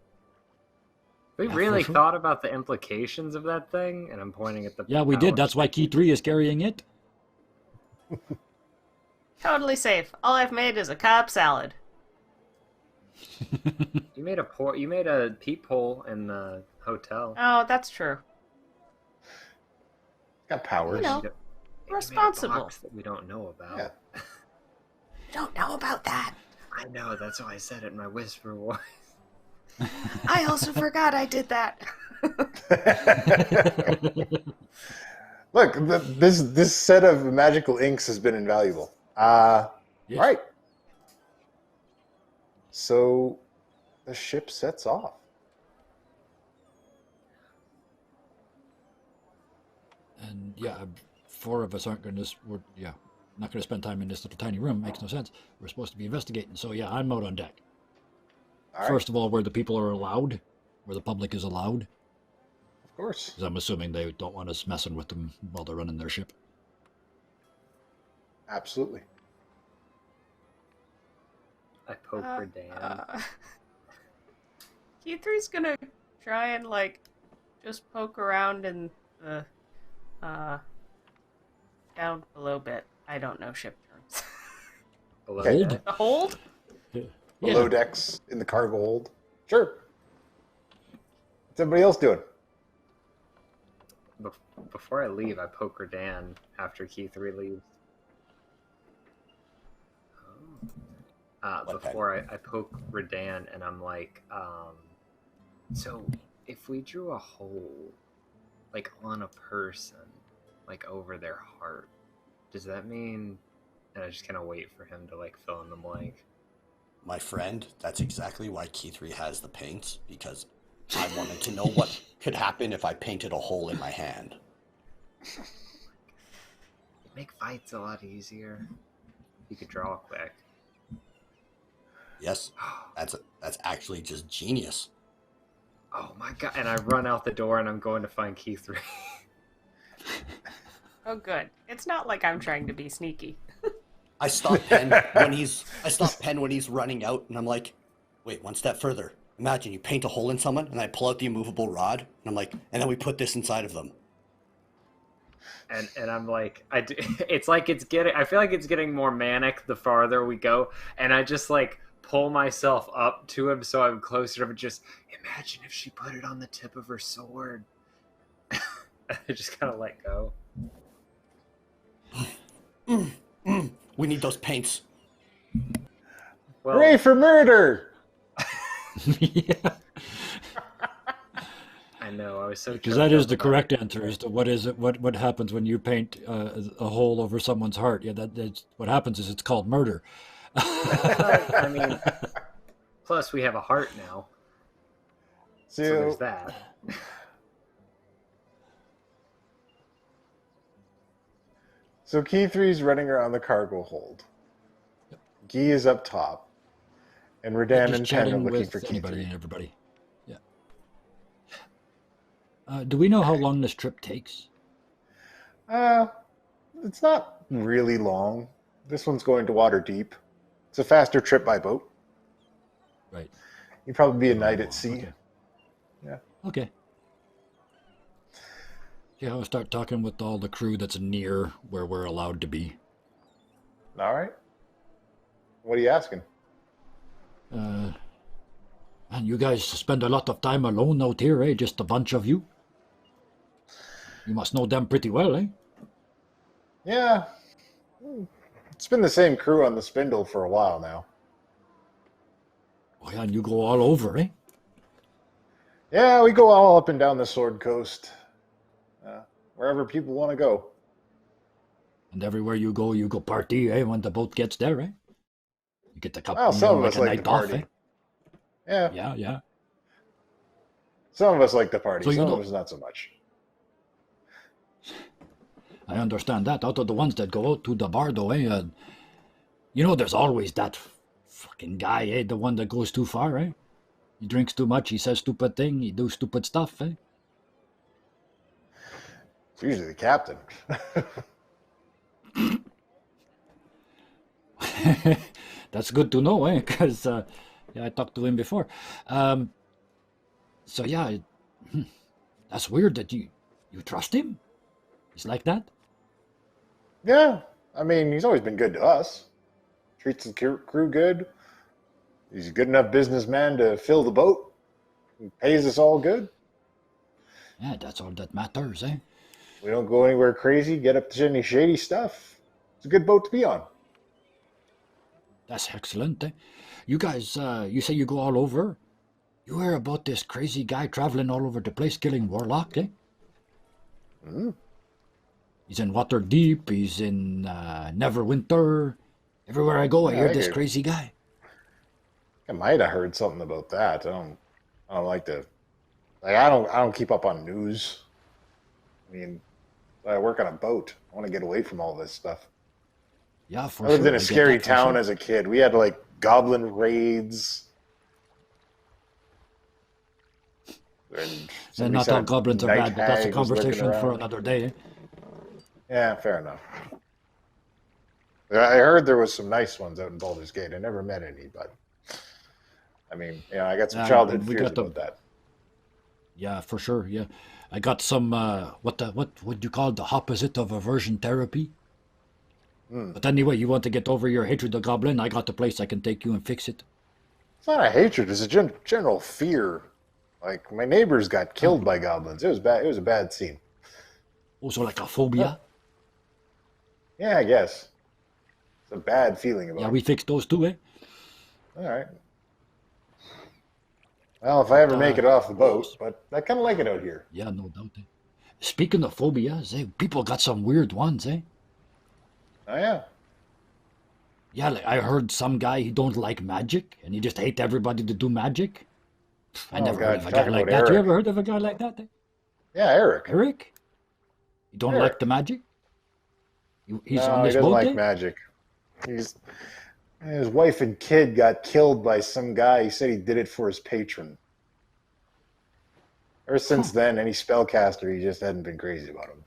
Speaker 5: We
Speaker 6: Yeah,
Speaker 5: really
Speaker 6: for sure.
Speaker 5: thought about the implications of that thing, and I'm pointing at the...
Speaker 6: Yeah, we did.
Speaker 5: power
Speaker 6: That's why Key 3 is carrying it.
Speaker 7: Totally safe. All I've made is a Cobb salad.
Speaker 5: You made a peephole in the hotel.
Speaker 7: Oh, that's true.
Speaker 2: Got powers.
Speaker 7: You know,
Speaker 5: You made a
Speaker 7: responsible.
Speaker 5: box that we don't know about.
Speaker 2: Yeah.
Speaker 7: I don't know about that.
Speaker 5: I know, that's why I said it in my whisper voice.
Speaker 7: I also forgot I did that.
Speaker 2: Look, this set of magical inks has been invaluable.
Speaker 6: Yes.
Speaker 2: All right. So the ship sets off.
Speaker 6: And yeah, 4 of us aren't going to. We're not going to spend time in this little tiny room. Makes no sense. We're supposed to be investigating. So yeah, I'm out on deck.
Speaker 2: All right.
Speaker 6: First of all, where the people are allowed, where the public is allowed.
Speaker 2: Of course.
Speaker 6: Because I'm assuming they don't want us messing with them while they're running their ship.
Speaker 2: Absolutely.
Speaker 5: I poke for Dan.
Speaker 7: Q3's gonna try and just poke around in the down below bit. I don't know ship terms.
Speaker 2: Okay.
Speaker 6: Hold?
Speaker 7: A hold?
Speaker 2: Below decks in the cargo hold. Sure. What's everybody else doing?
Speaker 5: Before I leave, I poke Redan after Key3 leaves. Before I poke Redan, and I'm like, so if we drew a hole, like on a person, like over their heart, does that mean? And I just kind of wait for him to like fill in the blank.
Speaker 4: My friend, that's exactly why Key3 has the paints, because I wanted to know what could happen if I painted a hole in my hand.
Speaker 5: Make fights a lot easier. You could draw quick.
Speaker 4: Yes, that's actually just genius.
Speaker 5: Oh my god! And I run out the door, and I'm going to find Key3.
Speaker 7: Oh, good. It's not like I'm trying to be sneaky.
Speaker 4: I stop Penn when he's running out, and I'm like, wait, one step further. Imagine you paint a hole in someone, and I pull out the immovable rod, and I'm like, and then we put this inside of them.
Speaker 5: And I'm like, it's like it's getting. I feel like it's getting more manic the farther we go, and I just like pull myself up to him so I'm closer to him. Just imagine if she put it on the tip of her sword. I just kind of let go.
Speaker 4: We need those paints.
Speaker 5: Well,
Speaker 2: Hooray for murder!
Speaker 6: Yeah.
Speaker 5: I know. I was so.
Speaker 6: Because that is the correct answer as to what is it, what happens when you paint a hole over someone's heart. Yeah, that's what happens is it's called murder.
Speaker 5: I mean, plus we have a heart now, so there's that.
Speaker 2: So Key3's running around the cargo hold. Guy is up top. And Redan and Pen are looking for
Speaker 6: anybody
Speaker 2: Key3.
Speaker 6: and everybody. Yeah. Do we know how long this trip takes?
Speaker 2: It's not really long. This one's going to Waterdeep. It's a faster trip by boat.
Speaker 6: Right.
Speaker 2: You'd probably be a night at sea.
Speaker 6: Okay.
Speaker 2: Yeah.
Speaker 6: Okay. Yeah, I'll start talking with all the crew that's near where we're allowed to be.
Speaker 2: All right. What are you asking?
Speaker 6: And you guys spend a lot of time alone out here, eh? Just a bunch of you? You must know them pretty well, eh?
Speaker 2: Yeah. It's been the same crew on the Spindle for a while now.
Speaker 6: Oh, yeah, and you go all over, eh?
Speaker 2: Yeah, we go all up and down the Sword Coast. Wherever people want to go.
Speaker 6: And everywhere you go party, eh? When the boat gets there, eh? You get the couple,
Speaker 2: Well, some of
Speaker 6: like
Speaker 2: us
Speaker 6: a
Speaker 2: like
Speaker 6: night
Speaker 2: to
Speaker 6: off,
Speaker 2: party.
Speaker 6: eh?
Speaker 2: Yeah.
Speaker 6: Yeah, yeah.
Speaker 2: Some of us like to party.
Speaker 6: So
Speaker 2: Some of us not so much.
Speaker 6: I understand that. Out of the ones that go out to the bar, though, eh? You know, there's always that fucking guy, eh? The one that goes too far, eh? He drinks too much, he says stupid thing, he do stupid stuff, eh?
Speaker 2: It's usually the captain.
Speaker 6: That's good to know, eh? Because yeah, I talked to him before. So yeah, that's weird that you trust him. He's like that.
Speaker 2: Yeah. I mean, he's always been good to us. Treats the crew good. He's a good enough businessman to fill the boat. He pays us all good.
Speaker 6: Yeah, that's all that matters, eh?
Speaker 2: We don't go anywhere crazy, get up to any shady stuff. It's a good boat to be on.
Speaker 6: That's excellent, eh? You guys, you say you go all over? You hear about this crazy guy traveling all over the place killing Warlock, eh?
Speaker 2: Mm.
Speaker 6: He's in Waterdeep, he's in Neverwinter. Everywhere I go, I hear this crazy guy.
Speaker 2: I might have heard something about that. I don't like to. Like, I don't keep up on news. I mean, I work on a boat. I want to get away from all this stuff.
Speaker 6: Yeah, for
Speaker 2: I lived
Speaker 6: sure.
Speaker 2: in a scary town as a kid. We had like goblin raids.
Speaker 6: And not all goblins are bad, but that's a conversation for another day. Eh?
Speaker 2: Yeah, fair enough. I heard there was some nice ones out in Baldur's Gate. I never met any, but I mean, yeah, I got some childhood fears about that.
Speaker 6: Yeah, for sure. Yeah, I got some. What do you call the opposite of aversion therapy? But anyway, you want to get over your hatred of goblin? I got a place I can take you and fix it.
Speaker 2: It's not a hatred. It's a general fear. Like, my neighbors got killed by goblins. It was bad. It was a bad scene.
Speaker 6: Also like a phobia?
Speaker 2: Yeah, I guess. It's a bad feeling about
Speaker 6: Yeah,
Speaker 2: it.
Speaker 6: we fixed those too, eh?
Speaker 2: All right. Well, if I ever make it off the boat, but I kind of like it out here.
Speaker 6: Yeah, no doubt. Eh? Speaking of phobias, eh, people got some weird ones, eh?
Speaker 2: Oh, yeah.
Speaker 6: Yeah, like I heard some guy, he don't like magic, and he just hate everybody to do magic. I never heard of a guy like that. You ever heard of a guy like that? Eh?
Speaker 2: Yeah, Eric.
Speaker 6: Eric? You don't like the magic? He's on this
Speaker 2: he doesn't
Speaker 6: boat,
Speaker 2: like
Speaker 6: eh?
Speaker 2: magic. His wife and kid got killed by some guy. He said he did it for his patron. Ever since then, any spellcaster, he just hadn't been crazy about him.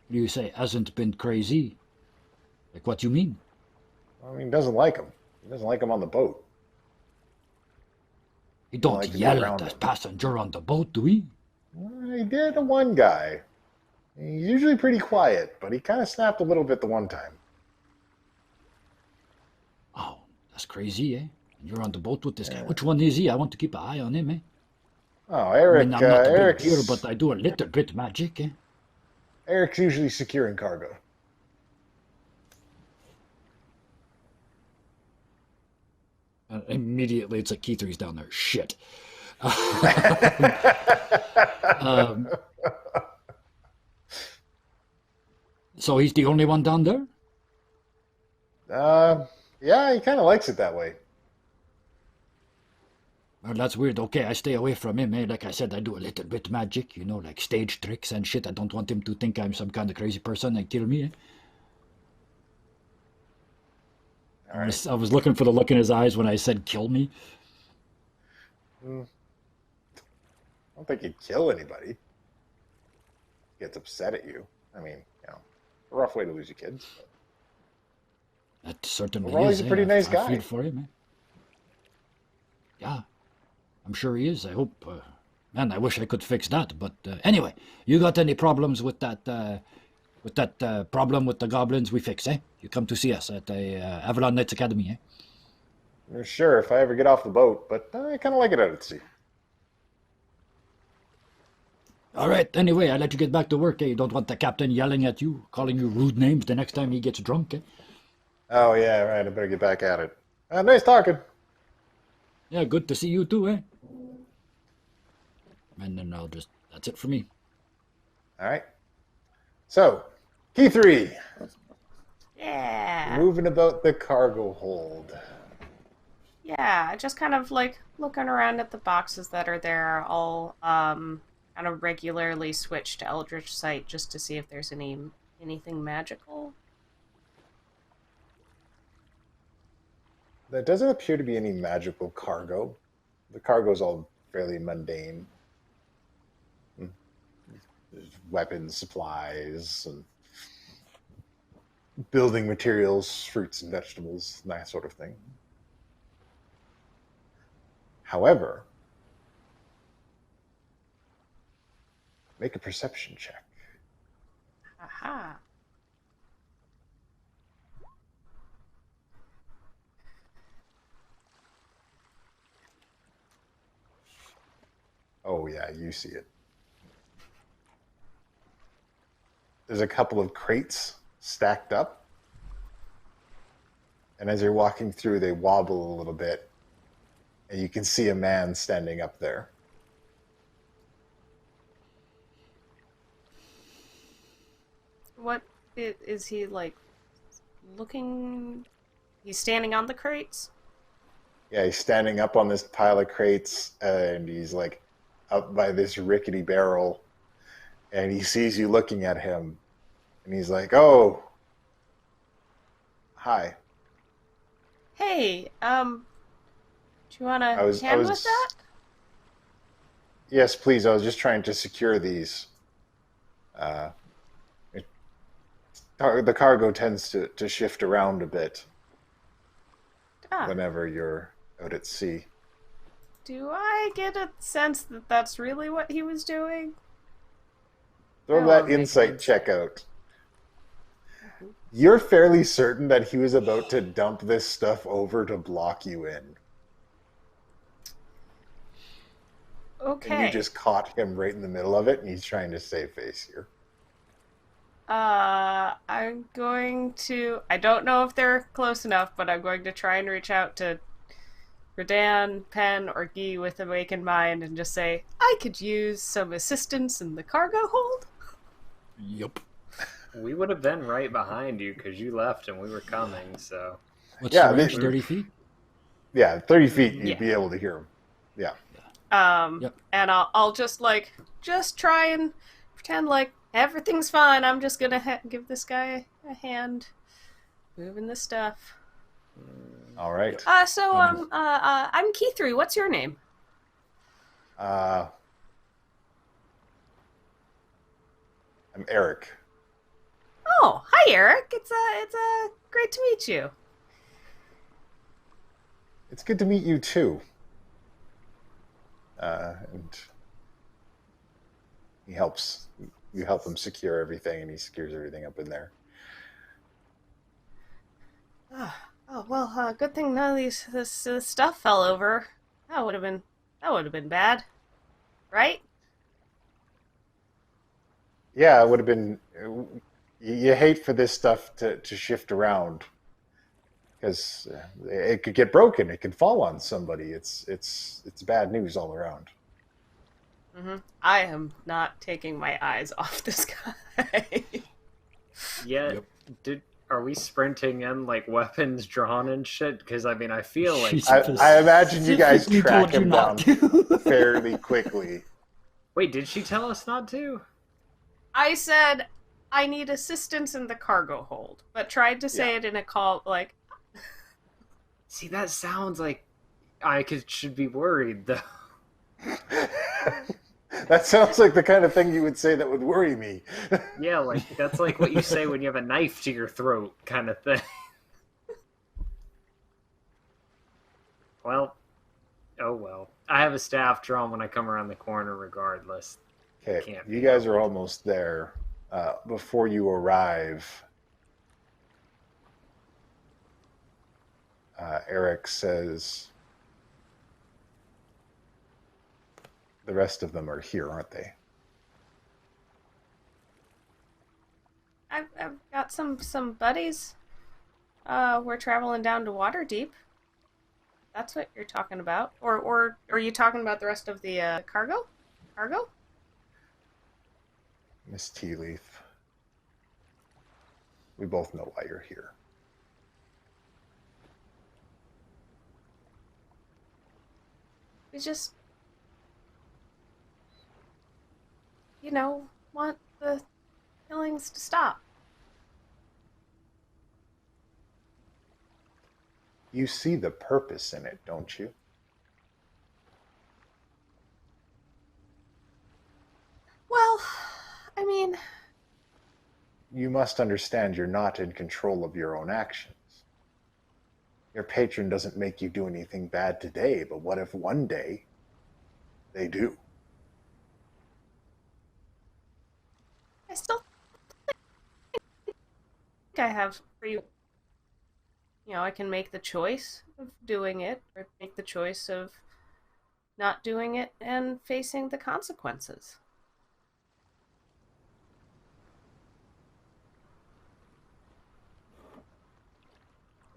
Speaker 6: You say hasn't been crazy? Like what you mean?
Speaker 2: I mean, he doesn't like him. He doesn't like him on the boat.
Speaker 6: He don't
Speaker 2: like to be
Speaker 6: yell
Speaker 2: around
Speaker 6: at the
Speaker 2: him.
Speaker 6: passenger on the boat, do he?
Speaker 2: Well, he did to one guy. He's usually pretty quiet, but he kind of snapped a little bit the one time.
Speaker 6: Oh, that's crazy, eh? You're on the boat with this guy. Which one is he? I want to keep an eye on him, eh?
Speaker 2: Oh, Eric.
Speaker 6: I mean, I'm not a big
Speaker 2: Eric's,
Speaker 6: dealer, but I do a little bit magic, eh?
Speaker 2: Eric's usually securing cargo.
Speaker 6: Immediately, it's like Keith, he's down there. Shit. So he's the only one down there?
Speaker 2: Yeah, he kind of likes it that way.
Speaker 6: Well, that's weird. Okay, I stay away from him, eh? Like I said, I do a little bit magic, like stage tricks and shit. I don't want him to think I'm some kind of crazy person and kill me, eh? I was looking for the look in his eyes when I said kill me.
Speaker 2: I don't think he'd kill anybody. He gets upset at you. I mean, a rough way to lose your kids.
Speaker 6: That certainly
Speaker 2: Well,
Speaker 6: is.
Speaker 2: he's a pretty nice guy.
Speaker 6: I feel for him, eh? Yeah, I'm sure he is. I hope. Man, I wish I could fix that. But anyway, you got any problems with that? Problem with the goblins? We fix, eh? You come to see us at the Avalon Knights Academy, eh?
Speaker 2: Sure, if I ever get off the boat, but I kind of like it out at sea.
Speaker 6: All right. Anyway, I let you get back to work, eh? You don't want the captain yelling at you, calling you rude names the next time he gets drunk, eh?
Speaker 2: Oh, yeah, right. I better get back at it. Nice talking.
Speaker 6: Yeah, good to see you too, eh? And then that's it for me.
Speaker 2: All right. So, key 3.
Speaker 7: Yeah.
Speaker 2: Moving about the cargo hold.
Speaker 7: Yeah, just kind of like looking around at the boxes that are there. I'll kind of regularly switch to Eldritch Sight just to see if there's anything magical.
Speaker 2: There doesn't appear to be any magical cargo. The cargo's all fairly mundane. There's weapons, supplies, and building materials, fruits and vegetables, that sort of thing. However, make a perception check.
Speaker 7: Aha.
Speaker 2: Oh, yeah, you see it. There's a couple of crates stacked up. And as you're walking through, they wobble a little bit. And you can see a man standing up there.
Speaker 7: What is he like looking? He's standing on the crates?
Speaker 2: Yeah, he's standing up on this pile of crates, and he's like up by this rickety barrel. And he sees you looking at him. And he's like, oh, hi.
Speaker 7: Hey, do you want a hand with that?
Speaker 2: Yes, please. I was just trying to secure these. The cargo tends to shift around a bit whenever you're out at sea.
Speaker 7: Do I get a sense that that's really what he was doing?
Speaker 2: Throw that insight check out. You're fairly certain that he was about to dump this stuff over to block you in.
Speaker 7: Okay.
Speaker 2: And you just caught him right in the middle of it, and he's trying to save face here.
Speaker 7: I'm going to... I don't know if they're close enough, but I'm going to try and reach out to Redan, Pen, or Guy with Awakened Mind and just say, I could use some assistance in the cargo hold.
Speaker 6: Yup.
Speaker 5: We would have been right behind you because you left and we were coming, so...
Speaker 6: What's
Speaker 2: Yeah,
Speaker 6: the range?
Speaker 2: they-
Speaker 6: 30 feet?
Speaker 2: Yeah, 30 feet, you'd
Speaker 7: Yeah.
Speaker 2: be able to hear him. Yeah.
Speaker 6: Yep.
Speaker 7: And I'll just try and pretend like everything's fine. I'm just gonna give this guy a hand moving the stuff.
Speaker 2: All right.
Speaker 7: I'm Key3. What's your name?
Speaker 2: I'm Eric.
Speaker 7: Oh, hi, Eric. It's great to meet you.
Speaker 2: It's good to meet you, too. And you help him secure everything, and he secures everything up in there.
Speaker 7: Oh well, good thing none of this stuff fell over. That would have been bad, right?
Speaker 2: Yeah, it would have been... You hate for this stuff to shift around, because it could get broken. It could fall on somebody. It's bad news all around.
Speaker 7: Mm-hmm. I am not taking my eyes off this guy.
Speaker 5: Yeah,
Speaker 6: Yep.
Speaker 5: Are we sprinting in, like, weapons drawn and shit? Because, I mean, I feel like...
Speaker 6: She's
Speaker 2: I imagine you guys
Speaker 4: Specifically
Speaker 2: track
Speaker 4: told you
Speaker 2: him down
Speaker 4: not to.
Speaker 2: fairly quickly.
Speaker 5: Wait, did she tell us not to?
Speaker 7: I said I need assistance in the cargo hold, but tried to say it in a call like.
Speaker 5: See, that sounds like should be worried, though.
Speaker 2: That sounds like the kind of thing you would say that would worry me.
Speaker 5: Yeah, like, that's like what you say when you have a knife to your throat, kind of thing. Well, oh well. I have a staff drawn when I come around the corner regardless.
Speaker 2: Okay,
Speaker 5: Can't
Speaker 2: you
Speaker 5: be
Speaker 2: guys are almost there. Before you arrive, Eric says, the rest of them are here, aren't they?
Speaker 7: I've got some buddies. We're traveling down to Waterdeep. That's what you're talking about, or are you talking about the rest of the cargo? Cargo?
Speaker 2: Miss Tea Leaf, we both know why you're here.
Speaker 7: We just, want the killings to stop.
Speaker 2: You see the purpose in it, don't you?
Speaker 7: Well, I mean,
Speaker 2: You must understand you're not in control of your own actions. Your patron doesn't make you do anything bad today, but what if one day they do?
Speaker 7: I still think I have free. I can make the choice of doing it, or make the choice of not doing it and facing the consequences.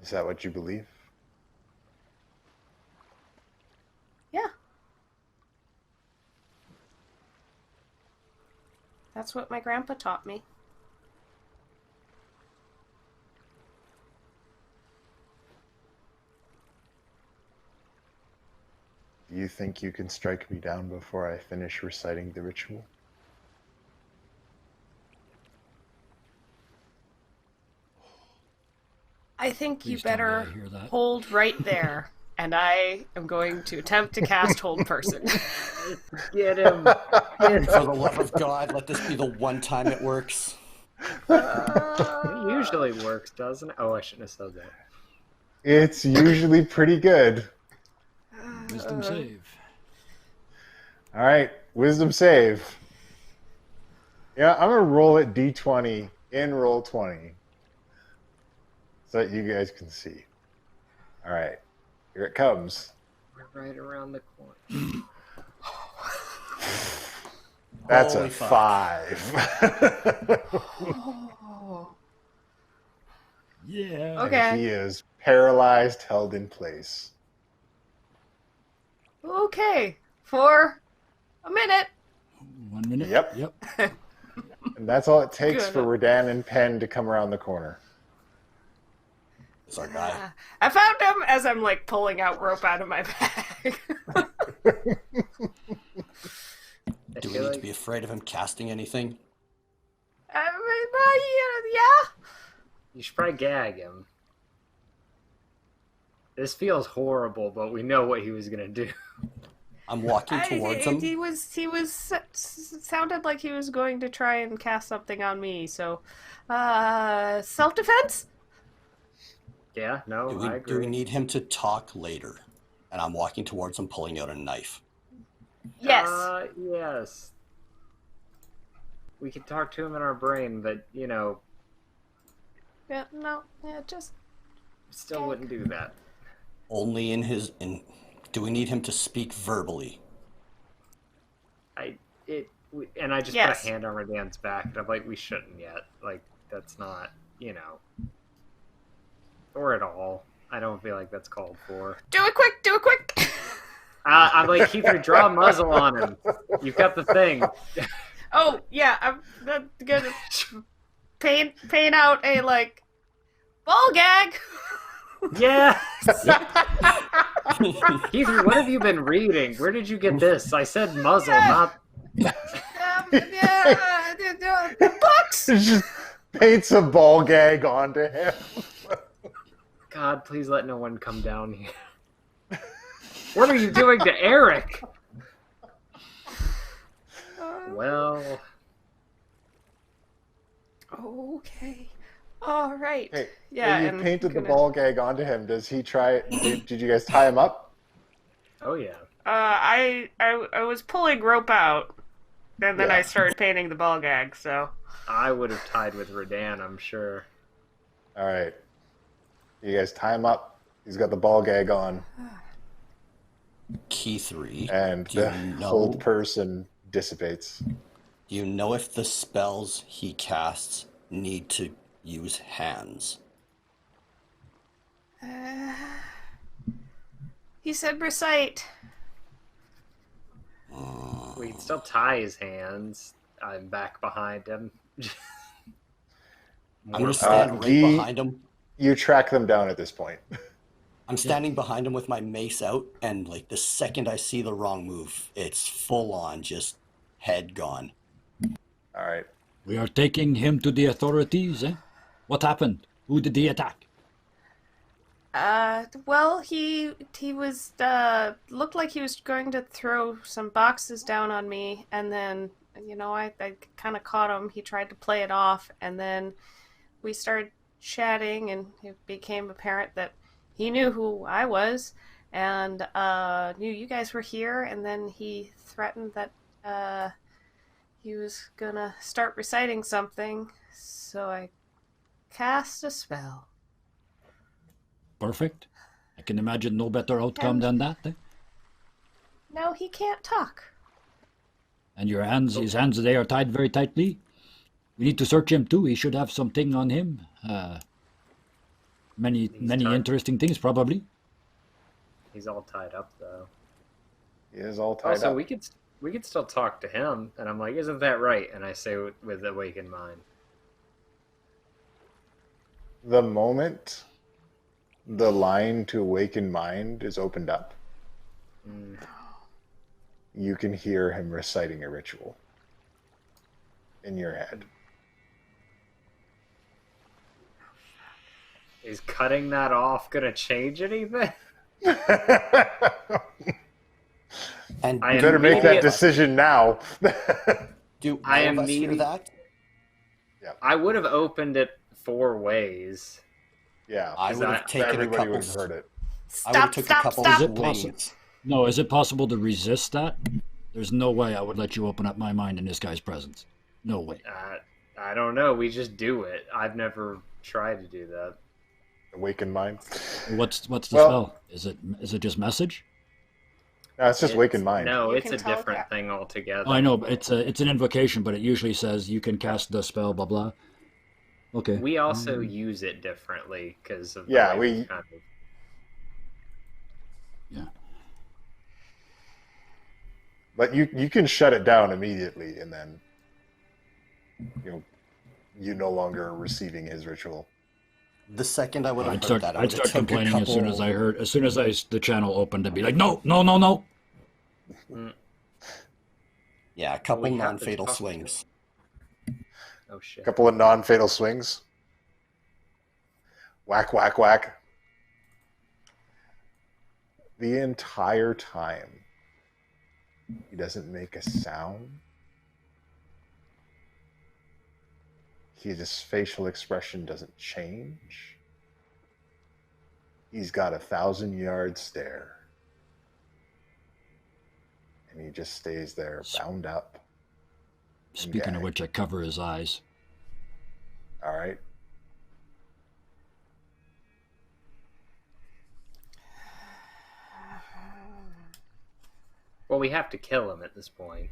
Speaker 2: Is that what you believe?
Speaker 7: Yeah. That's what my grandpa taught me.
Speaker 2: Do you think you can strike me down before I finish reciting the ritual?
Speaker 7: I think you
Speaker 6: Please tell me I
Speaker 7: better
Speaker 6: hear that.
Speaker 7: hold right there, and I am going to attempt to cast Hold Person.
Speaker 5: Get him.
Speaker 4: For the love of God, let this be the one time it works.
Speaker 5: It usually works, doesn't it? Oh, I shouldn't have said that.
Speaker 2: It's usually pretty good.
Speaker 6: Wisdom save.
Speaker 2: All right, wisdom save. Yeah, I'm gonna roll it d20 in roll 20. so that you guys can see. All right, here it comes.
Speaker 5: We're right around the corner.
Speaker 2: That's
Speaker 4: Holy
Speaker 2: a
Speaker 4: fuck.
Speaker 2: 5.
Speaker 6: Yeah.
Speaker 7: Okay.
Speaker 2: And he is paralyzed, held in place.
Speaker 7: Okay. For a minute.
Speaker 6: 1 minute.
Speaker 2: Yep. And that's all it takes
Speaker 7: Good.
Speaker 2: for Redan and Penn to come around the corner.
Speaker 4: It's our guy.
Speaker 7: I found him as I'm like pulling out rope out of my bag.
Speaker 4: Do we need to be afraid of him casting anything?
Speaker 7: Yeah.
Speaker 5: You should probably gag him. This feels horrible, but we know what he was gonna do.
Speaker 4: I'm walking towards him.
Speaker 7: He was sounded like he was going to try and cast something on me. So, self-defense.
Speaker 5: Yeah, no,
Speaker 4: Do
Speaker 5: I
Speaker 4: we,
Speaker 5: agree.
Speaker 4: do we need him to talk later? And I'm walking towards him, pulling out a knife.
Speaker 7: Yes.
Speaker 5: Yes. We could talk to him in our brain, but
Speaker 7: Yeah. No. Yeah. Just.
Speaker 5: still wouldn't do that.
Speaker 4: Only in his... Do we need him to speak verbally?
Speaker 5: I just
Speaker 7: Yes.
Speaker 5: put a hand on Redan's back, and I'm like, we shouldn't yet. Like, that's not, or at all. I don't feel like that's called for.
Speaker 7: Do it quick. Do it quick.
Speaker 5: I'm like, Keith, draw a muzzle on him. You've got the thing.
Speaker 7: Oh yeah. I'm gonna paint out a ball gag.
Speaker 5: Yeah. Keith, what have you been reading? Where did you get this? I said muzzle, not...
Speaker 7: Books.
Speaker 2: Just paints a ball gag onto him.
Speaker 5: God, please let no one come down here. What are you doing to Eric? Well...
Speaker 7: Okay. All right.
Speaker 2: Hey,
Speaker 7: Yeah.
Speaker 2: when
Speaker 7: and
Speaker 2: you painted the
Speaker 7: gonna-
Speaker 2: ball gag onto him, does he try it? Did you guys tie him up?
Speaker 5: Oh, yeah.
Speaker 7: I was pulling rope out, and then
Speaker 2: Yeah.
Speaker 7: I started painting the ball gag. So.
Speaker 5: I would have tied with Redan, I'm sure.
Speaker 2: All right. You guys tie him up. He's got the ball gag on,
Speaker 4: Key 3.
Speaker 2: and
Speaker 4: Do you
Speaker 2: the
Speaker 4: know-
Speaker 2: whole person dissipates.
Speaker 4: Do you know if the spells he casts need to use hands?
Speaker 7: He said recite.
Speaker 5: We can still tie his hands. I'm back behind him.
Speaker 4: I'm going to stand right
Speaker 2: Guy-
Speaker 4: behind him.
Speaker 2: You track them down at this point.
Speaker 4: I'm standing behind him with my mace out, and the second I see the wrong move, it's full on, just head gone.
Speaker 2: All right.
Speaker 6: We are taking him to the authorities, eh? What happened? Who did he attack?
Speaker 7: Well, he was looked like he was going to throw some boxes down on me, and then I kind of caught him. He tried to play it off, and then we started chatting, and it became apparent that he knew who I was, and knew you guys were here, and then he threatened that he was gonna start reciting something, so I cast a spell.
Speaker 6: Perfect. I can imagine no better outcome than that, eh?
Speaker 7: Now he can't talk.
Speaker 6: And your hands, his hands, they are tied very tightly. We need to search him too. He should have something on him. Many
Speaker 5: tied.
Speaker 6: interesting things, probably.
Speaker 5: He's all tied up, though.
Speaker 2: He is all tied
Speaker 5: Also,
Speaker 2: up.
Speaker 5: we could still talk to him, and I'm like, isn't that right? And I say with awakened mind.
Speaker 2: The moment the line to awaken mind is opened up, you can hear him reciting a ritual in your head.
Speaker 5: Is cutting that off gonna change anything?
Speaker 4: And
Speaker 5: I
Speaker 2: You better make that
Speaker 5: immediate-
Speaker 2: decision now.
Speaker 4: do
Speaker 5: I
Speaker 4: all of us hear
Speaker 5: immediate-
Speaker 4: that?
Speaker 5: I would have opened it 4 ways.
Speaker 2: Yeah,
Speaker 4: I would have
Speaker 5: that-
Speaker 4: taken a
Speaker 2: everybody
Speaker 4: couple.
Speaker 2: would have heard it.
Speaker 4: I would have took a couple
Speaker 6: Is it possible?
Speaker 4: swings.
Speaker 6: No, is it possible to resist that? There's no way I would let you open up my mind in this guy's presence. No way.
Speaker 5: I don't know. We just do it. I've never tried to do that.
Speaker 2: Awaken mind.
Speaker 6: What's the
Speaker 2: Well-
Speaker 6: spell? Is it just message?
Speaker 2: No, it's just Awaken mind.
Speaker 5: No,
Speaker 7: You
Speaker 5: it's
Speaker 7: can
Speaker 5: a different
Speaker 7: telegraph.
Speaker 5: thing altogether.
Speaker 6: Oh, I know, but it's an invocation, but it usually says you can cast the spell, blah blah. Okay.
Speaker 5: We also use it differently because of the
Speaker 2: Yeah,
Speaker 5: way
Speaker 2: we-
Speaker 5: kind of...
Speaker 6: Yeah.
Speaker 2: But you can shut it down immediately, and then you no longer are receiving his ritual.
Speaker 4: The second I would have
Speaker 6: I'd
Speaker 4: heard
Speaker 6: start,
Speaker 4: that, I
Speaker 6: I'd
Speaker 4: would have
Speaker 6: start
Speaker 4: took a
Speaker 6: complaining as soon as
Speaker 4: couple-
Speaker 6: the channel opened. I'd be like, no, no, no, no.
Speaker 4: Yeah, a couple
Speaker 5: We have to
Speaker 4: non-fatal
Speaker 5: talk to
Speaker 4: swings.
Speaker 5: Oh shit.
Speaker 2: A couple of non-fatal swings. Whack, whack, whack. The entire time, he doesn't make a sound. His facial expression doesn't change. He's got a 1,000-yard stare. And he just stays there, bound up.
Speaker 6: Speaking of
Speaker 2: Okay.
Speaker 6: which, I cover his eyes.
Speaker 2: All right.
Speaker 5: Well, we have to kill him at this point.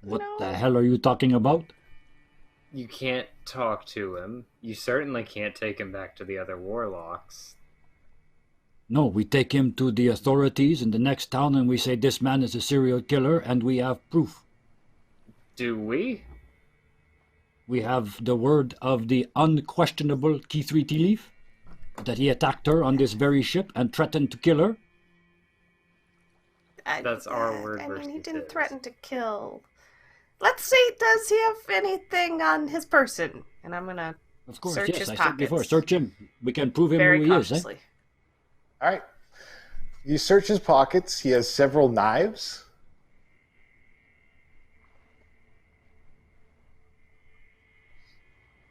Speaker 6: What
Speaker 7: No.
Speaker 6: the hell are you talking about?
Speaker 5: You can't talk to him. You certainly can't take him back to the other warlocks.
Speaker 6: No, we take him to the authorities in the next town and we say this man is a serial killer and we have proof.
Speaker 5: Do we?
Speaker 6: We have the word of the unquestionable Key 3 Tea Leaf that he attacked her on this very ship and threatened to kill her.
Speaker 5: That's our word
Speaker 7: I mean, he
Speaker 5: versus
Speaker 7: didn't
Speaker 5: his.
Speaker 7: threaten to kill. Let's see, does he have anything on his person? And I'm gonna
Speaker 6: Of course,
Speaker 7: search
Speaker 6: yes,
Speaker 7: his
Speaker 6: I
Speaker 7: pockets
Speaker 6: said before, search him. We can prove him
Speaker 7: very
Speaker 6: who he is.
Speaker 7: cautiously.
Speaker 2: All right. You search his pockets. He has several knives.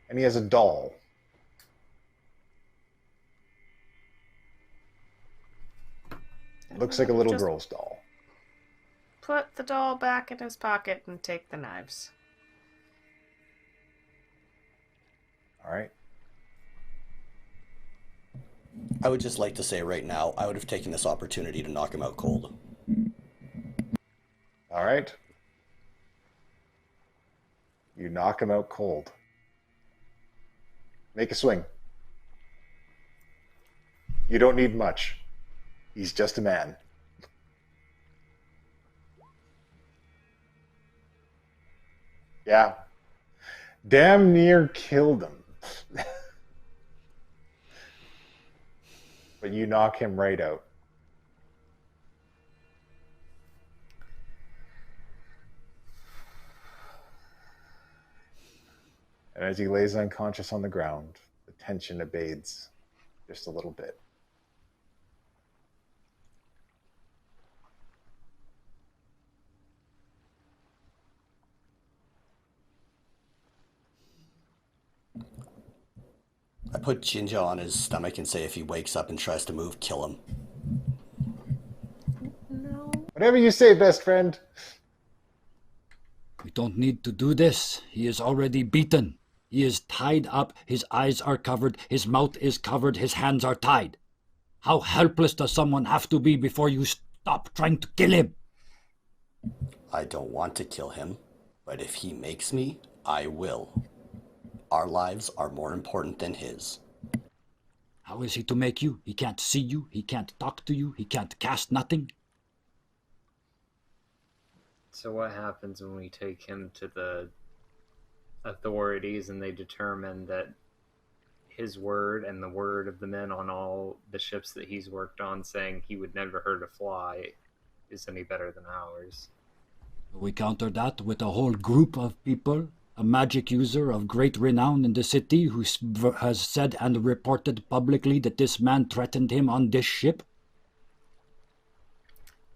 Speaker 2: And he has a doll. Looks like a little
Speaker 7: Just
Speaker 2: girl's doll.
Speaker 7: Put the doll back in his pocket and take the knives.
Speaker 2: All right.
Speaker 4: I would just like to say right now, I would have taken this opportunity to knock him out cold.
Speaker 2: All right. You knock him out cold. Make a swing. You don't need much. He's just a man. Yeah. Damn near killed him. But you knock him right out. And as he lays unconscious on the ground, the tension abates just a little bit.
Speaker 4: I put Jinja on his stomach and say if he wakes up and tries to move, kill him.
Speaker 7: No.
Speaker 2: Whatever you say, best friend.
Speaker 6: We don't need to do this. He is already beaten. He is tied up. His eyes are covered. His mouth is covered. His hands are tied. How helpless does someone have to be before you stop trying to kill him?
Speaker 4: I don't want to kill him, but if he makes me, I will. Our lives are more important than his.
Speaker 6: How is he to make you? He can't see you. He can't talk to you. He can't cast nothing.
Speaker 5: So what happens when we take him to the authorities and they determine that his word and the word of the men on all the ships that he's worked on saying he would never hurt a fly is any better than ours?
Speaker 6: We counter that with a whole group of people, a magic user of great renown in the city who has said and reported publicly that this man threatened him on this ship.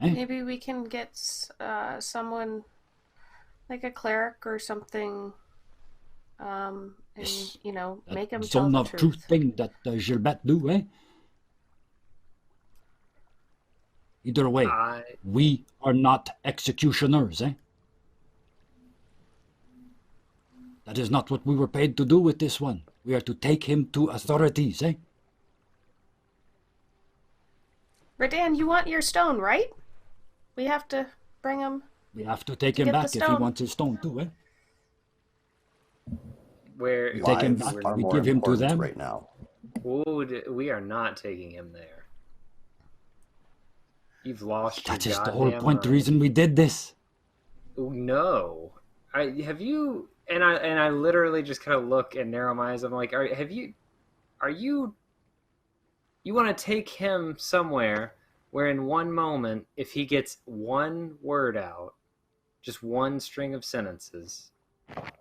Speaker 6: Eh?
Speaker 7: Maybe we can get someone like a cleric or something, and
Speaker 6: Yes.
Speaker 7: make him tell
Speaker 6: Zone
Speaker 7: the
Speaker 6: of
Speaker 7: truth.
Speaker 6: truth thing that Gilbert do, eh? Either way, we are not executioners, eh? That is not what we were paid to do with this one. We are to take him to authorities, eh?
Speaker 7: Redan, you want your stone, right? We have to bring him.
Speaker 6: We have to take
Speaker 7: To
Speaker 6: him
Speaker 7: get the
Speaker 6: back if he
Speaker 7: stone.
Speaker 6: wants his stone too, eh?
Speaker 5: Where
Speaker 6: We take him
Speaker 4: Lives
Speaker 6: back,
Speaker 4: are
Speaker 6: we
Speaker 4: more
Speaker 6: give him to
Speaker 4: important
Speaker 6: them.
Speaker 4: right now.
Speaker 5: we are not taking him there. You've lost
Speaker 6: That
Speaker 5: your
Speaker 6: is the
Speaker 5: goddamn
Speaker 6: whole point, the
Speaker 5: mind.
Speaker 6: reason we did this.
Speaker 5: No, have you? And I literally just kind of look and narrow my eyes. I'm like, are you want to take him somewhere where in one moment, if he gets one word out, just one string of sentences,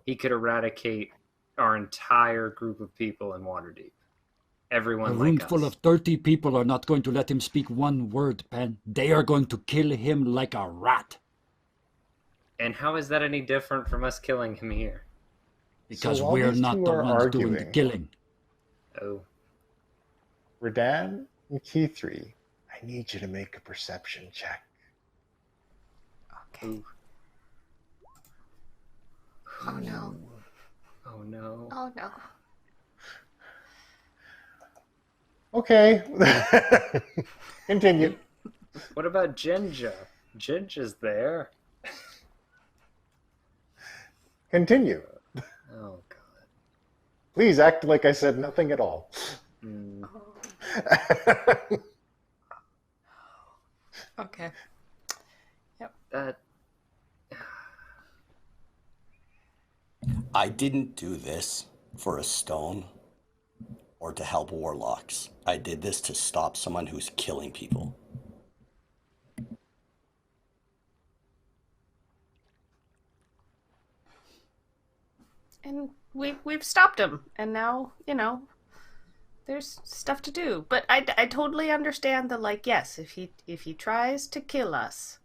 Speaker 5: he could eradicate our entire group of people in Waterdeep. Everyone
Speaker 6: A
Speaker 5: like
Speaker 6: room
Speaker 5: us.
Speaker 6: full of 30 people are not going to let him speak one word, Pen. They are going to kill him like a rat.
Speaker 5: And how is that any different from us killing him here?
Speaker 6: Because
Speaker 2: So while
Speaker 6: we're
Speaker 2: these
Speaker 6: not
Speaker 2: two
Speaker 6: the
Speaker 2: are
Speaker 6: ones doing the
Speaker 2: arguing,
Speaker 6: killing.
Speaker 5: Oh,
Speaker 2: Redan and Key 3, I need you to make a perception check.
Speaker 7: Okay.
Speaker 5: ooh.
Speaker 7: Oh no.
Speaker 5: Oh no.
Speaker 7: Oh no.
Speaker 2: Okay. Continue.
Speaker 5: What about Jinja? Jinja's there.
Speaker 2: Continue.
Speaker 5: Oh god.
Speaker 2: Please act like I said nothing at all.
Speaker 5: Hmm.
Speaker 7: Okay.
Speaker 5: That.
Speaker 4: I didn't do this for a stone or to help warlocks. I did this to stop someone who's killing people.
Speaker 7: And we've stopped him, and now there's stuff to do. But I totally understand that, like, yes, if he tries to kill us,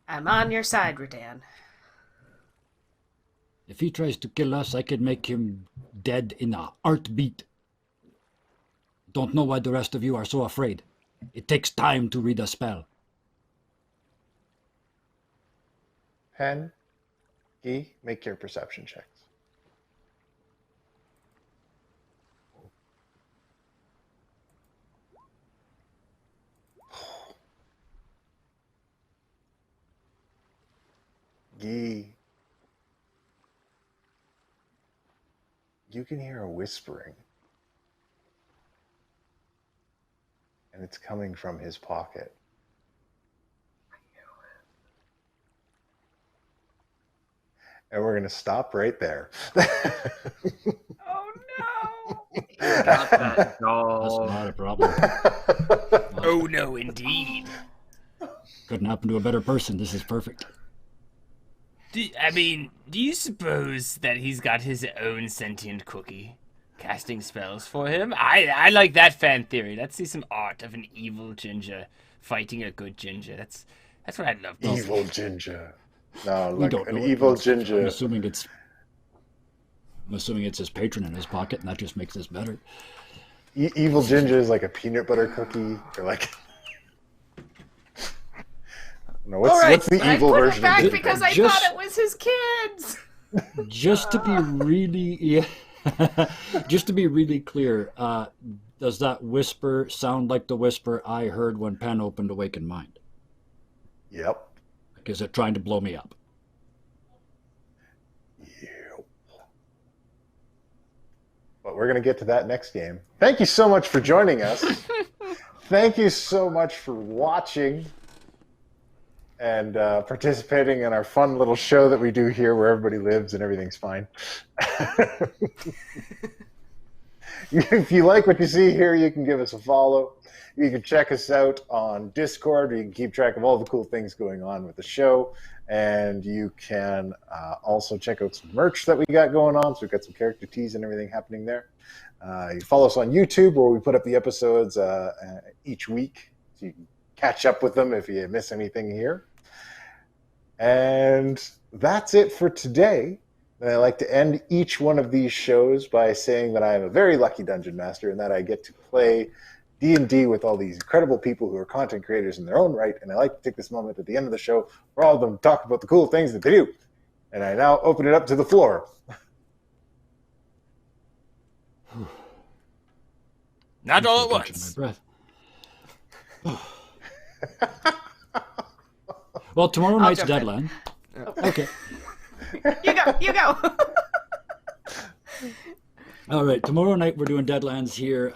Speaker 7: I'm on your side, Redan.
Speaker 6: If he tries to kill us, I could make him dead in a heartbeat. Don't know why the rest of you are so afraid. It takes time to read a spell.
Speaker 2: Pen, Key, make your perception checks. Gee, you can hear a whispering. And it's coming from his pocket. And we're going to stop right there.
Speaker 7: Oh no!
Speaker 5: Got that
Speaker 6: That's
Speaker 5: doll.
Speaker 6: not a problem.
Speaker 1: Oh no, indeed.
Speaker 6: Couldn't happen to a better person. This is perfect.
Speaker 1: Do you suppose that he's got his own sentient cookie casting spells for him? I like that fan theory. Let's see some art of an evil ginger fighting a good ginger. That's what I'd love to see.
Speaker 2: Evil ginger. No,
Speaker 6: We
Speaker 2: like
Speaker 6: don't
Speaker 2: an
Speaker 6: know.
Speaker 2: evil
Speaker 6: I'm
Speaker 2: ginger.
Speaker 6: assuming it's his patron in his pocket, and that just makes this better.
Speaker 2: Evil ginger is like a peanut butter cookie, or like. No,
Speaker 7: All right,
Speaker 2: what's the
Speaker 7: I
Speaker 2: evil
Speaker 7: put
Speaker 2: version
Speaker 7: it back
Speaker 2: of it?
Speaker 7: because I
Speaker 6: Just-
Speaker 7: thought it was his kids.
Speaker 6: Just to be really, just to be really clear, does that whisper sound like the whisper I heard when Pen opened Awakened Mind?
Speaker 2: Yep.
Speaker 6: Like, is it trying to blow me up?
Speaker 2: Yep. But we're going to get to that next game. Thank you so much for joining us. Thank you so much for watching and participating in our fun little show that we do here where everybody lives and everything's fine. If you like what you see here, you can give us a follow. You can check us out on Discord, where you can keep track of all the cool things going on with the show. And you can also check out some merch that we got going on. So we've got some character tees and everything happening there. You follow us on YouTube, where we put up the episodes each week. So you can catch up with them if you miss anything here. And that's it for today. And I like to end each one of these shows by saying that I am a very lucky dungeon master and that I get to play D&D with all these incredible people who are content creators in their own right. And I like to take this moment at the end of the show for all of them to talk about the cool things that they do. And I now open it up to the floor.
Speaker 1: Not all at
Speaker 6: Catching
Speaker 1: once.
Speaker 6: my breath. Well, tomorrow night's
Speaker 7: jump in.
Speaker 6: Deadland. Okay.
Speaker 7: You go.
Speaker 6: All right, tomorrow night we're doing Deadlands here.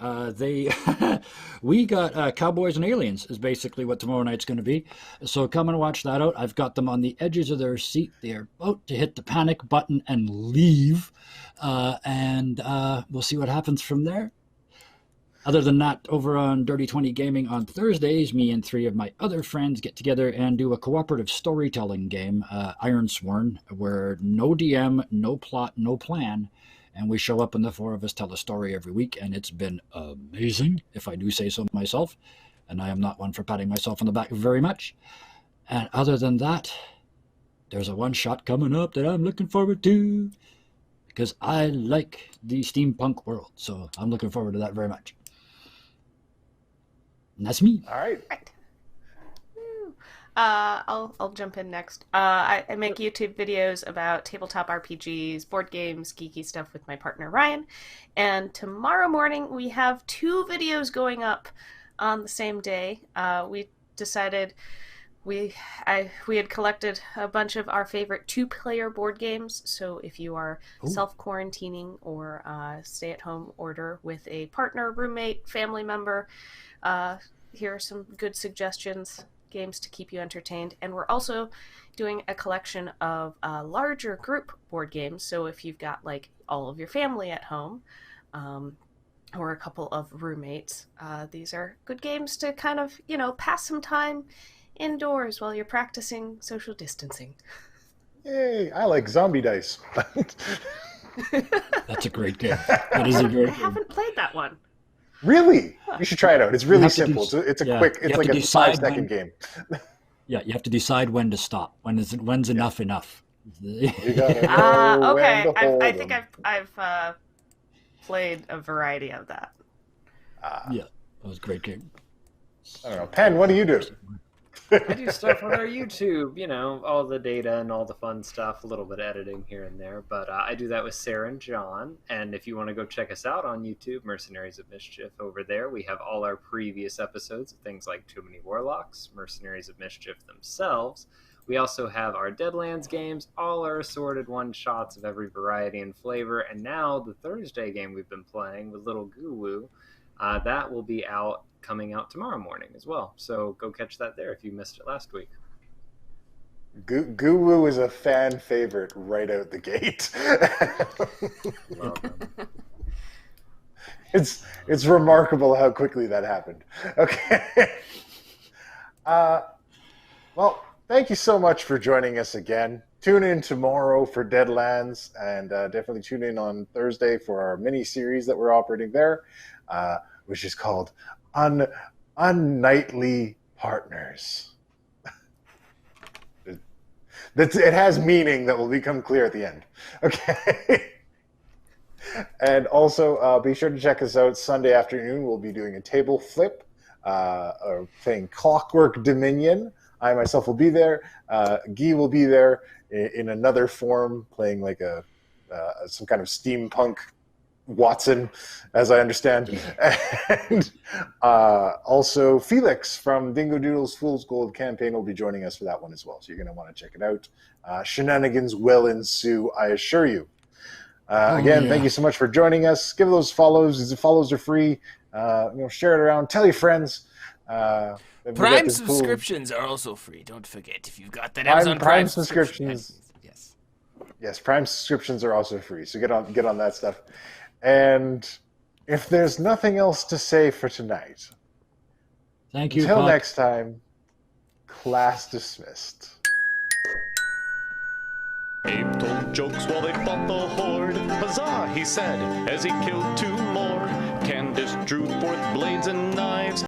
Speaker 6: We got Cowboys and Aliens is basically what tomorrow night's going to be. So come and watch that out. I've got them on the edges of their seat. They are about to hit the panic button and leave, and we'll see what happens from there. Other than that, over on Dirty 20 Gaming on Thursdays, me and 3 of my other friends get together and do a cooperative storytelling game, Ironsworn, where no DM, no plot, no plan, and we show up and the 4 of us tell a story every week, and it's been amazing, if I do say so myself, and I am not one for patting myself on the back very much. And other than that, there's a one-shot coming up that I'm looking forward to, because I like the steampunk world, so I'm looking forward to that very much. And that's me.
Speaker 2: All right.
Speaker 7: I'll jump in next. I make YouTube videos about tabletop RPGs, board games, geeky stuff with my partner Ryan. And tomorrow morning we have 2 videos going up on the same day. We decided we had collected a bunch of our favorite 2-player board games. So if you are self-quarantining or stay-at-home order with a partner, roommate, family member, here are some good suggestions, games to keep you entertained. And we're also doing a collection of larger group board games. So if you've got like all of your family at home, or a couple of roommates, these are good games to kind of, pass some time indoors while you're practicing social distancing.
Speaker 2: Yay! I like zombie dice.
Speaker 6: That's a great game. That is a great
Speaker 7: I
Speaker 6: game.
Speaker 7: haven't played that one.
Speaker 2: Really? You should try it out. It's really
Speaker 6: have to
Speaker 2: simple.
Speaker 6: do-
Speaker 2: It's a
Speaker 6: yeah,
Speaker 2: quick.
Speaker 6: you
Speaker 2: It's
Speaker 6: have
Speaker 2: like
Speaker 6: to
Speaker 2: a
Speaker 6: decide
Speaker 2: 5-second game.
Speaker 6: Yeah, you have to decide when to stop. When's enough enough?
Speaker 2: You gotta know
Speaker 7: Okay.
Speaker 2: when to hold
Speaker 7: I think
Speaker 2: them.
Speaker 7: I've played a variety of that.
Speaker 6: Yeah, that was a great game.
Speaker 2: I don't know. Pen, what do you do?
Speaker 5: I do stuff on our YouTube, all the data and all the fun stuff, a little bit of editing here and there. But I do that with Sarah and John. And if you want to go check us out on YouTube, Mercenaries of Mischief, over there, we have all our previous episodes of things like Too Many Warlocks, Mercenaries of Mischief themselves. We also have our Deadlands games, all our assorted one-shots of every variety and flavor. And now the Thursday game we've been playing with Little Goo Woo, that will be coming out tomorrow morning as well. So go catch that there if you missed it last week.
Speaker 2: Guru is a fan favorite right out the gate.
Speaker 5: Welcome.
Speaker 2: It's remarkable how quickly that happened. Okay. Well, thank you so much for joining us again. Tune in tomorrow for Deadlands, and definitely tune in on Thursday for our mini series that we're operating there, which is called Unknightly Partners. It has meaning that will become clear at the end. Okay. And also, be sure to check us out Sunday afternoon. We'll be doing a table flip, or playing Clockwork Dominion. I myself will be there. Guy will be there in another form, playing like some kind of steampunk Watson, as I understand. And also Felix from Dingo Doodle's Fool's Gold campaign will be joining us for that one as well. So you're going to want to check it out. Shenanigans will ensue, I assure you. Again, thank you so much for joining us. Give those follows. The follows are free. Share it around. Tell your friends.
Speaker 1: Prime subscriptions are also free. Don't forget, if you've got that Amazon Prime
Speaker 2: subscriptions.
Speaker 1: Yes,
Speaker 2: Prime subscriptions are also free. So get on that stuff. And if there's nothing else to say for tonight,
Speaker 6: Thank you.
Speaker 2: until
Speaker 6: Puck.
Speaker 2: next time, class dismissed.
Speaker 8: Abe told jokes while they fought the horde. Huzzah, he said, as he killed 2